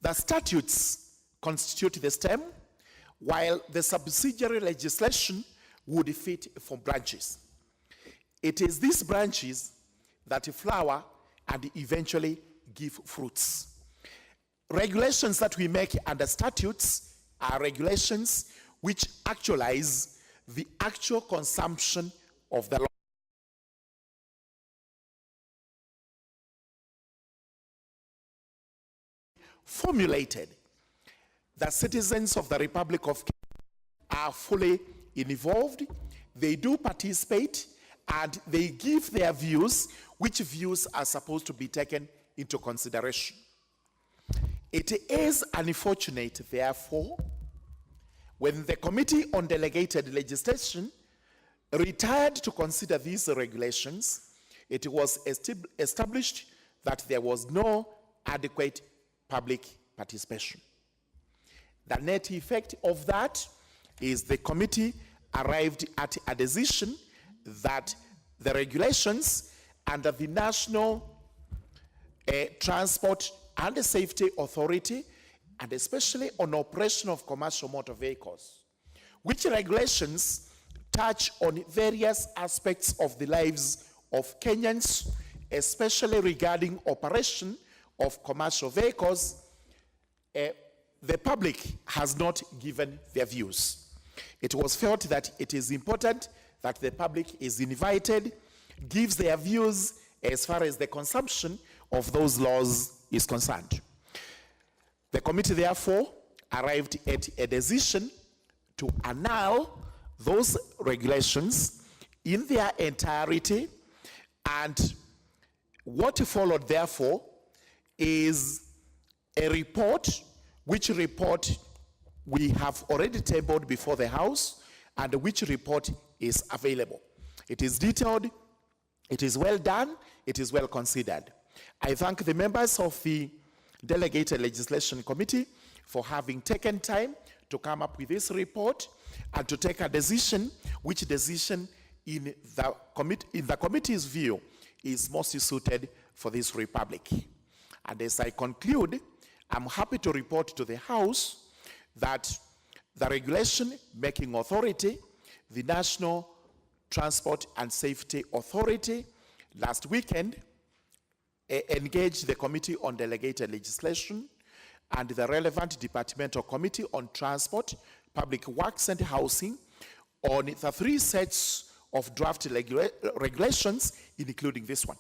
The statutes constitute the stem, while the subsidiary legislation would fit for branches. It is these branches that flower and eventually give fruits. Regulations that we make under statutes are regulations which actualize the actual consumption of the law. Formulated, the citizens of the Republic of Kenya are fully involved. They do participate and they give their views, which views are supposed to be taken into consideration. It is unfortunate, therefore, when the Committee on Delegated Legislation retired to consider these regulations, it was established that there was no adequate public participation. The net effect of that is the committee arrived at a decision that the regulations under the National Transport and Safety Authority, and especially on operation of commercial motor vehicles, which regulations touch on various aspects of the lives of Kenyans, especially regarding operation of commercial vehicles, the public has not given their views. It was felt that it is important that the public is invited, gives their views as far as the consumption of those laws is concerned. The committee therefore arrived at a decision to annul those regulations in their entirety, and what followed therefore is a report, which report we have already tabled before the House, and which report is available. It is detailed, it is well done, it is well considered. I thank the members of the Delegated Legislation Committee for having taken time to come up with this report and to take a decision, which decision in the committee's view is most suited for this republic. And as I conclude, I'm happy to report to the House that the regulation making authority, the National Transport and Safety Authority, last weekend engaged the Committee on Delegated Legislation and the relevant departmental committee on transport, public works and housing on the 3 sets of draft regulations, including this one.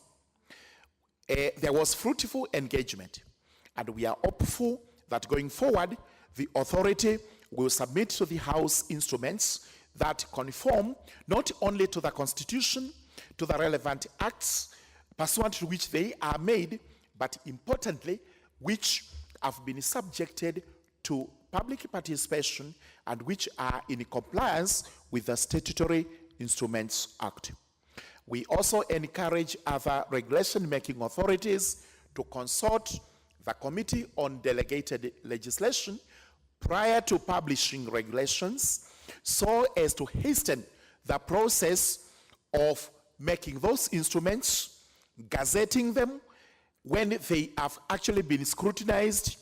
There was fruitful engagement, and we are hopeful that going forward, the authority will submit to the House instruments that conform not only to the Constitution, to the relevant acts pursuant to which they are made, but importantly, which have been subjected to public participation and which are in compliance with the Statutory Instruments Act. We also encourage other regulation-making authorities to consult the Committee on Delegated Legislation prior to publishing regulations so as to hasten the process of making those instruments, gazetting them when they have actually been scrutinized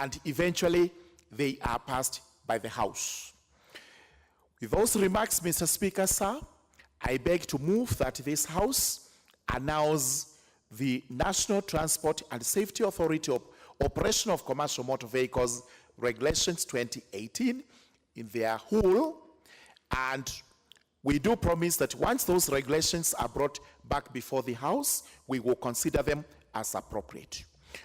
and eventually they are passed by the House. With those remarks, Mr. Speaker, sir, I beg to move that this House announce the National Transport and Safety Authority of Operation of Commercial Motor Vehicles Regulations 2018 in their whole, and we do promise that once those regulations are brought back before the House, we will consider them as appropriate.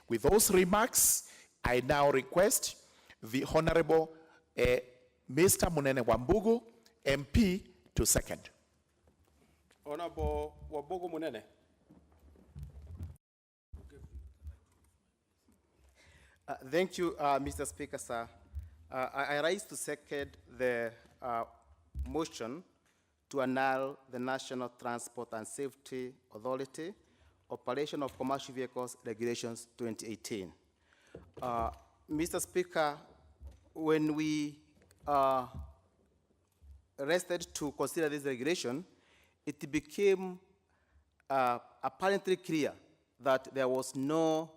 With those remarks, I now request the Honorable Mr. Munene Wambugu, MP, to second. Honorable Wambugu Munene. Thank you, Mr. Speaker, sir. I rise to second the motion to annul the National Transport and Safety Authority Operation of Commercial Vehicles Regulations 2018. Mr. Speaker, when we rested to consider this regulation, it became apparently clear that there was no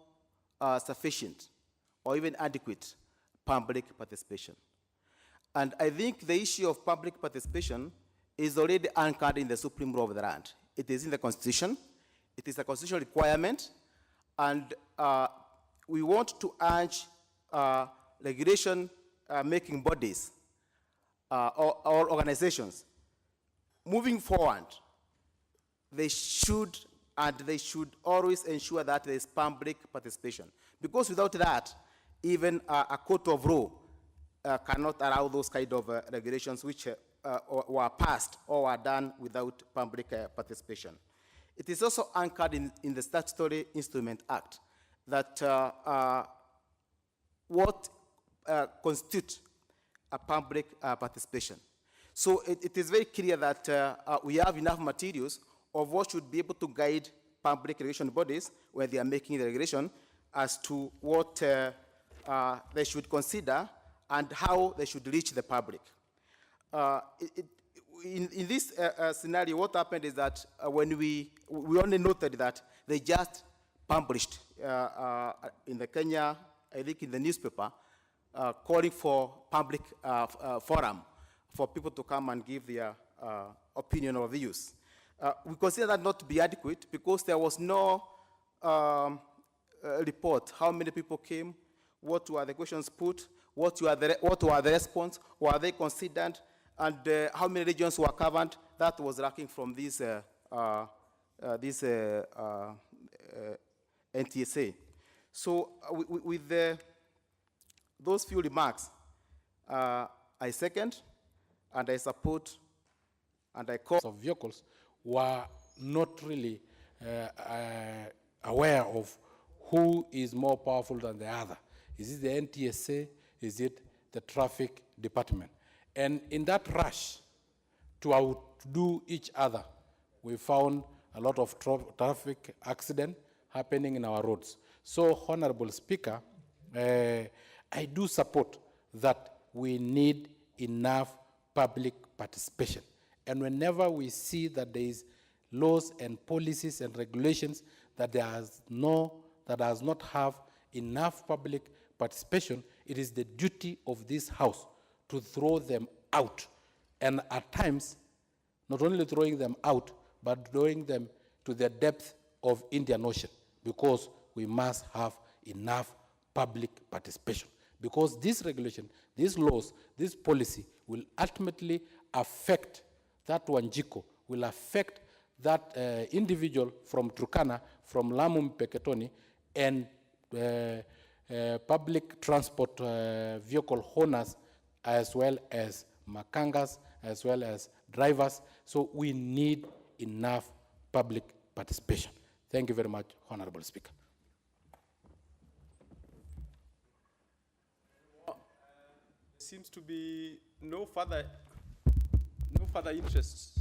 sufficient or even adequate public participation. And I think the issue of public participation is already anchored in the supreme law of the land. It is in the Constitution. It is a constitutional requirement. And we want to urge regulation-making bodies or organizations, moving forward, they should always ensure that there is public participation. Because without that, even a court of law cannot allow those kind of regulations which were passed or were done without public participation. It is also anchored in the Statutory Instrument Act that what constitutes a public participation. So it is very clear that we have enough materials of what should be able to guide public regulation bodies when they are making the regulation as to what they should consider and how they should reach the public. In this scenario, what happened is that when we only noted that they just published in the Kenya, I think in the newspaper, calling for public forum for people to come and give their opinion or views. We consider that not to be adequate because there was no report how many people came, what were the questions put, what were the response, were they considered, and how many regions were covered. That was lacking from this NTSA. So with those few remarks, I second and I support and I call. Of vehicles were not really aware of who is more powerful than the other. Is it the NTSA? Is it the traffic department? And in that rush to outdo each other, we found a lot of traffic accidents happening in our roads. So, Honorable Speaker, I do support that we need enough public participation. And whenever we see that there is laws and policies and regulations that does not have enough public participation, it is the duty of this House to throw them out. And at times, not only throwing them out, but throwing them to the depth of Indian Ocean, because we must have enough public participation. Because this regulation, these laws, this policy will ultimately affect that Wanjiko, will affect that individual from Turkana, from Lamu Mpeketoni, and public transport vehicle owners, as well as makangas, as well as drivers. So we need enough public participation. Thank you very much, Honorable Speaker. Seems to be no further interests.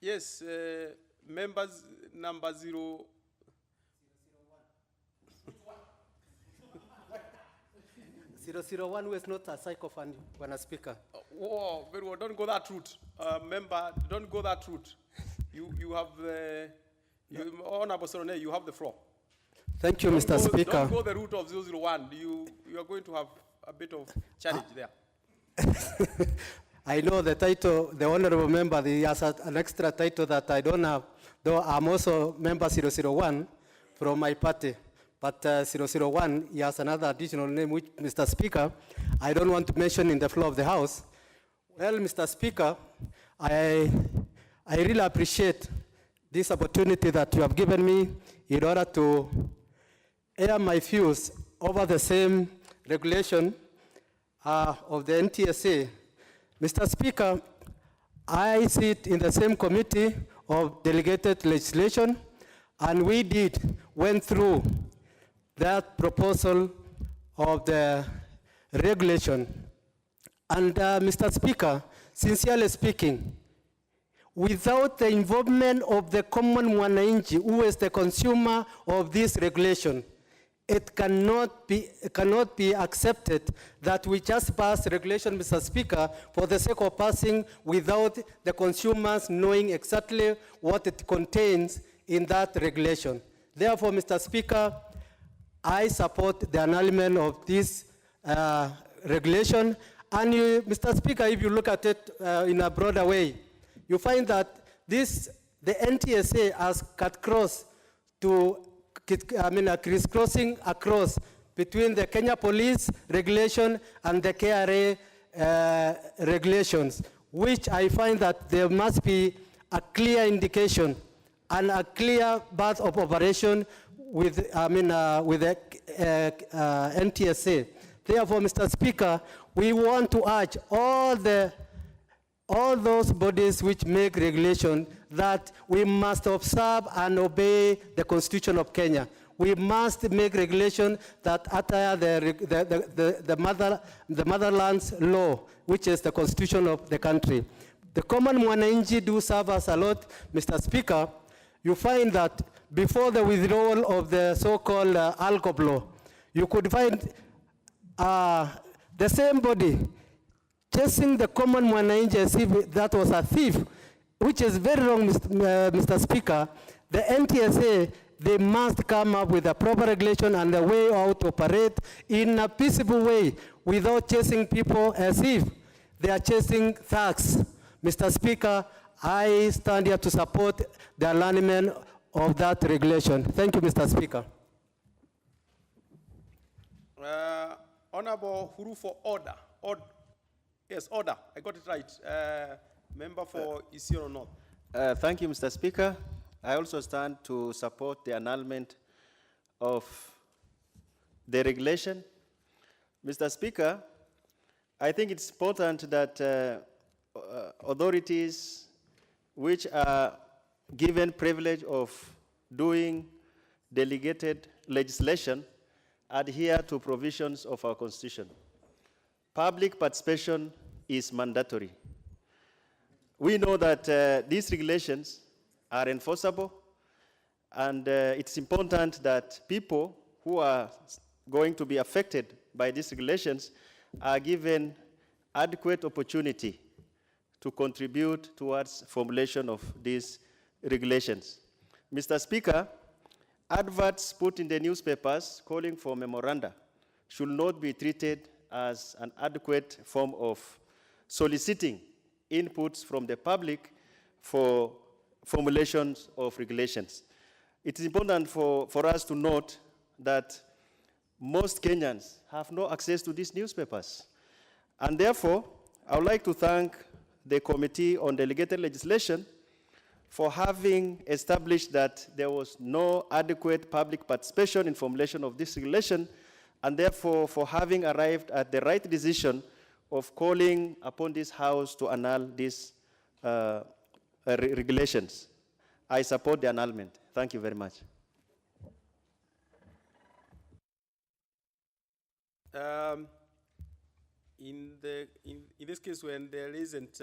Yes, members number 0. One was not a psycho fund, when a speaker. Oh, very well. Don't go that route, member. Don't go that route. You have the Honorable Sorone, you have the floor. Thank you, Mr. Speaker. Don't go the route of 001. You are going to have a bit of challenge there. I know the title, the honorable member, he has an extra title that I don't have, though I'm also member 001 from my party. But 001, he has another additional name, which, Mr. Speaker, I don't want to mention in the floor of the House. Well, Mr. Speaker, I really appreciate this opportunity that you have given me in order to air my views over the same regulation of the NTSA. Mr. Speaker, I sit in the same committee of delegated legislation, and we went through that proposal of the regulation. And Mr. Speaker, sincerely speaking, without the involvement of the common mwananchi, who is the consumer of this regulation, it cannot be accepted that we just pass regulation, Mr. Speaker, for the sake of passing without the consumers knowing exactly what it contains in that regulation. Therefore, Mr. Speaker, I support the annulment of this regulation. And Mr. Speaker, if you look at it in a broader way, you find that the NTSA has cut cross to crisscrossing across between the Kenya Police regulation and the KRA regulations, which I find that there must be a clear indication and a clear path of operation with the NTSA. Therefore, Mr. Speaker, we want to urge all those bodies which make regulation that we must observe and obey the Constitution of Kenya. We must make regulation that utter the motherland's law, which is the Constitution of the country. The common mwananchi do serve us a lot, Mr. Speaker. You find that before the withdrawal of the so-called ALCOP law, you could find the same body chasing the common mwananchi as if that was a thief, which is very wrong, Mr. Speaker. The NTSA, they must come up with a proper regulation and a way how to operate in a peaceable way without chasing people as if they are chasing thugs. Mr. Speaker, I stand here to support the alignment of that regulation. Thank you, Mr. Speaker. Honorable Huru for order. Yes, order. I got it right. Member for Isiolo North. Thank you, Mr. Speaker. I also stand to support the annulment of the regulation. Mr. Speaker, I think it's important that authorities which are given privilege of doing delegated legislation adhere to provisions of our Constitution. Public participation is mandatory. We know that these regulations are enforceable, and it's important that people who are going to be affected by these regulations are given adequate opportunity to contribute towards formulation of these regulations. Mr. Speaker, adverts put in the newspapers calling for memoranda should not be treated as an adequate form of soliciting inputs from the public for formulations of regulations. It is important for us to note that most Kenyans have no access to these newspapers. And therefore, I would like to thank the Committee on Delegated Legislation for having established that there was no adequate public participation in formulation of this regulation, and therefore for having arrived at the right decision of calling upon this House to annul these regulations. I support the annulment. Thank you very much. In this case, when there isn't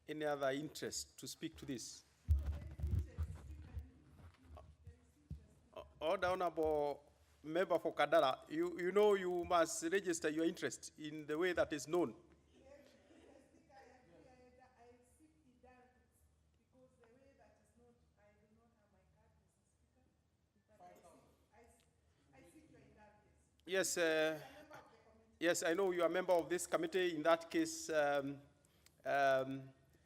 any other interest to speak to this, Order, Honorable Member for Kadara, you know you must register your interest in the way that is known. Yes, yes, I know you are a member of this committee. In that case,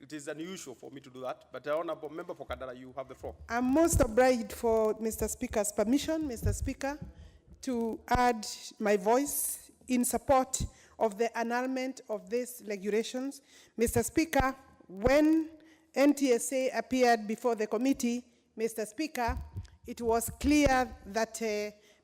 it is unusual for me to do that. But Honorable Member for Kadara, you have the floor. I'm most obliged for Mr. Speaker's permission, Mr. Speaker, to add my voice in support of the annulment of these regulations. Mr. Speaker, when NTSA appeared before the committee, Mr. Speaker, it was clear that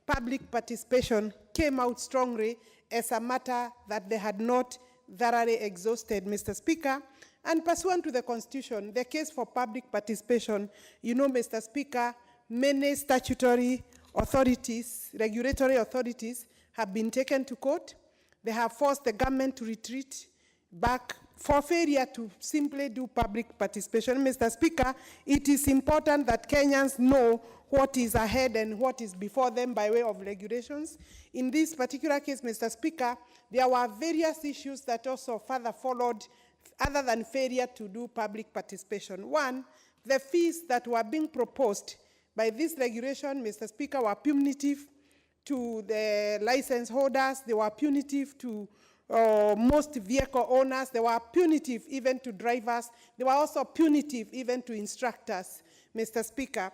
public participation came out strongly as a matter that they had not thoroughly exhausted, Mr. Speaker. And pursuant to the Constitution, the case for public participation, you know, Mr. Speaker, many statutory authorities, regulatory authorities, have been taken to court. They have forced the government to retreat back for failure to simply do public participation. Mr. Speaker, it is important that Kenyans know what is ahead and what is before them by way of regulations. In this particular case, Mr. Speaker, there were various issues that also further followed other than failure to do public participation. One, the fees that were being proposed by this regulation, Mr. Speaker, were punitive to the license holders, they were punitive to most vehicle owners, they were punitive even to drivers, they were also punitive even to instructors, Mr. Speaker.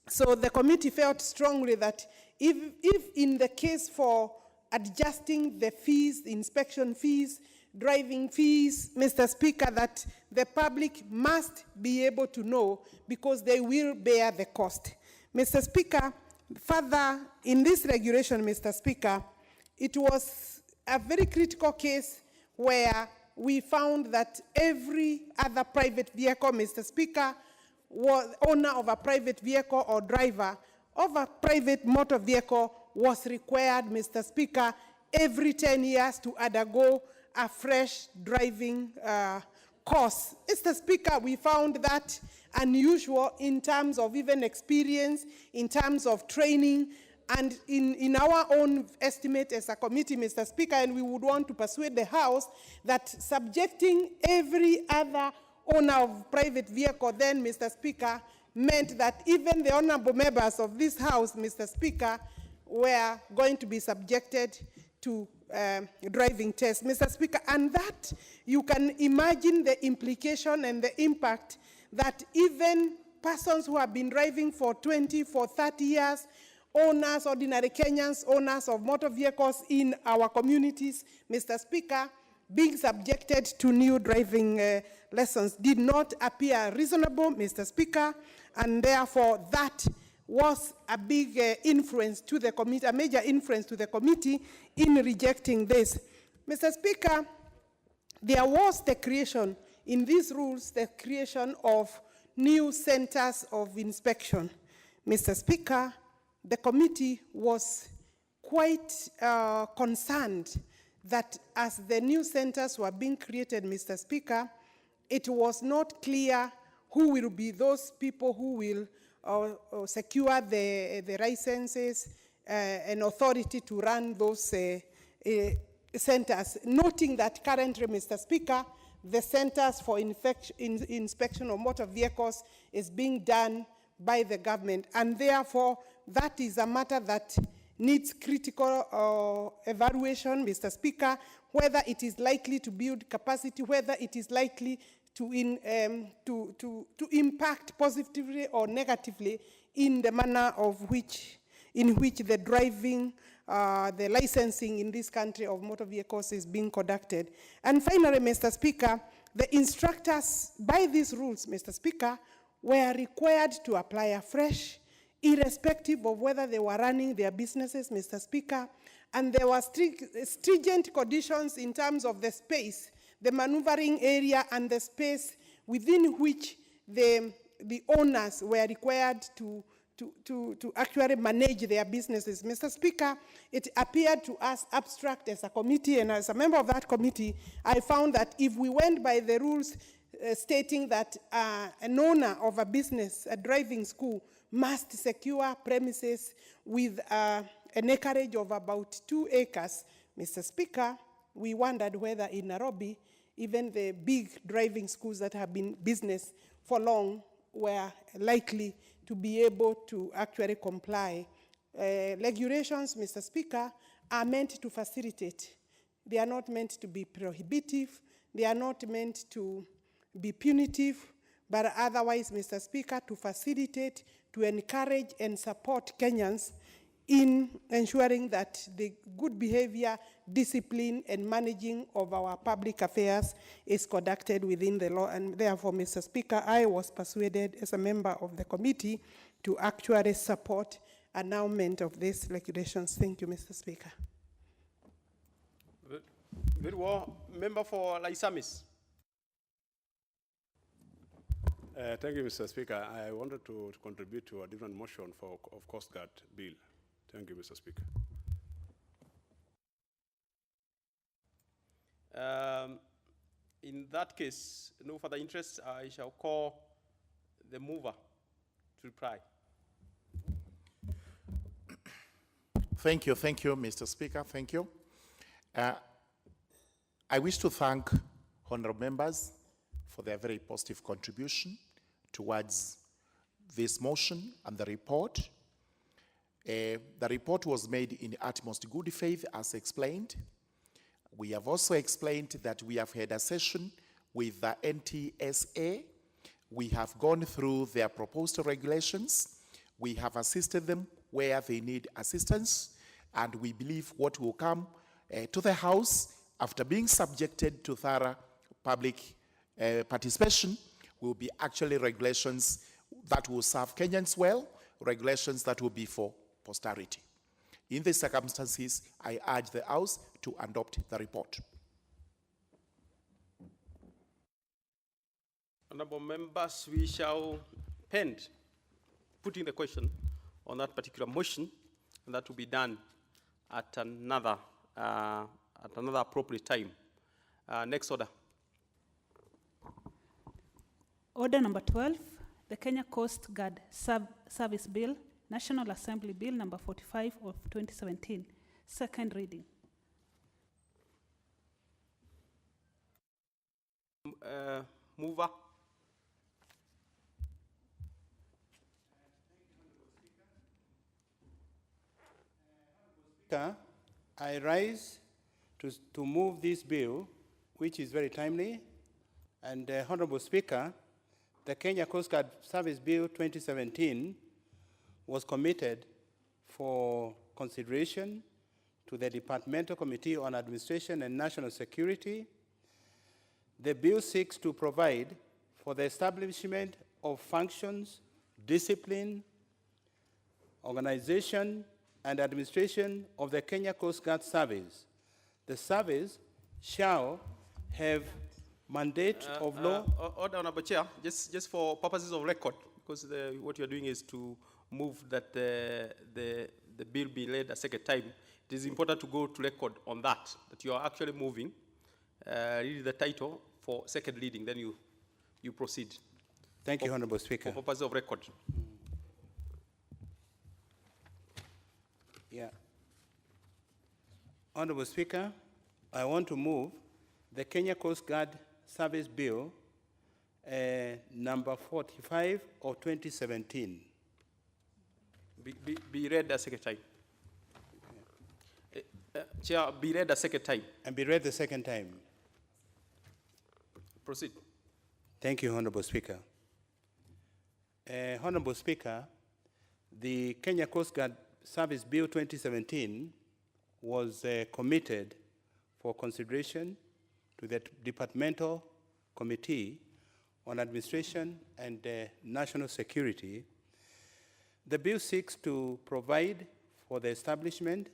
So the committee felt strongly that if in the case for adjusting the fees, the inspection fees, driving fees, Mr. Speaker, that the public must be able to know because they will bear the cost. Mr. Speaker, further, in this regulation, Mr. Speaker, it was a very critical case where we found that every other private vehicle, Mr. Speaker, was owner of a private vehicle or driver of a private motor vehicle was required, Mr. Speaker, every 10 years to undergo a fresh driving course. Mr. Speaker, we found that unusual in terms of even experience, in terms of training, and in our own estimate as a committee, Mr. Speaker, and we would want to persuade the House that subjecting every other owner of private vehicle then, Mr. Speaker, meant that even the honorable members of this House, Mr. Speaker, were going to be subjected to driving tests, Mr. Speaker, and that you can imagine the implication and the impact that even persons who have been driving for 20, for 30 years, owners, ordinary Kenyans, owners of motor vehicles in our communities, Mr. Speaker, being subjected to new driving lessons did not appear reasonable, Mr. Speaker, and therefore that was a big influence to the committee, a major influence to the committee in rejecting this. Mr. Speaker, there was the creation, in these rules, the creation of new centers of inspection. Mr. Speaker, the committee was quite concerned that as the new centers were being created, Mr. Speaker, it was not clear who will be those people who will secure the licenses and authority to run those centers, noting that currently, Mr. Speaker, the Centers for Inspection of Motor Vehicles is being done by the government, and therefore that is a matter that needs critical evaluation, Mr. Speaker, whether it is likely to build capacity, whether it is likely to impact positively or negatively in the manner in which the driving, the licensing in this country of motor vehicles is being conducted. And finally, Mr. Speaker, the instructors, by these rules, Mr. Speaker, were required to apply afresh, irrespective of whether they were running their businesses, Mr. Speaker, and there were stringent conditions in terms of the space, the maneuvering area, and the space within which the owners were required to actually manage their businesses. Mr. Speaker, it appeared to us abstract as a committee, and as a member of that committee, I found that if we went by the rules stating that an owner of a business, a driving school, must secure premises with an acreage of about 2 acres, Mr. Speaker, we wondered whether in Nairobi, even the big driving schools that have been business for long were likely to be able to actually comply. Regulations, Mr. Speaker, are meant to facilitate. They are not meant to be prohibitive. They are not meant to be punitive, but otherwise, Mr. Speaker, to facilitate, to encourage and support Kenyans in ensuring that the good behavior, discipline, and managing of our public affairs is conducted within the law. And therefore, Mr. Speaker, I was persuaded as a member of the committee to actually support annulment of these regulations. Thank you, Mr. Speaker. Very well. Member for Laisamis. Thank you, Mr. Speaker. I wanted to contribute to a different motion of Coast Guard bill. Thank you, Mr. Speaker. In that case, no further interest, I shall call the mover to reply. Thank you, Mr. Speaker. Thank you. I wish to thank honorable members for their very positive contribution towards this motion and the report. The report was made in utmost good faith, as explained. We have also explained that we have had a session with the NTSA. We have gone through their proposed regulations. We have assisted them where they need assistance, and we believe what will come to the House after being subjected to thorough public participation will be actually regulations that will serve Kenyans well, regulations that will be for posterity. In these circumstances, I urge the House to adopt the report. Honorable members, we shall pend putting the question on that particular motion, and that will be done at another appropriate time. Next order. Order number 12, the Kenya Coast Guard Service Bill, National Assembly Bill number 45 of 2017, second reading. Mover. I rise to move this bill, which is very timely. And Honorable Speaker, the Kenya Coast Guard Service Bill 2017 was committed for consideration to the Departmental Committee on Administration and National Security. The bill seeks to provide for the establishment of functions, discipline, organization, and administration of the Kenya Coast Guard Service. The service shall have mandate of law. Order, Honorable Chair, just for purposes of record, because what you're doing is to move that the bill be laid a second time. It is important to go to record on that you are actually moving. Read the title for second reading, then you You proceed. Thank you, Honorable Speaker. For purpose of record. Yeah. Honorable Speaker, I want to move the Kenya Coast Guard Service Bill number 45 of 2017. Be read a second time. Chair, be read a second time. And be read the second time. Proceed. Thank you, Honorable Speaker. Honorable Speaker, the Kenya Coast Guard Service Bill 2017 was committed for consideration to the Departmental Committee on Administration and National Security. The bill seeks to provide for the establishment,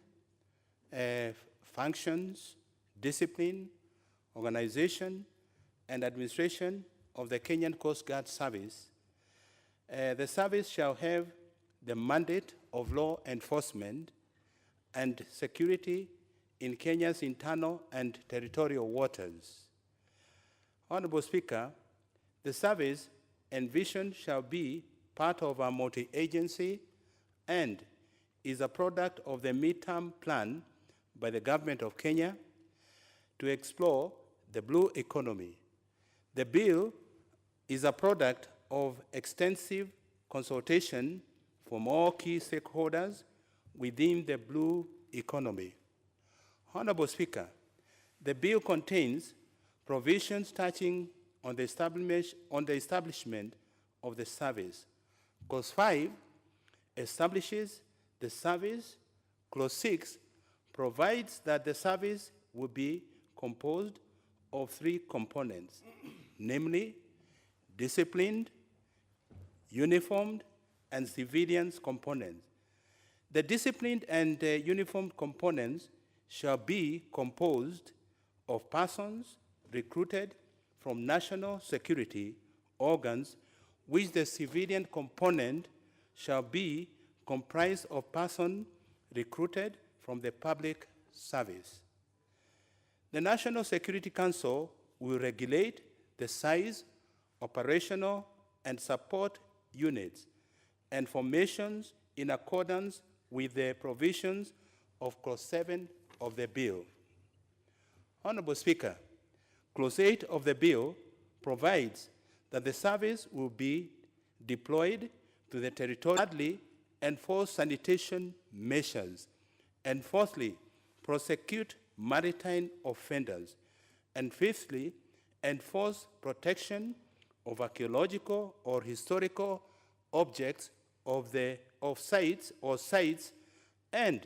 functions, discipline, organization, and administration of the Kenyan Coast Guard Service. The service shall have the mandate of law enforcement and security in Kenya's internal and territorial waters. Honorable Speaker, the service envisioned shall be part of a multi-agency and is a product of the midterm plan by the government of Kenya to explore the blue economy. The bill is a product of extensive consultation from all key stakeholders within the blue economy. Honorable Speaker, the bill contains provisions touching on the establishment of the service. Clause 5 establishes the service. Clause 6 provides that the service will be composed of 3 components, namely disciplined, uniformed, and civilian components. The disciplined and uniformed components shall be composed of persons recruited from national security organs, which the civilian component shall be comprised of persons recruited from the public service. The National Security Council will regulate the size, operational, and support units and formations in accordance with the provisions of Clause 7 of the bill. Honorable Speaker, Clause 8 of the bill provides that the service will be deployed to the territory, thirdly, enforce sanitation measures, and fourthly, prosecute maritime offenders, and fifthly, enforce protection of archaeological or historical objects of sites, and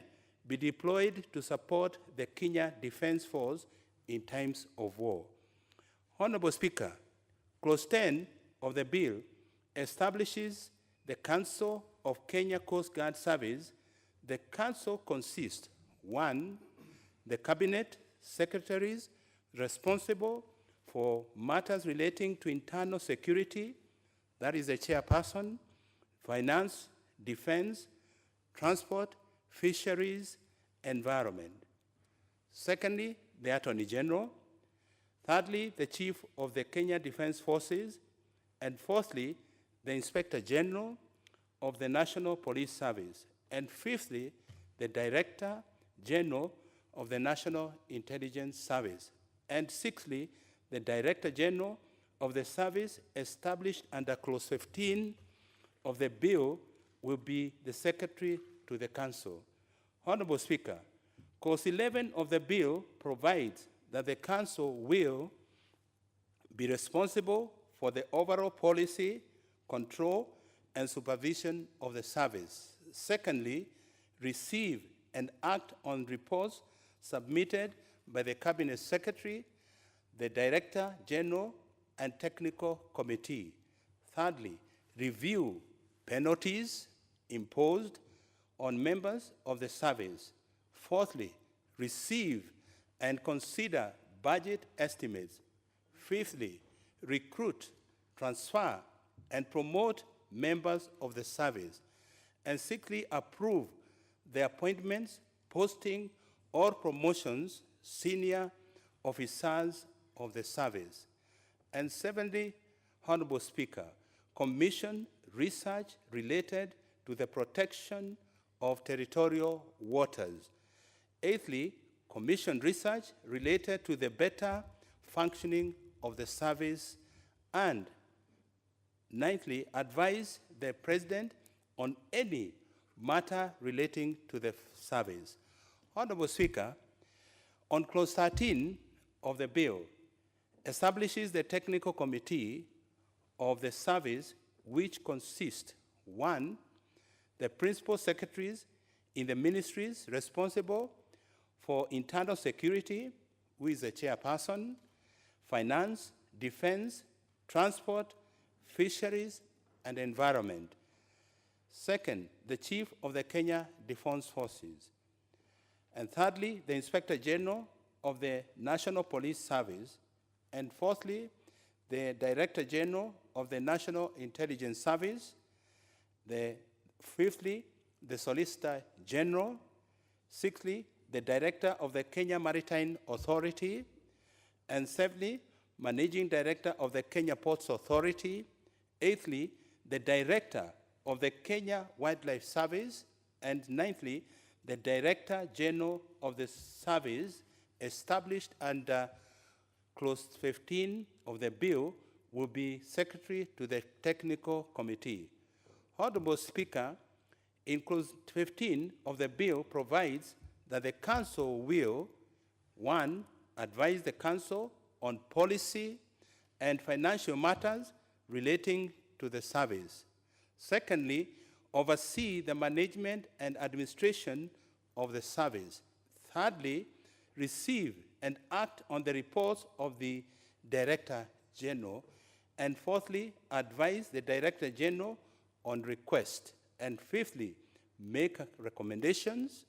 be deployed to support the Kenya Defense Force in times of war. Honorable Speaker, Clause 10 of the bill establishes the Council of Kenya Coast Guard Service. The Council consists, 1, the Cabinet Secretaries responsible for matters relating to internal security, that is the chairperson, finance, defense, transport, fisheries, environment. Secondly, the Attorney General. Thirdly, the Chief of the Kenya Defense Forces. And fourthly, the Inspector General of the National Police Service. And fifthly, the Director General of the National Intelligence Service. And sixthly, the Director General of the service established under Clause 15 of the bill will be the Secretary to the Council. Honorable Speaker, Clause 11 of the bill provides that the Council will be responsible for the overall policy, control, and supervision of the service. Secondly, receive and act on reports submitted by the Cabinet Secretary, the Director General, and Technical Committee. Thirdly, review penalties imposed on members of the service. Fourthly, receive and consider budget estimates. Fifthly, recruit, transfer, and promote members of the service. And sixthly, approve the appointments, posting, or promotions senior officers of the service. And seventhly, Honorable Speaker, commission research related to the protection of territorial waters. Eighthly, commission research related to the better functioning of the service. And ninthly, advise the President on any matter relating to the service. Honorable Speaker, on clause 13 of the bill, establishes the technical committee of the service, which consists, 1, the principal secretaries in the ministries responsible for internal security, who is the chairperson, finance, defense, transport, fisheries, and environment. Second, the chief of the Kenya Defense Forces. And thirdly, the Inspector General of the National Police Service. And fourthly, the Director General of the National Intelligence Service. Fifthly, the Solicitor General. Sixthly, the Director of the Kenya Maritime Authority. And seventhly, Managing Director of the Kenya Ports Authority. Eighthly, the Director of the Kenya Wildlife Service. And ninthly, the Director General of the Service, established under Clause 15 of the bill, will be Secretary to the Technical Committee. Honorable Speaker, in Clause 15 of the bill provides that the Council will, 1, advise the Council on policy and financial matters relating to the service. Secondly, oversee the management and administration of the service. Thirdly, receive and act on the reports of the Director General. And fourthly, advise the Director General on request. And fifthly, make recommendations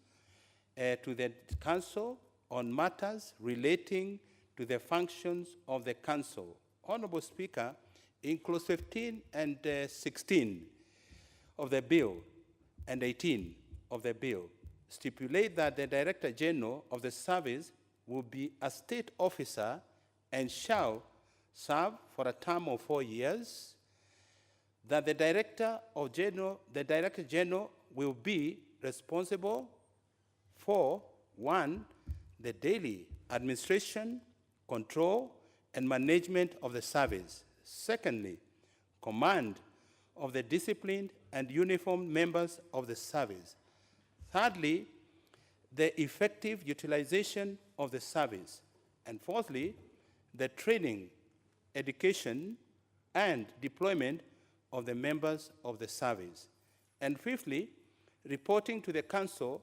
to the Council on matters relating to the functions of the Council. Honorable Speaker, in Clause 15 and 16 of the bill and 18 of the bill, stipulate that the Director General of the service will be a state officer and shall serve for a term of 4 years, that the Director General will be responsible for, 1, the daily administration, control, and management of the service. Secondly, command of the disciplined and uniformed members of the service. Thirdly, the effective utilization of the service. And fourthly, the training, education, and deployment of the members of the service. And fifthly, reporting to the Council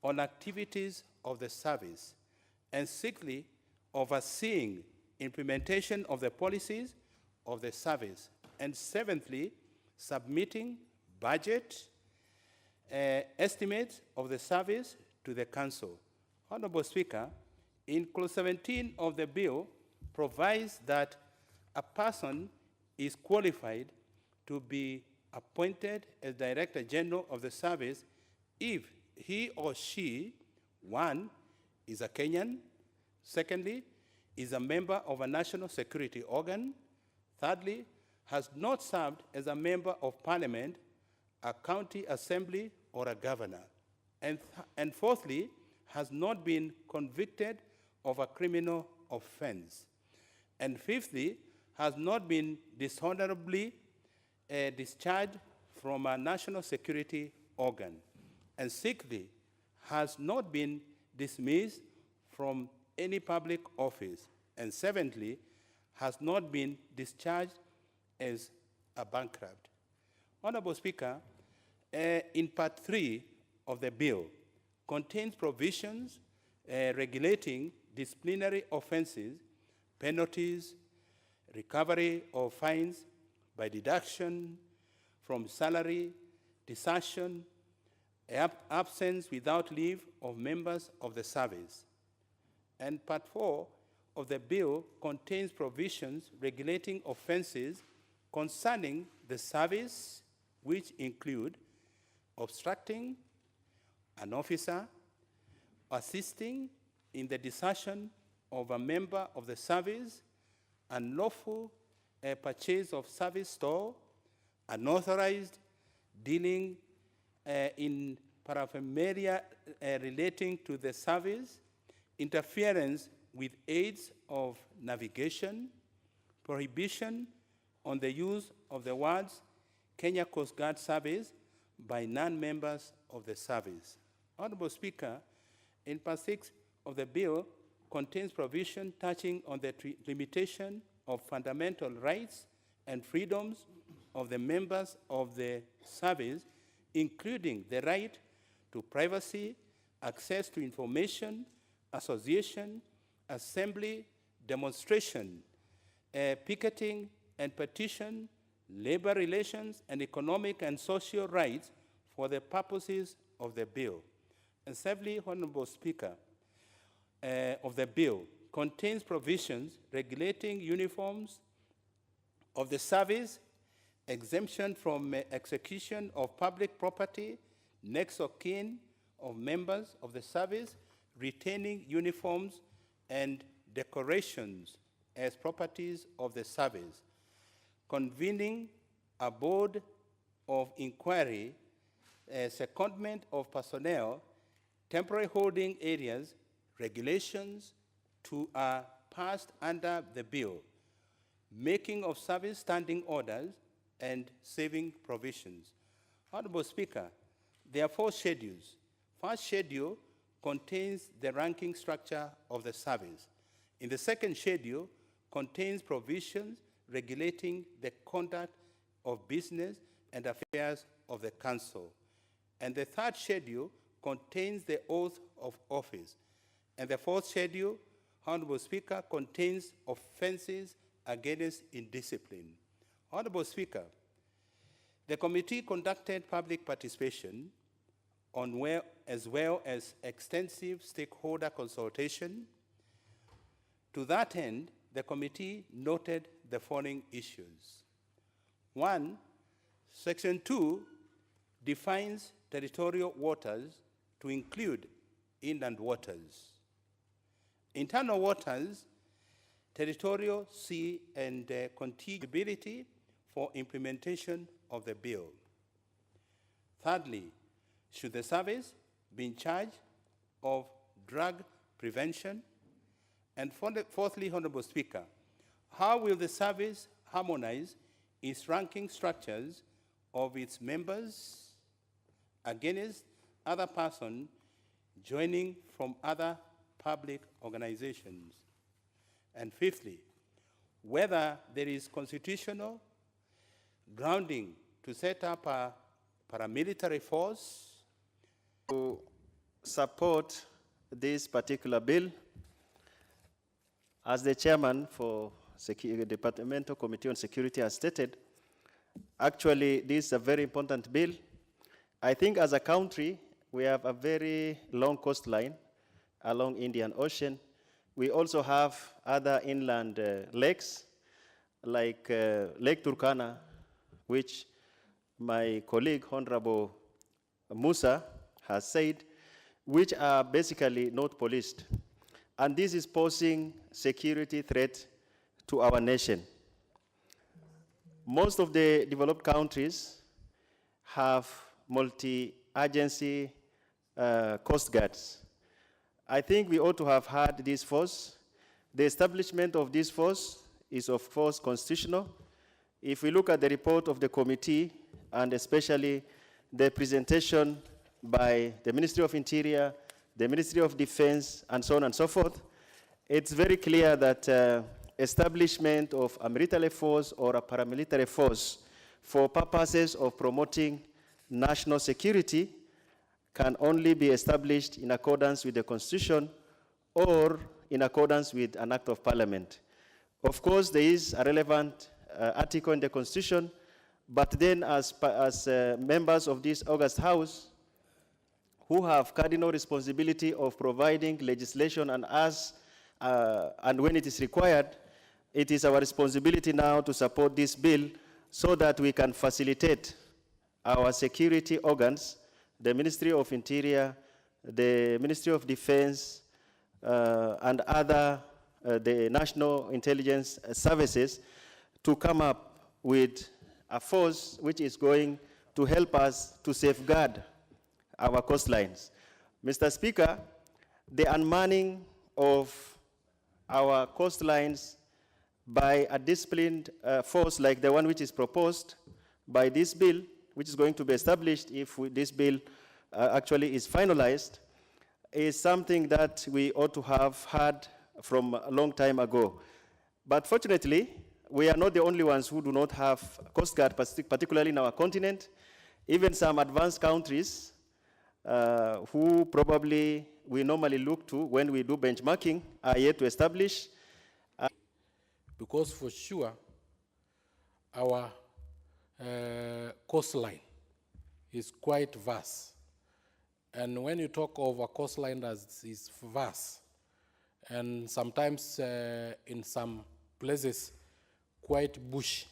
on activities of the service. And sixthly, overseeing implementation of the policies of the service. And seventhly, submitting budget estimates of the service to the Council. Honorable Speaker, in Clause 17 of the bill provides that a person is qualified to be appointed as Director General of the service if he or she, 1, is a Kenyan, secondly, is a member of a national security organ, thirdly, has not served as a member of Parliament, a county assembly, or a governor, and fourthly, has not been convicted of a criminal offense, and fifthly, has not been dishonorably discharged from a national security organ, and sixthly, has not been dismissed from any public office, and seventhly, has not been discharged as a bankrupt. Honorable Speaker, in Part 3 of the bill contains provisions regulating disciplinary offenses, penalties, recovery of fines by deduction from salary, desertion, absence without leave of members of the service. And Part 4 of the bill contains provisions regulating offenses concerning the service, which include obstructing an officer, assisting in the desertion of a member of the service, unlawful purchase of service store, unauthorized dealing in paraphernalia relating to the service, interference with aids of navigation, prohibition on the use of the words Kenya Coast Guard Service by non-members of the service. Honorable Speaker, in part 6 of the bill contains provision touching on the limitation of fundamental rights and freedoms of the members of the service, including the right to privacy, access to information, association, assembly, demonstration, picketing and petition, labor relations, and economic and social rights for the purposes of the bill. And thirdly, Honorable Speaker, of the bill contains provisions regulating uniforms of the service, exemption from execution of public property, next of kin of members of the service, retaining uniforms and decorations as properties of the service, convening a board of inquiry, secondment of personnel, temporary holding areas, regulations to are passed under the bill, making of service standing orders, and saving provisions. Honorable Speaker, there are 4 schedules. First schedule contains the ranking structure of the service. In the second schedule contains provisions regulating the conduct of business and affairs of the council. And the third schedule contains the oath of office. And the fourth schedule, Honorable Speaker, contains offenses against indiscipline. Honorable Speaker, the committee conducted public participation on as well as extensive stakeholder consultation. To that end, the committee noted the following issues. 1, Section 2 defines territorial waters to include inland waters, internal waters, territorial, sea, and contiguity for implementation of the bill. Thirdly, should the service be in charge of drug prevention? And fourthly, Honorable Speaker, how will the service harmonize its ranking structures of its members against other persons joining from other public organizations? And fifthly, whether there is constitutional grounding to set up a paramilitary force to support this particular bill. As the chairman for Departmental Committee on Security has stated, actually this is a very important bill. I think as a country, we have a very long coastline along Indian Ocean. We also have other inland lakes, like Lake Turkana, which my colleague, Honorable Musa, has said, which are basically not policed. And this is posing security threat to our nation. Most of the developed countries have multi-agency coast guards. I think we ought to have had this force. The establishment of this force is, of course, constitutional. If we look at the report of the committee, and especially the presentation by the Ministry of Interior, the Ministry of Defense, and so on and so forth, it's very clear that establishment of a military force or a paramilitary force for purposes of promoting national security can only be established in accordance with the Constitution or in accordance with an Act of Parliament. Of course, there is a relevant article in the Constitution, but then as members of this August House, who have cardinal responsibility of providing legislation and when it is required, it is our responsibility now to support this bill so that we can facilitate our security organs, the Ministry of Interior, the Ministry of Defense, and other, the National Intelligence Services, to come up with a force which is going to help us to safeguard our coastlines. Mr. Speaker, the unmanning of our coastlines by a disciplined force like the one which is proposed by this bill, which is going to be established if this bill actually is finalized, is something that we ought to have had from a long time ago. But fortunately, we are not the only ones who do not have Coast Guard, particularly in our continent. Even some advanced countries who probably we normally look to when we do benchmarking are yet to establish. Because for sure, our coastline is quite vast. And when you talk of a coastline that is vast, and sometimes in some places quite bush,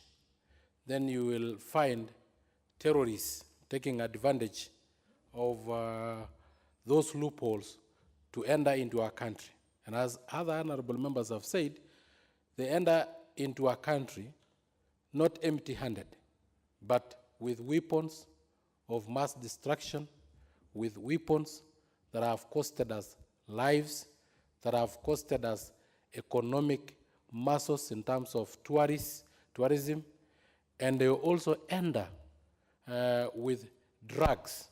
then you will find terrorists taking advantage of those loopholes to enter into our country. And as other honorable members have said, they enter into our country not empty-handed, but with weapons of mass destruction, with weapons that have costed us lives, that have costed us economic muscles in terms of tourism, and they also enter with drugs,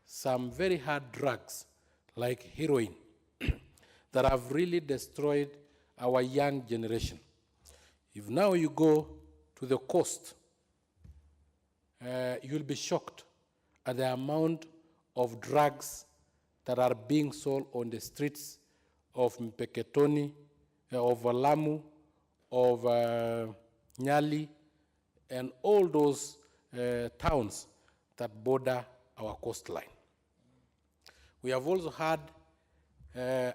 some very hard drugs like heroin that have really destroyed our young generation. If now you go to the coast, you'll be shocked at the amount of drugs that are being sold on the streets of Mpeketoni, of Lamu, of Nyali, and all those towns that border our coastline. We have also had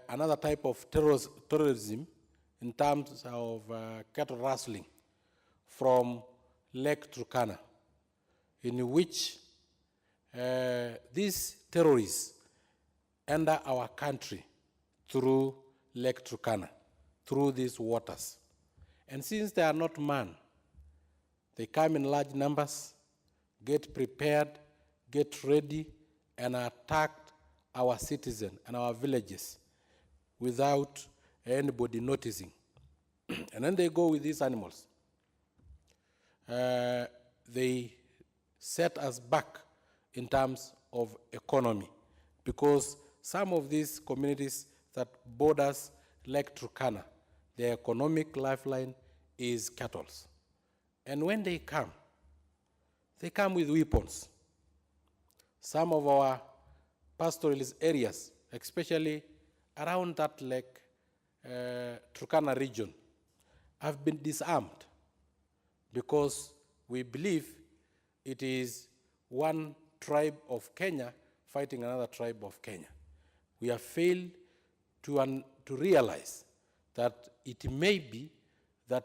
another type of terrorism in terms of cattle rustling from Lake Turkana, in which these terrorists enter our country through Lake Turkana, through these waters. And since they are not manned, they come in large numbers, get prepared, get ready, and attack our citizens and our villages without anybody noticing. And then they go with these animals. They set us back in terms of economy, because some of these communities that borders Lake Turkana, their economic lifeline is cattle. And when they come with weapons. Some of our pastoralist areas, especially around that Lake Turkana region, have been disarmed because we believe it is one tribe of Kenya fighting another tribe of Kenya. We have failed to realize that it may be that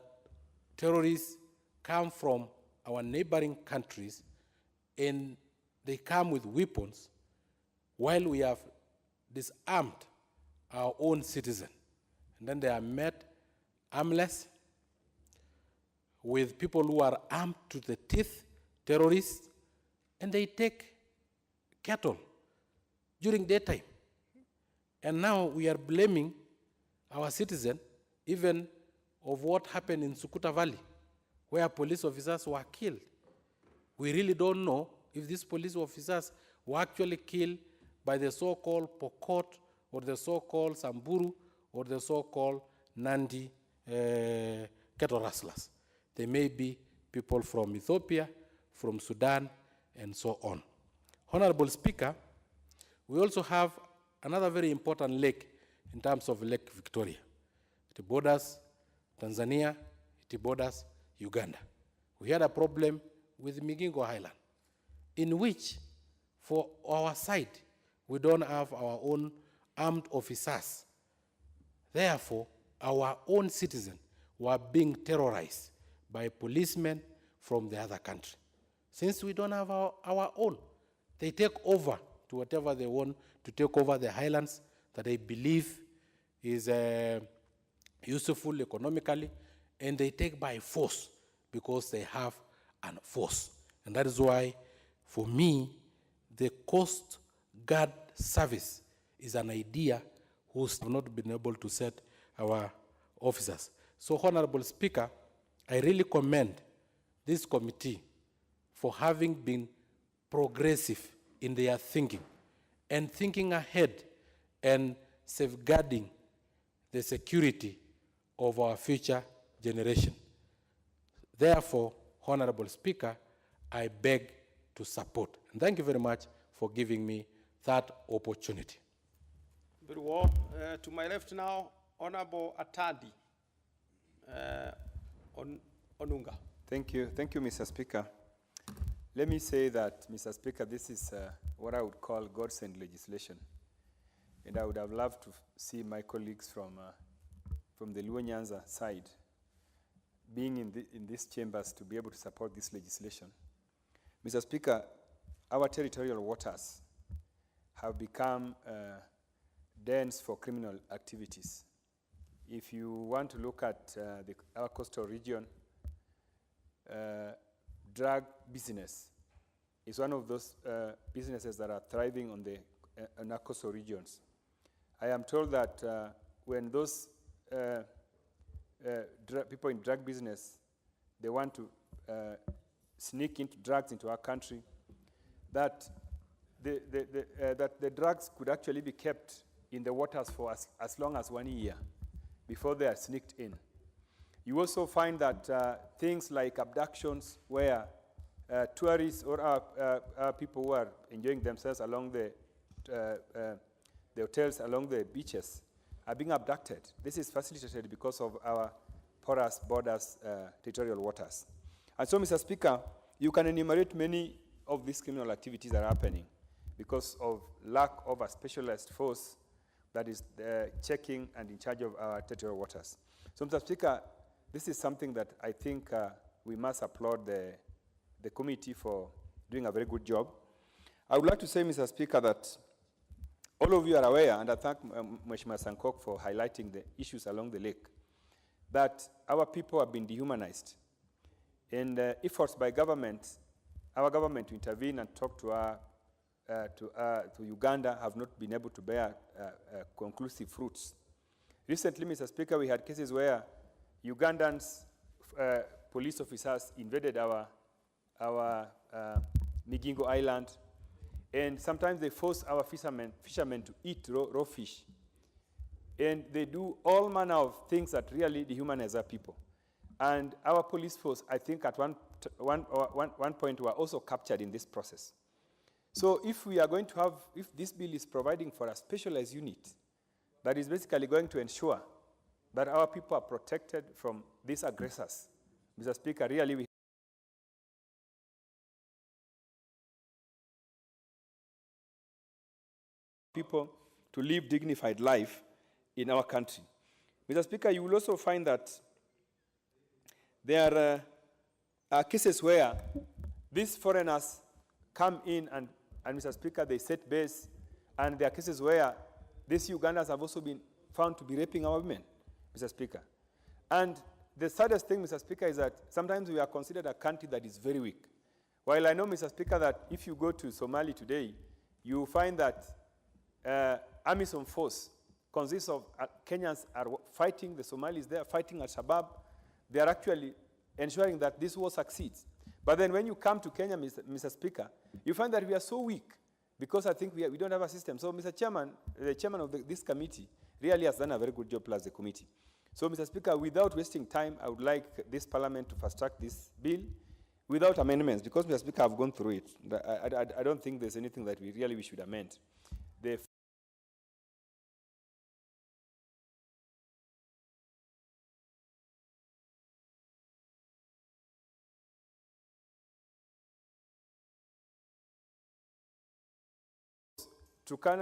terrorists come from our neighboring countries and they come with weapons while we have disarmed our own citizens. And then they are met armless with people who are armed to the teeth, terrorists, and they take cattle during daytime. And now we are blaming our citizens even of what happened in Sukuta Valley, where police officers were killed. We really don't know if these police officers were actually killed by the so-called Pokot or the so-called Samburu or the so-called Nandi cattle rustlers. They may be people from Ethiopia, from Sudan, and so on. Honorable Speaker, we also have another very important lake in terms of Lake Victoria. It borders Tanzania, it borders Uganda. We had a problem with Migingo Highland, in which, for our side, we don't have our own armed officers. Therefore, our own citizens were being terrorized by policemen from the other country. Since we don't have our own, they take over to whatever they want to take over the highlands that they believe is useful economically, and they take by force because they have a force. And that is why, for me, the Coast Guard service is an idea who's not been able to set our officers. So, Honorable Speaker, I really commend this committee for having been progressive in their thinking and thinking ahead and safeguarding the security of our future generation. Therefore, Honorable Speaker, I beg to support. And thank you very much for giving me that opportunity. Very well. To my left now, Honorable Atadi Onunga. Thank you, Mr. Speaker. Let me say that, Mr. Speaker, this is what I would call godsend legislation. And I would have loved to see my colleagues from the Luo Nyanza side being in these chambers to be able to support this legislation. Mr. Speaker, our territorial waters have become dens for criminal activities. If you want to look at our coastal region, drug business is one of those businesses that are thriving on our coastal regions. I am told that when those people in drug business, they want to sneak into drugs into our country, that the drugs could actually be kept in the waters for as long as 1 year before they are sneaked in. You also find that things like abductions, where tourists or our people who are enjoying themselves along the hotels along the beaches are being abducted. This is facilitated because of our porous borders, territorial waters. And so, Mr. Speaker, you can enumerate many of these criminal activities that are happening because of lack of a specialized force that is checking and in charge of our territorial waters. So, Mr. Speaker, this is something that I think we must applaud the committee for doing a very good job. I would like to say, Mr. Speaker, that all of you are aware, and I thank Mheshimiwa Sankok for highlighting the issues along the lake, that our people have been dehumanized. And efforts by our government to intervene and talk to Uganda have not been able to bear conclusive fruits. Recently, Mr. Speaker, we had cases where Ugandans police officers invaded our Migingo Island, and sometimes they force our fishermen to eat raw fish. And they do all manner of things that really dehumanize our people. And our police force, I think at one point, were also captured in this process. So if we are going to have, if this bill is providing for a specialized unit that is basically going to ensure that our people are protected from these aggressors, Mr. Speaker, really we people to live dignified life in our country. Mr. Speaker, you will also find that there are cases where these foreigners come in and Mr. Speaker, they set base, and there are cases where these Ugandans have also been found to be raping our women, Mr. Speaker. And the saddest thing, Mr. Speaker, is that sometimes we are considered a country that is very weak. While I know, Mr. Speaker, that if you go to Somali today, you will find that AMISOM force consists of Kenyans are fighting the Somalis, they are fighting Al-Shabaab. They are actually ensuring that this war succeeds. But then when you come to Kenya, Mr. Speaker, you find that we are so weak because I think we don't have a system. So, Mr. Chairman, the chairman of this committee really has done a very good job, plus the committee. So, Mr. Speaker, without wasting time, I would like this parliament to fast-track this bill without amendments, because, Mr. Speaker, I've gone through it. I don't think there's anything that we should amend.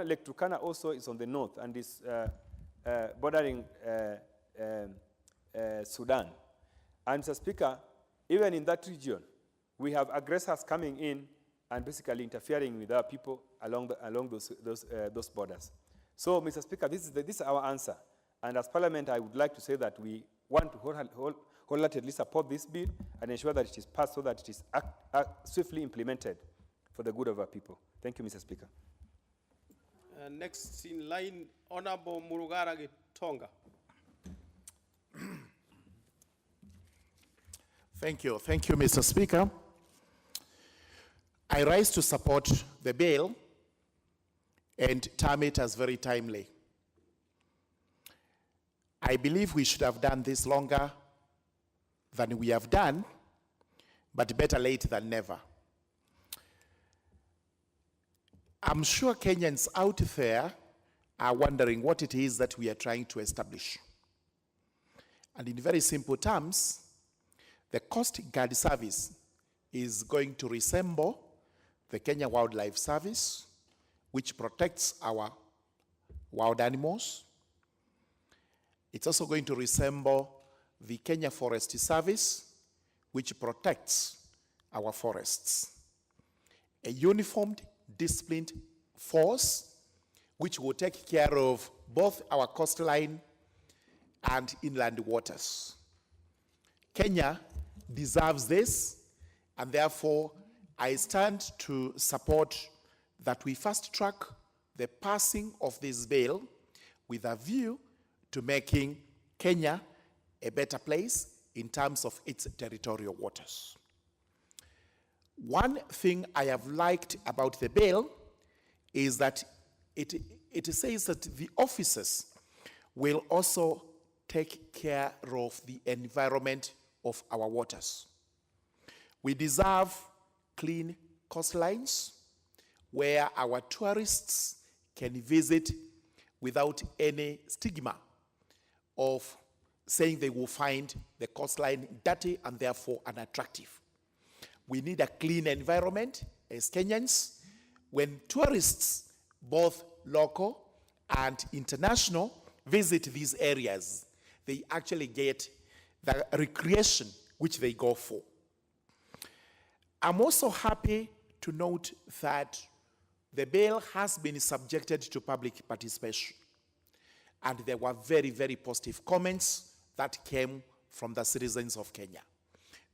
Lake Turkana also is on the north and is bordering Sudan. And, Mr. Speaker, even in that region, we have aggressors coming in and basically interfering with our people along those borders. So, Mr. Speaker, this is our answer. And as Parliament, I would like to say that we want to wholeheartedly support this bill and ensure that it is passed so that it is swiftly implemented for the good of our people. Thank you, Mr. Speaker. Next in line, Honorable Murugara Tonga. Thank you, Mr. Speaker. I rise to support the bill and term it as very timely. I believe we should have done this longer than we have done, but better late than never. I'm sure Kenyans out there are wondering what it is that we are trying to establish. And in very simple terms, the Coast Guard Service is going to resemble the Kenya Wildlife Service, which protects our wild animals. It's also going to resemble the Kenya Forest Service, which protects our forests. A uniformed, disciplined force which will take care of both our coastline and inland waters. Kenya deserves this, and therefore I stand to support that we fast track the passing of this bill with a view to making Kenya a better place in terms of its territorial waters. One thing I have liked about the bill is that it says that the officers will also take care of the environment of our waters. We deserve clean coastlines where our tourists can visit without any stigma of saying they will find the coastline dirty and therefore unattractive. We need a clean environment as Kenyans. When tourists, both local and international, visit these areas, they actually get the recreation which they go for. I'm also happy to note that the bill has been subjected to public participation. And there were very, very positive comments that came from the citizens of Kenya.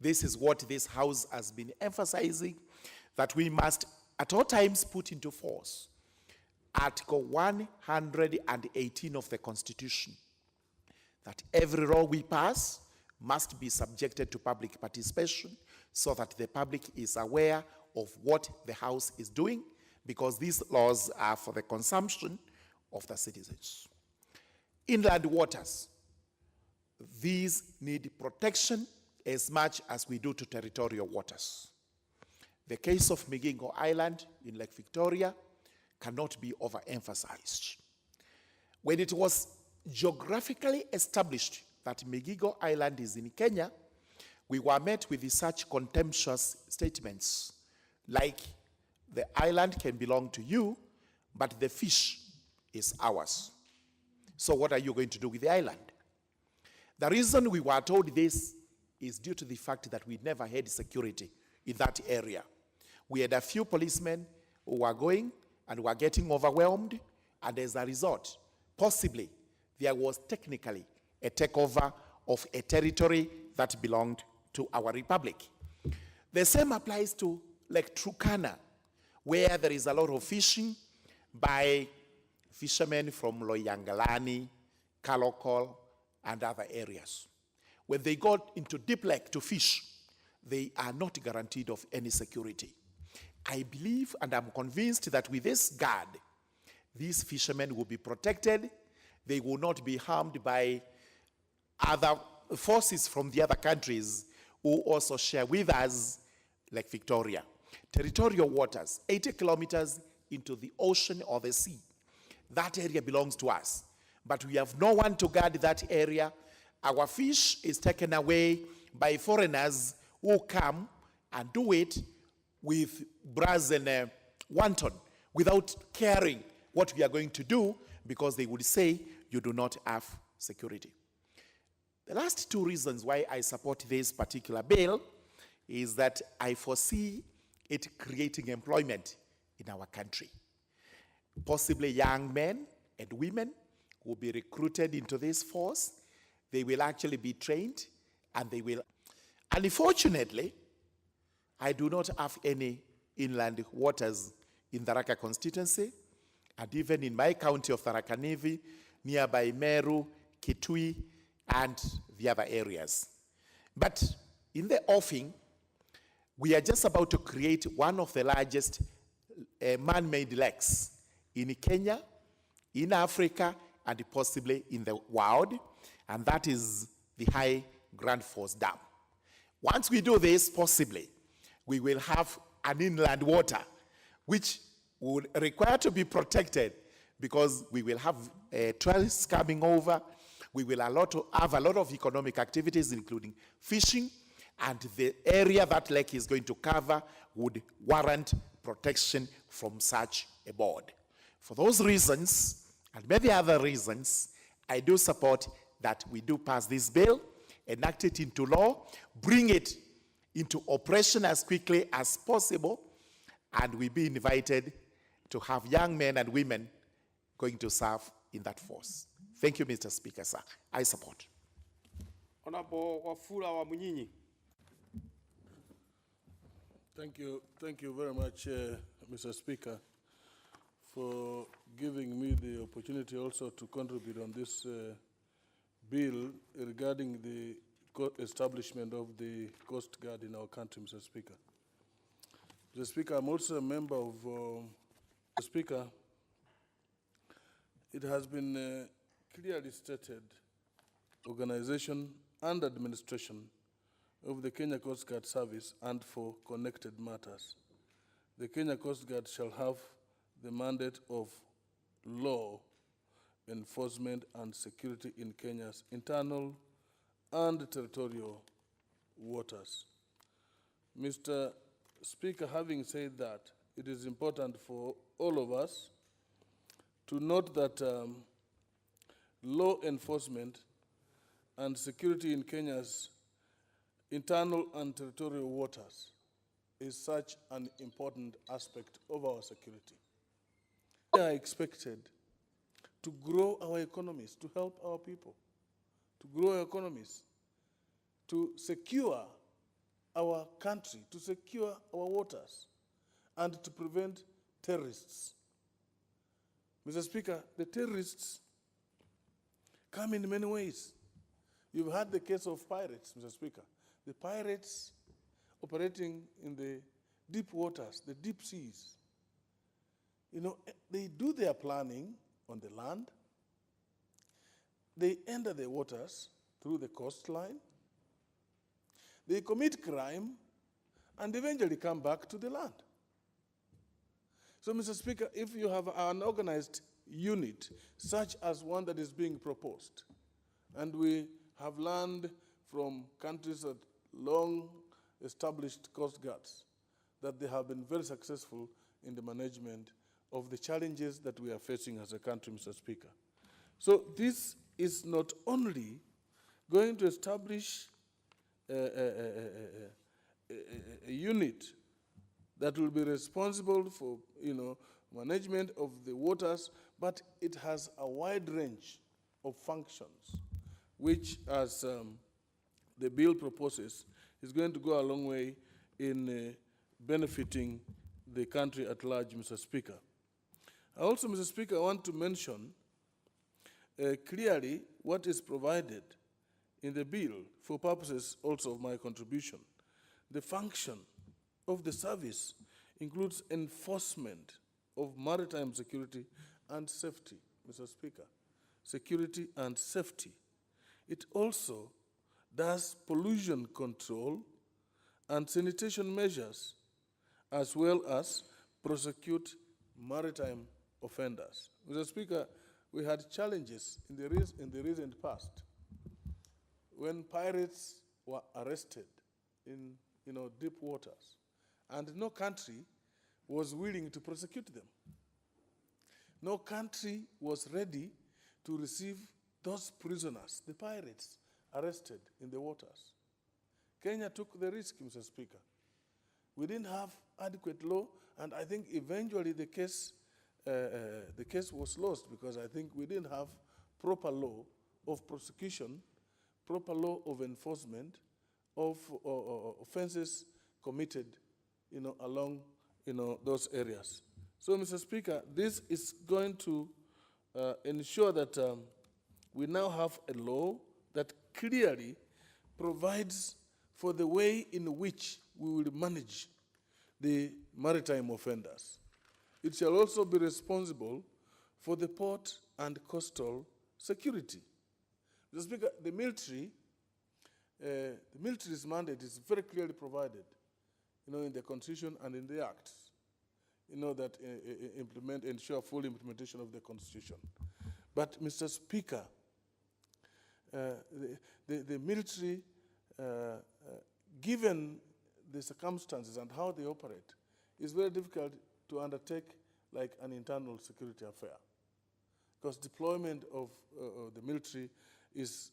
This is what this House has been emphasizing, that we must at all times put into force Article 118 of the Constitution, that every law we pass must be subjected to public participation so that the public is aware of what the House is doing, because these laws are for the consumption of the citizens. Inland waters, these need protection as much as we do to territorial waters. The case of Migingo Island in Lake Victoria cannot be overemphasized. When it was geographically established that Migingo Island is in Kenya, we were met with such contemptuous statements like, the island can belong to you, but the fish is ours. So what are you going to do with the island? The reason we were told this is due to the fact that we never had security in that area. We had a few policemen who were going and were getting overwhelmed, and as a result, possibly, there was technically a takeover of a territory that belonged to our republic. The same applies to Lake Turkana, where there is a lot of fishing by fishermen from Loyangalani, Kalokol, and other areas. When they go into deep lake to fish, they are not guaranteed of any security. I believe and I'm convinced that with this guard, these fishermen will be protected. They will not be harmed by other forces from the other countries who also share with us Lake Victoria. Territorial waters, 80 kilometers into the ocean or the sea. That area belongs to us. But we have no one to guard that area. Our fish is taken away by foreigners who come and do it with brass and wanton without caring what we are going to do, because they would say you do not have security. The last two reasons why I support this particular bill is that I foresee it creating employment in our country. Possibly young men and women will be recruited into this force. They will actually be trained and they will. Unfortunately, I do not have any inland waters in the Tharaka constituency, and even in my county of Tharaka Nithi, nearby Meru, Kitui, and the other areas. But in the offing, we are just about to create one of the largest man-made lakes in Kenya, in Africa, and possibly in the world, and that is the High Grand Force Dam. Once we do this, possibly, we will have an inland water, which would require to be protected because we will have tourists coming over. We will have a lot of economic activities, including fishing, and the area that lake is going to cover would warrant protection from such a board. For those reasons, and many other reasons, I do support that we do pass this bill, enact it into law, bring it into operation as quickly as possible, and we be invited to have young men and women going to serve in that force. Thank you, Mr. Speaker, sir. I support. Honorable Wafula Wamunyinyi. Thank you very much, Mr. Speaker, for giving me the opportunity also to contribute on this bill regarding the establishment of the Coast Guard in our country, Mr. Speaker. Mr. Speaker, I'm also a member of the Speaker. It has been clearly stated, organization and administration of the Kenya Coast Guard Service and for connected matters. The Kenya Coast Guard shall have the mandate of law enforcement and security in Kenya's internal and territorial waters. Mr. Speaker, having said that, it is important for all of us to note that law enforcement and security in Kenya's internal and territorial waters is such an important aspect of our security. We are expected to grow our economies, to help our people, to grow our economies, to secure our country, to secure our waters, and to prevent terrorists. Mr. Speaker, the terrorists come in many ways. You've had the case of pirates, Mr. Speaker. The pirates operating in the deep waters, the deep seas. You know, they do their planning on the land. They enter the waters through the coastline. They commit crime and eventually come back to the land. So, Mr. Speaker, if you have an organized unit, such as one that is being proposed, and we have learned from countries that long established coast guards that they have been very successful in the management of the challenges that we are facing as a country, Mr. Speaker. So this is not only going to establish a unit that will be responsible for, management of the waters, but it has a wide range of functions, which, as the bill proposes, is going to go a long way in benefiting the country at large, Mr. Speaker. Also, Mr. Speaker, I want to mention clearly what is provided in the bill for purposes also of my contribution. The function of the service includes enforcement of maritime security and safety, Mr. Speaker. Security and safety. It also does pollution control and sanitation measures, as well as prosecute maritime offenders. Mr. Speaker, we had challenges in the recent past when pirates were arrested in deep waters, and no country was willing to prosecute them. No country was ready to receive those prisoners, the pirates, arrested in the waters. Kenya took the risk, Mr. Speaker. We didn't have adequate law, and I think eventually the case was lost because I think we didn't have proper law of prosecution, proper law of enforcement, of offenses committed, along, those areas. So, Mr. Speaker, this is going to ensure that we now have a law that clearly provides for the way in which we will manage the maritime offenders. It shall also be responsible for the port and coastal security. Mr. Speaker, the military's mandate is very clearly provided, in the Constitution and in the Acts, that ensure full implementation of the Constitution. But, Mr. Speaker, the military, given the circumstances and how they operate, is very difficult to undertake like an internal security affair, because deployment of the military is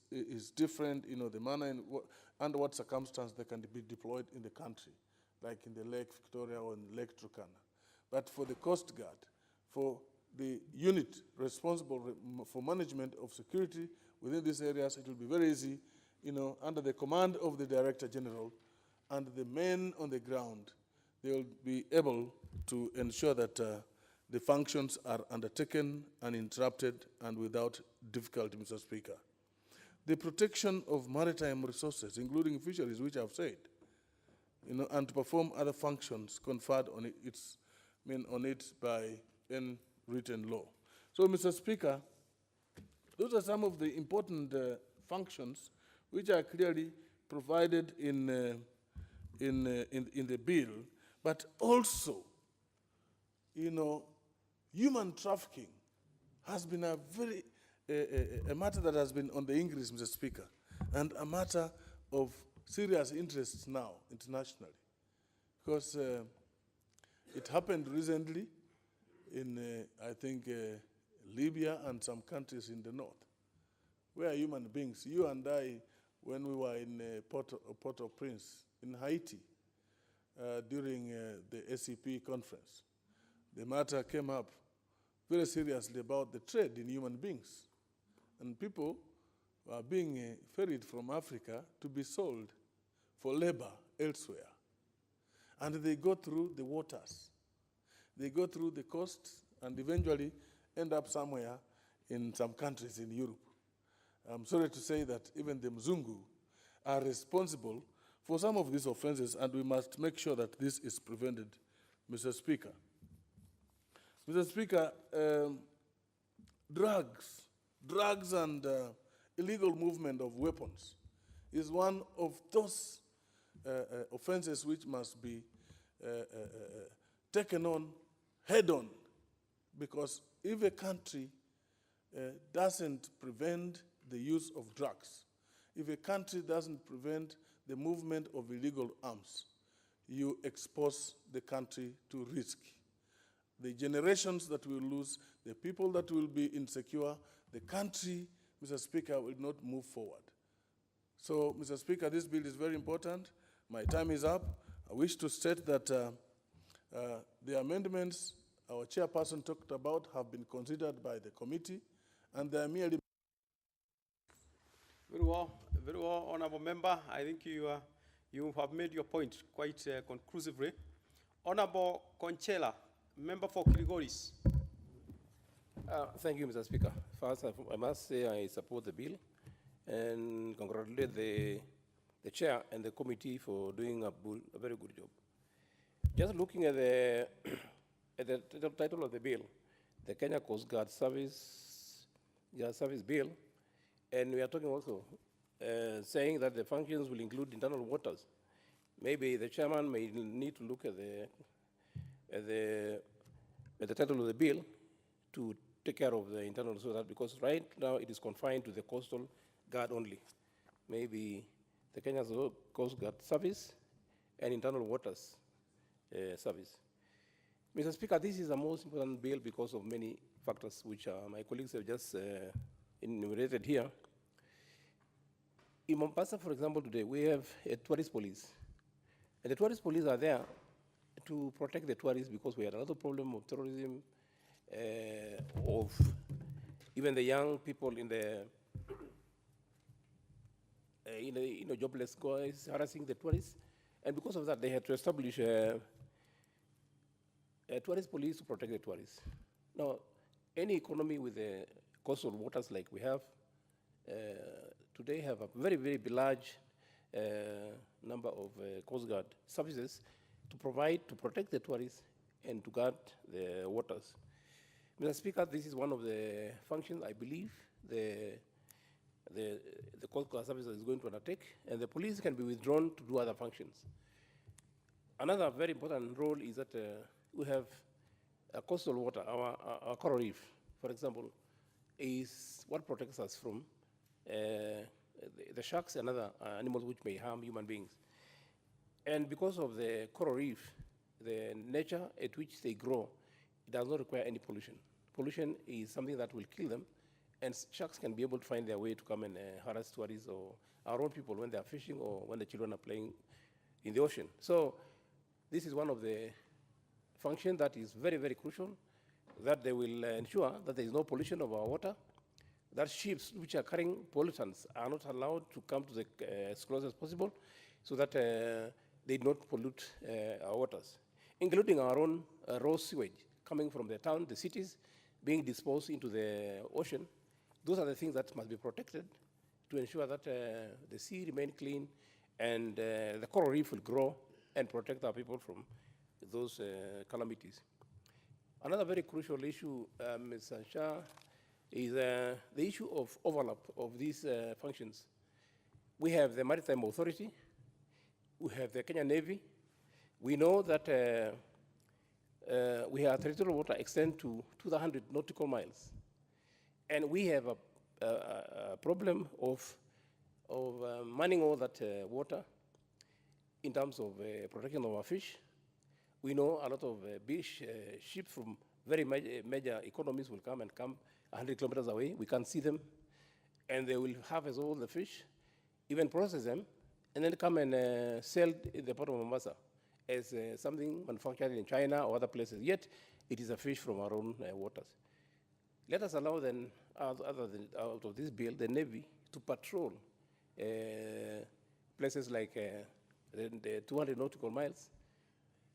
different, the manner under what circumstance they can be deployed in the country, like in the Lake Victoria or in Lake Turkana. But for the Coast Guard, for the unit responsible for management of security within these areas, it will be very easy, under the command of the Director General and the men on the ground. They will be able to ensure that the functions are undertaken uninterrupted and without difficulty, Mr. Speaker. The protection of maritime resources, including fisheries, which I've said, and to perform other functions conferred on it by written law. So, Mr. Speaker, those are some of the important functions which are clearly provided in the bill, but also, human trafficking has been a very a matter that has been on the increase, Mr. Speaker, and a matter of serious interest now internationally, because it happened recently in, I think, Libya and some countries in the north, where human beings, you and I, when we were in Port-au-Prince, in Haiti, during the ACP conference, the matter came up very seriously about the trade in human beings. And people were being ferried from Africa to be sold for labor elsewhere. And they go through the waters. They go through the coasts and eventually end up somewhere in some countries in Europe. I'm sorry to say that even the Mzungu are responsible for some of these offenses, and we must make sure that this is prevented, Mr. Speaker. Mr. Speaker, drugs and illegal movement of weapons is one of those offenses which must be taken on head-on, because if a country doesn't prevent the use of drugs, if a country doesn't prevent the movement of illegal arms, you expose the country to risk. The generations that will lose, the people that will be insecure, the country, Mr. Speaker, will not move forward. So, Mr. Speaker, this bill is very important. My time is up. I wish to state that the amendments our chairperson talked about have been considered by the committee, and they are merely... Very well, Honourable Member. I think you have made your point quite conclusively. Honourable Conchela, Member for Kirigoris. Thank you, Mr. Speaker. First, I must say I support the bill and congratulate the chair and the committee for doing a very good job. Just looking at the title of the bill, the Kenya Coast Guard Service Bill, and we are talking also saying that the functions will include internal waters. Maybe the chairman may need to look at the title of the bill to take care of the internal waters, because right now it is confined to the Coastal Guard only. Maybe the Kenya Coast Guard Service and Internal Waters Service. Mr. Speaker, this is the most important bill because of many factors which my colleagues have just enumerated here. In Mombasa, for example, today we have a tourist police. And the tourist police are there to protect the tourists, because we had another problem of terrorism, of even the young people in the jobless guys harassing the tourists. And because of that, they had to establish a tourist police to protect the tourists. Now, any economy with the coastal waters like we have today have a very, very large number of Coast Guard services to protect the tourists and to guard the waters. Mr. Speaker, this is one of the functions I believe the Coast Guard service is going to undertake, and the police can be withdrawn to do other functions. Another very important role is that we have coastal water, our coral reef, for example, is what protects us from the sharks and other animals which may harm human beings. And because of the coral reef, the nature at which they grow, it does not require any pollution. Pollution is something that will kill them, and sharks can be able to find their way to come and harass tourists or our own people when they are fishing or when the children are playing in the ocean. So this is one of the functions that is very, very crucial, that they will ensure that there is no pollution of our water, that ships which are carrying pollutants are not allowed to come to the as close as possible, so that they do not pollute our waters, including our own raw sewage coming from the town, the cities, being disposed into the ocean. Those are the things that must be protected to ensure that the sea remain clean and the coral reef will grow and protect our people from those calamities. Another very crucial issue, Ms. Shah, is the issue of overlap of these functions. We have the Maritime Authority, we have the Kenya Navy. We know that we have territorial water extend to 200 nautical miles. And we have a problem of manning all that water in terms of protection of our fish. We know a lot of ships from very major economies will come 100 kilometers away. We can't see them. And they will harvest all the fish, even process them, and then come and sell in the port of Mombasa as something manufactured in China or other places. Yet, it is a fish from our own waters. Let us allow then, out of this bill, the Navy to patrol places like the 200 nautical miles,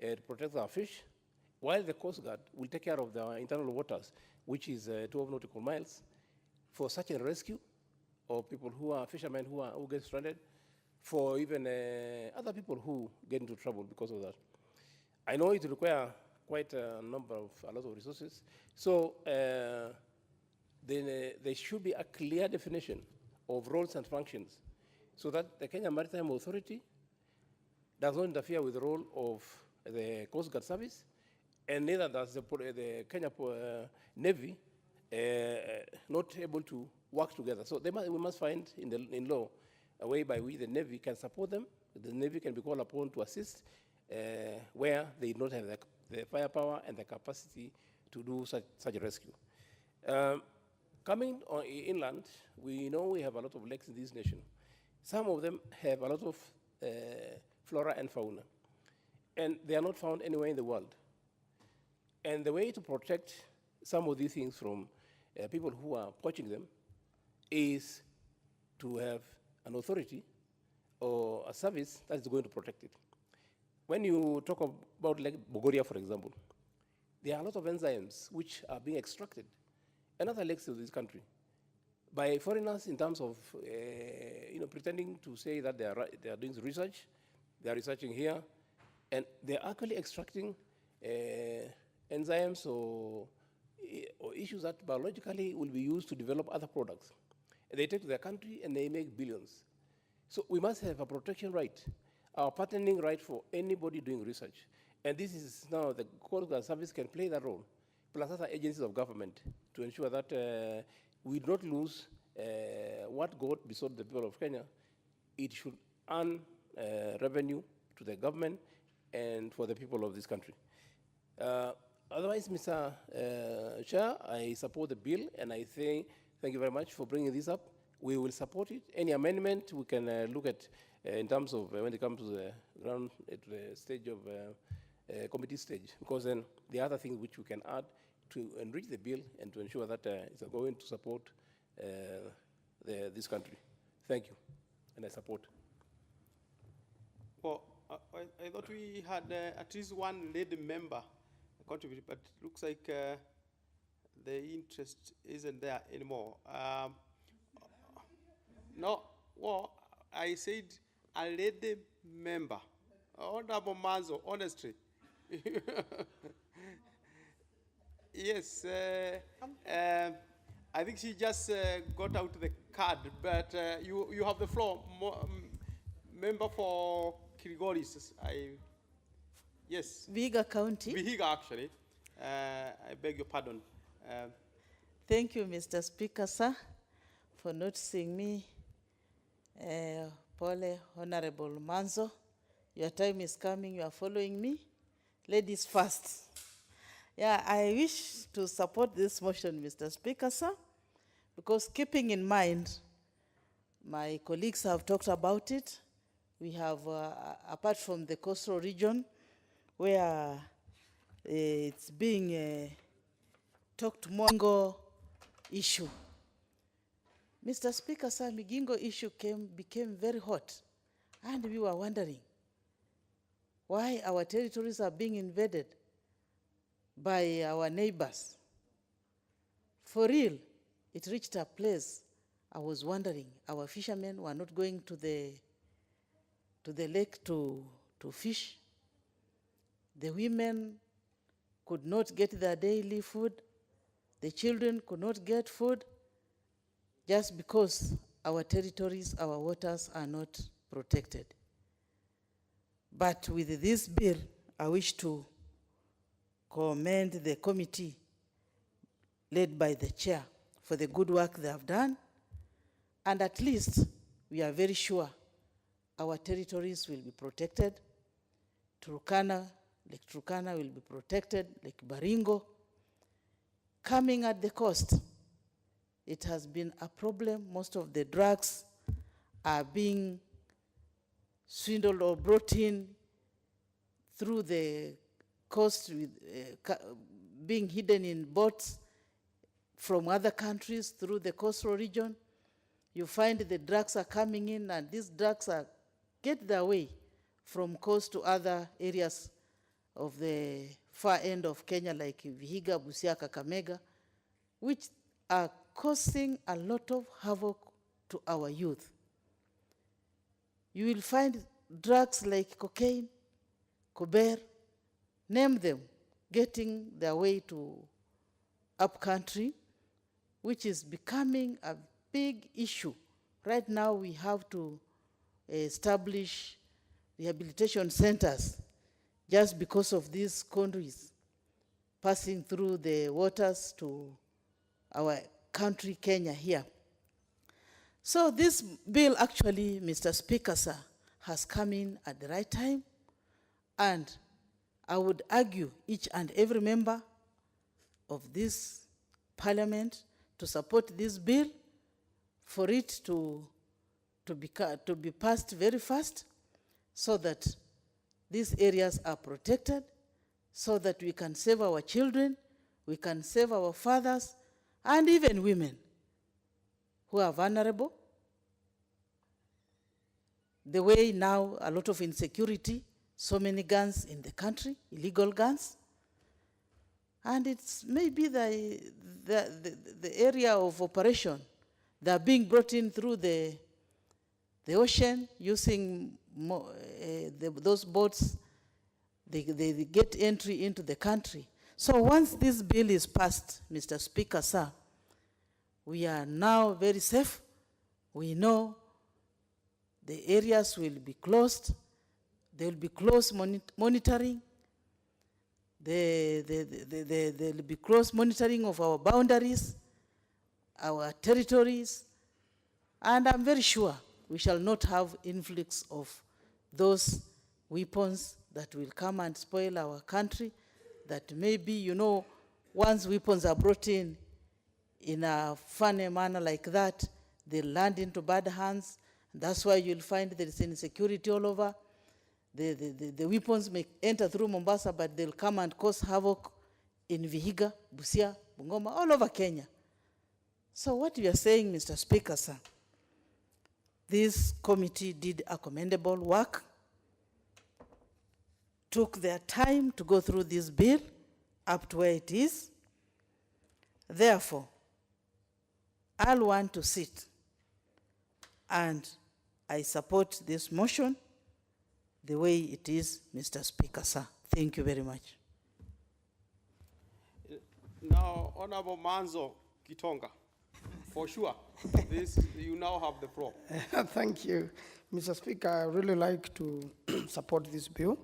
to protect our fish, while the Coast Guard will take care of the internal waters, which is 12 nautical miles, for search and rescue of people who are fishermen who get stranded, for even other people who get into trouble because of that. I know it requires quite a lot of resources. So then there should be a clear definition of roles and functions so that the Kenya Maritime Authority does not interfere with the role of the Coast Guard Service, and neither does the Kenya Navy not able to work together. So we must find in law a way by which the Navy can support them. The Navy can be called upon to assist where they do not have the firepower and the capacity to do such a rescue. Coming on inland, we know we have a lot of lakes in this nation. Some of them have a lot of flora and fauna, and they are not found anywhere in the world. And the way to protect some of these things from people who are poaching them is to have an authority or a service that is going to protect it. When you talk about Lake Bogoria, for example, there are a lot of enzymes which are being extracted and other lakes of this country by foreigners in terms of pretending to say that they are doing research, they are researching here, and they are actually extracting enzymes or issues that biologically will be used to develop other products. They take to their country and they make billions. So we must have a protection right, our patenting right for anybody doing research. And this is now the Coast Guard Service can play that role, plus other agencies of government, to ensure that we do not lose what God bestowed the people of Kenya. It should earn revenue to the government and for the people of this country. Otherwise, Mr. Chair, I support the bill, and I say thank you very much for bringing this up. We will support it. Any amendment we can look at in terms of when it comes to the ground, at the stage of committee stage, because then the other things which we can add to enrich the bill and to ensure that it's going to support this country. Thank you. and I support. Well, I thought we had at least one lady member contribute, but it looks like the interest isn't there anymore. No, well, I said a lady member. Honorable Manzo, honestly. Yes, I think she just got out the card, but you have the floor. Member for Kirigoris, yes. Vihiga County. Vihiga, actually. I beg your pardon. Thank you, Mr. Speaker, sir, for noticing me. Pole, Honorable Manzo. Your time is coming, you are following me. Ladies first. Yeah, I wish to support this motion, Mr. Speaker, sir, because keeping in mind, my colleagues have talked about it. We have, apart from the coastal region, where it's being talked more, Migingo issue. Mr. Speaker, sir, Migingo issue became very hot, and we were wondering why our territories are being invaded by our neighbors. For real, it reached a place I was wondering, our fishermen were not going to the lake to fish. The women could not get their daily food. The children could not get food just because our territories, our waters are not protected. But with this bill, I wish to commend the committee led by the chair for the good work they have done. And at least we are very sure our territories will be protected. Lake Turkana will be protected, Lake Baringo. Coming at the coast, it has been a problem. Most of the drugs are being swindled or brought in through the coast, with, being hidden in boats from other countries through the coastal region. You find the drugs are coming in, and these drugs get their way from coast to other areas of the far end of Kenya, like Vihiga, Busia, Kakamega, which are causing a lot of havoc to our youth. You will find drugs like cocaine, cober, name them, getting their way to upcountry, which is becoming a big issue. Right now we have to establish rehabilitation centers just because of these conduits passing through the waters to our country, Kenya, here. So this bill actually, Mr. Speaker, sir, has come in at the right time, and I would argue each and every member of this parliament to support this bill, for it to be passed very fast, so that these areas are protected, so that we can save our children, we can save our fathers, and even women who are vulnerable. The way now, a lot of insecurity, so many guns in the country, illegal guns. And it's maybe the area of operation. They are being brought in through the ocean using those boats. They get entry into the country. So once this bill is passed, Mr. Speaker, sir, we are now very safe. We know the areas will be closed. There will be close monitoring. There will be close monitoring of our boundaries, our territories, and I'm very sure we shall not have influx of those weapons that will come and spoil our country, that maybe, you know, once weapons are brought in a funny manner like that, they land into bad hands. That's why you'll find there is insecurity all over. The weapons may enter through Mombasa, but they'll come and cause havoc in Vihiga, Busia, Bungoma, all over Kenya. So what we are saying, Mr. Speaker, sir, This committee did a commendable work, took their time to go through this bill up to where it is. Therefore, I'll want to sit, and I support this motion the way it is, Mr. Speaker, sir. Thank you very much. Now, Honorable Manzo Kitonga, for sure, you now have the floor. Thank you, Mr. Speaker. I really like to support this bill.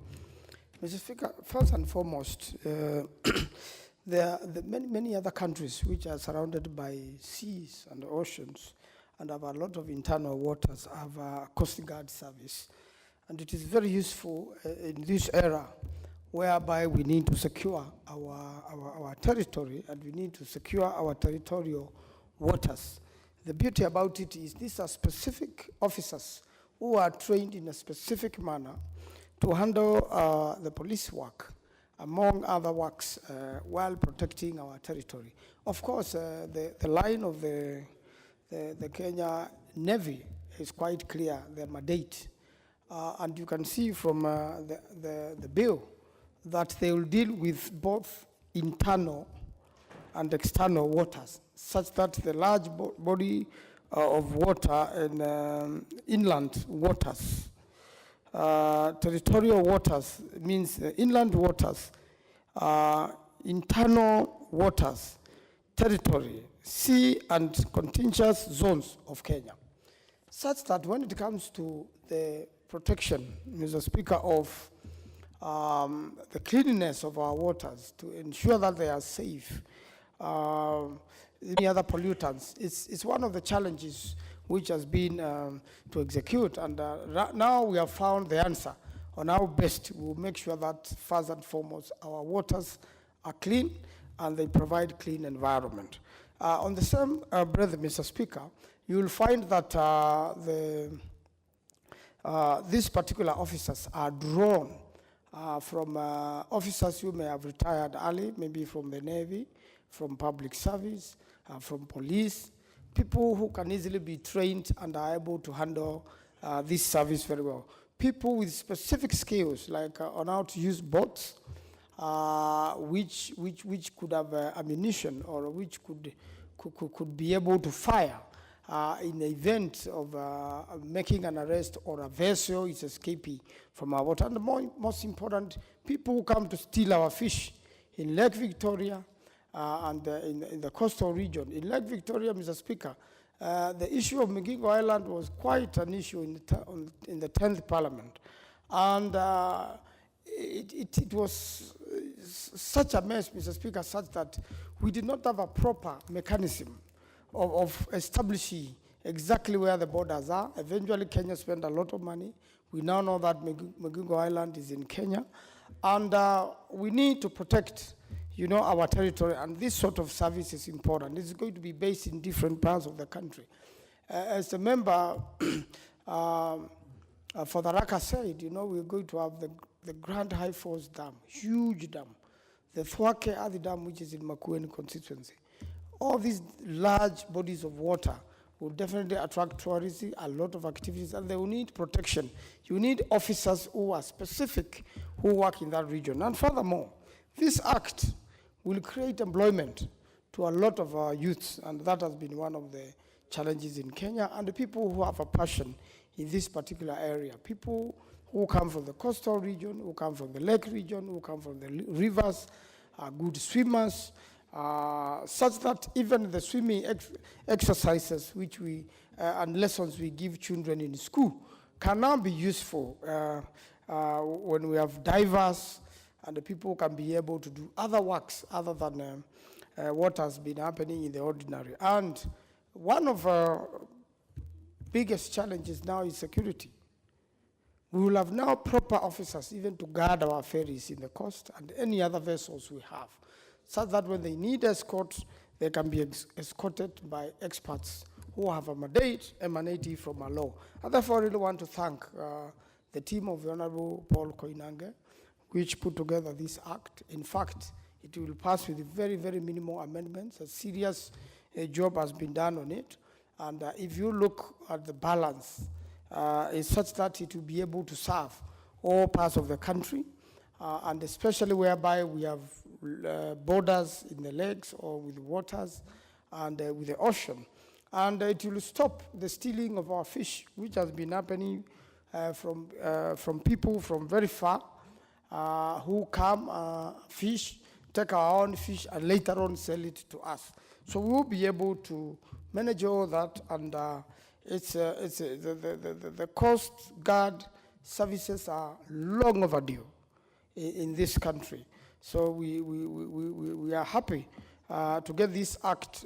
Mr. Speaker, first and foremost, there are many other countries which are surrounded by seas and oceans and have a lot of internal waters, have a Coast Guard service. And it is very useful in this era whereby we need to secure our territory and we need to secure our territorial waters. The beauty about it is these are specific officers who are trained in a specific manner to handle the police work, among other works, while protecting our territory. Of course, the line of the Kenya Navy is quite clear, their mandate. And you can see from the bill that they will deal with both internal and external waters, such that the large body of water and inland waters, territorial waters means inland waters, internal waters, territory, sea and contiguous zones of Kenya, such that when it comes to the protection, Mr. Speaker, of the cleanliness of our waters, to ensure that they are safe, any other pollutants, it's one of the challenges which has been to execute. And now we have found the answer on how best we'll make sure that first and foremost our waters are clean and they provide clean environment. On the same breath, Mr. Speaker, you will find that these particular officers are drawn from officers who may have retired early, maybe from the Navy, from public service, from police, people who can easily be trained and are able to handle this service very well. People with specific skills, like on how to use boats, which could have ammunition or which could be able to fire in the event of making an arrest or a vessel is escaping from our water. And the most important, people who come to steal our fish in Lake Victoria and in the coastal region. In Lake Victoria, Mr. Speaker, the issue of Migingo Island was quite an issue in the 10th Parliament. And it was such a mess, Mr. Speaker, such that we did not have a proper mechanism of establishing exactly where the borders are. Eventually, Kenya spent a lot of money. We now know that Migingo Island is in Kenya. And we need to protect, our territory. And this sort of service is important. It's going to be based in different parts of the country. As a member for the Raka said, we're going to have the Grand High Force Dam, huge dam. The Thwake Adi Dam, which is in Makueni constituency. All these large bodies of water will definitely attract tourism, a lot of activities, and they will need protection. You need officers who are specific, who work in that region. And furthermore, this act will create employment to a lot of our youths, and that has been one of the challenges in Kenya, and the people who have a passion in this particular area. People who come from the coastal region, who come from the lake region, who come from the rivers, are good swimmers, such that even the swimming exercises which and lessons we give children in school can now be useful when we have divers and the people can be able to do other works other than what has been happening in the ordinary. And one of our biggest challenges now is security. We will have now proper officers even to guard our ferries in the coast and any other vessels we have, so that when they need escort, they can be escorted by experts who have a mandate emanating from a law. And therefore, I really want to thank the team of the Honorable Paul Koinange, which put together this act. In fact, it will pass with very, very minimal amendments. A serious job has been done on it. And if you look at the balance, it's such that it will be able to serve all parts of the country, and especially whereby we have borders in the lakes or with waters and with the ocean. And it will stop the stealing of our fish, which has been happening from people from very far who come, fish, take our own fish, and later on sell it to us. So we will be able to manage all that, and the Coast Guard services are long overdue in this country. So we are happy to get this act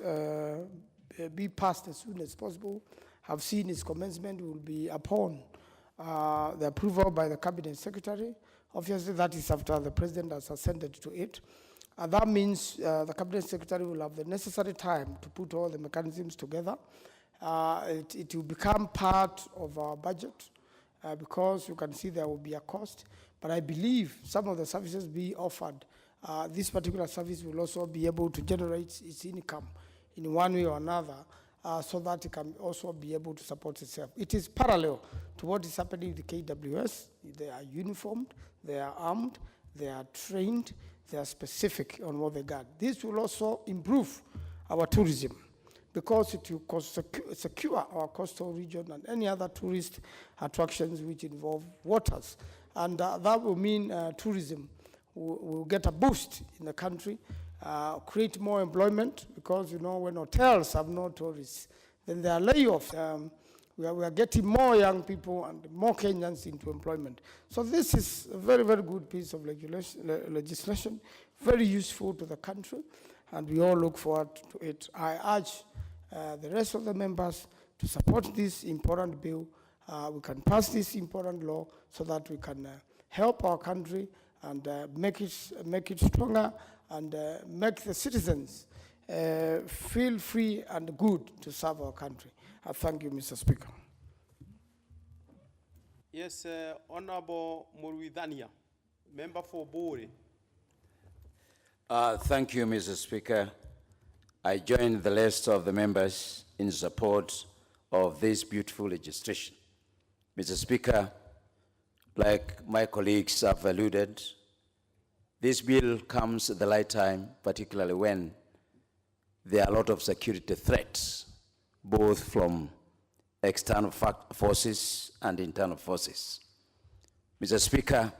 be passed as soon as possible. Have seen its commencement will be upon the approval by the Cabinet Secretary. Obviously, that is after the President has assented to it. And that means the Cabinet Secretary will have the necessary time to put all the mechanisms together. It will become part of our budget because you can see there will be a cost. But I believe some of the services being offered, this particular service will also be able to generate its income in one way or another, so that it can also be able to support itself. It is parallel to what is happening with the KWS. They are uniformed, they are armed, they are trained, they are specific on what they got. This will also improve our tourism because it will secure our coastal region and any other tourist attractions which involve waters. And that will mean tourism will get a boost in the country, create more employment, because you know when hotels have no tourists, then there are layoffs. We are getting more young people and more Kenyans into employment. So this is a very, very good piece of legislation, very useful to the country, and we all look forward to it. I urge the rest of the members to support this important bill. We can pass this important law so that we can help our country and make it stronger and make the citizens feel free and good to serve our country. I thank you, Mr. Speaker. Yes, Honorable Muruidhania, member for Bori. Thank you, Mr. Speaker. I join the rest of the members in support of this beautiful legislation. Mr. Speaker, like my colleagues have alluded, this bill comes at the right time, particularly when there are a lot of security threats, both from external forces and internal forces. Mr. Speaker,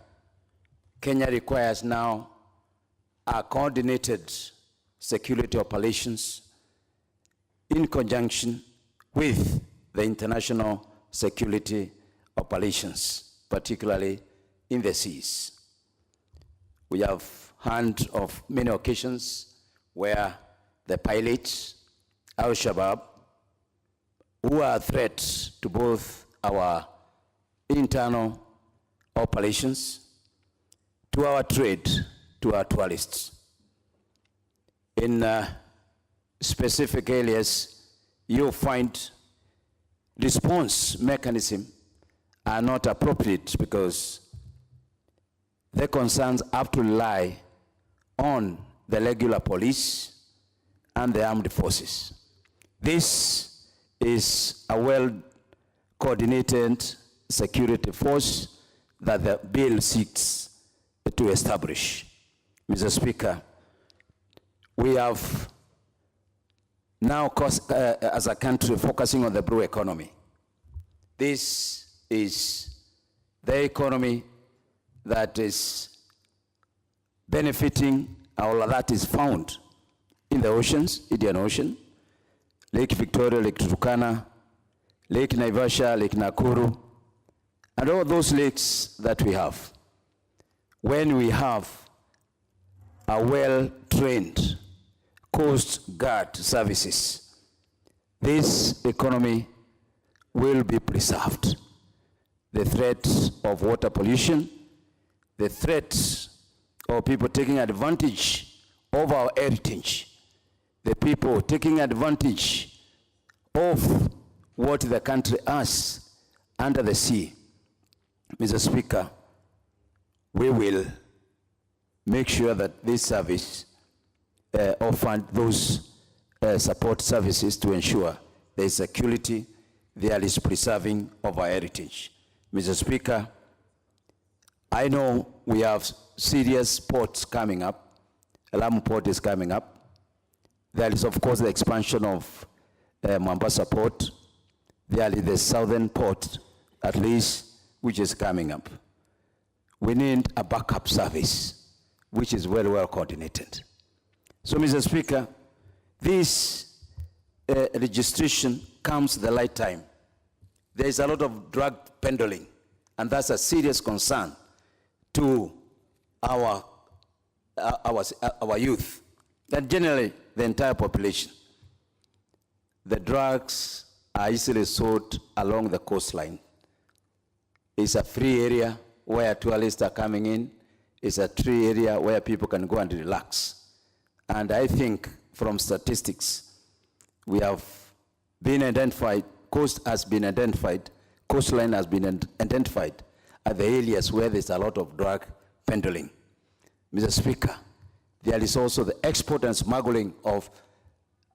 Kenya requires now a coordinated security operations in conjunction with the international security operations, particularly in the seas. We have heard of many occasions where the pilots, Al-Shabaab, who are threats to both our internal operations, to our trade, to our tourists. In specific areas, you'll find response mechanism are not appropriate because the concerns have to rely on the regular police and the armed forces. This is a well-coordinated security force that the bill seeks to establish. Mr. Speaker, we have now, as a country, focusing on the blue economy. This is the economy that is benefiting, or that is found in the oceans, Indian Ocean, Lake Victoria, Lake Turkana, Lake Naivasha, Lake Nakuru, and all those lakes that we have. When we have a well-trained Coast Guard services, this economy will be preserved. The threat of water pollution, the threat of people taking advantage of our heritage, the people taking advantage of what the country has under the sea. Mr. Speaker, we will make sure that this service offer those support services to ensure there is security, there is preserving of our heritage. Mr. Speaker, I know we have serious ports coming up. Lamu Port is coming up. There is, of course, the expansion of Mombasa Port. There is the southern port, at least, which is coming up. We need a backup service, which is very well coordinated. So, Mr. Speaker, this registration comes at the right time. There is a lot of drug peddling, and that's a serious concern to our youth, and generally the entire population. The drugs are easily sold along the coastline. It's a free area where tourists are coming in. It's a free area where people can go and relax. And I think from statistics, we have been identified, coastline has been identified at the areas where there's a lot of drug peddling. Mr. Speaker, there is also the export and smuggling of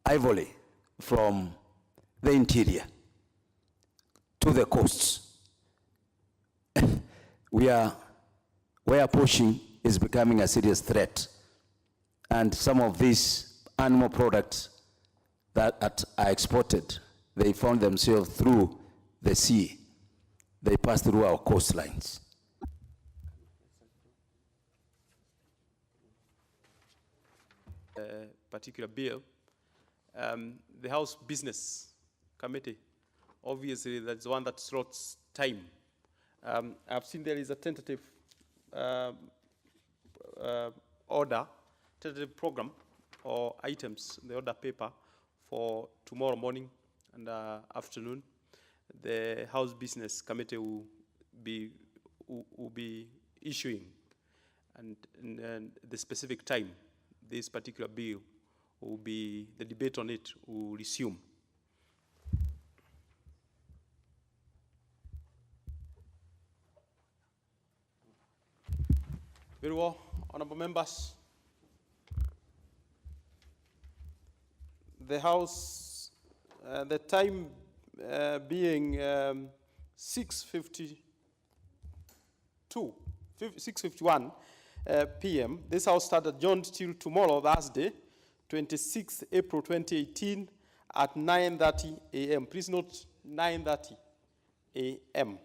ivory from the interior to the coasts. Where poaching is becoming a serious threat. And some of these animal products that are exported, they found themselves through the sea. They pass through our coastlines. Particular bill, the House Business Committee, obviously that's one that slots time. I've seen there is a tentative tentative program or items, the order paper for tomorrow morning and afternoon. The House Business Committee will be issuing, and the specific time this particular bill will be, the debate on it will resume. Very well, honorable members. The House, the time being 6:51 p.m. This House started adjourned till tomorrow, Thursday, 26th April 2018 at 9:30 a.m. Please note 9:30 a.m.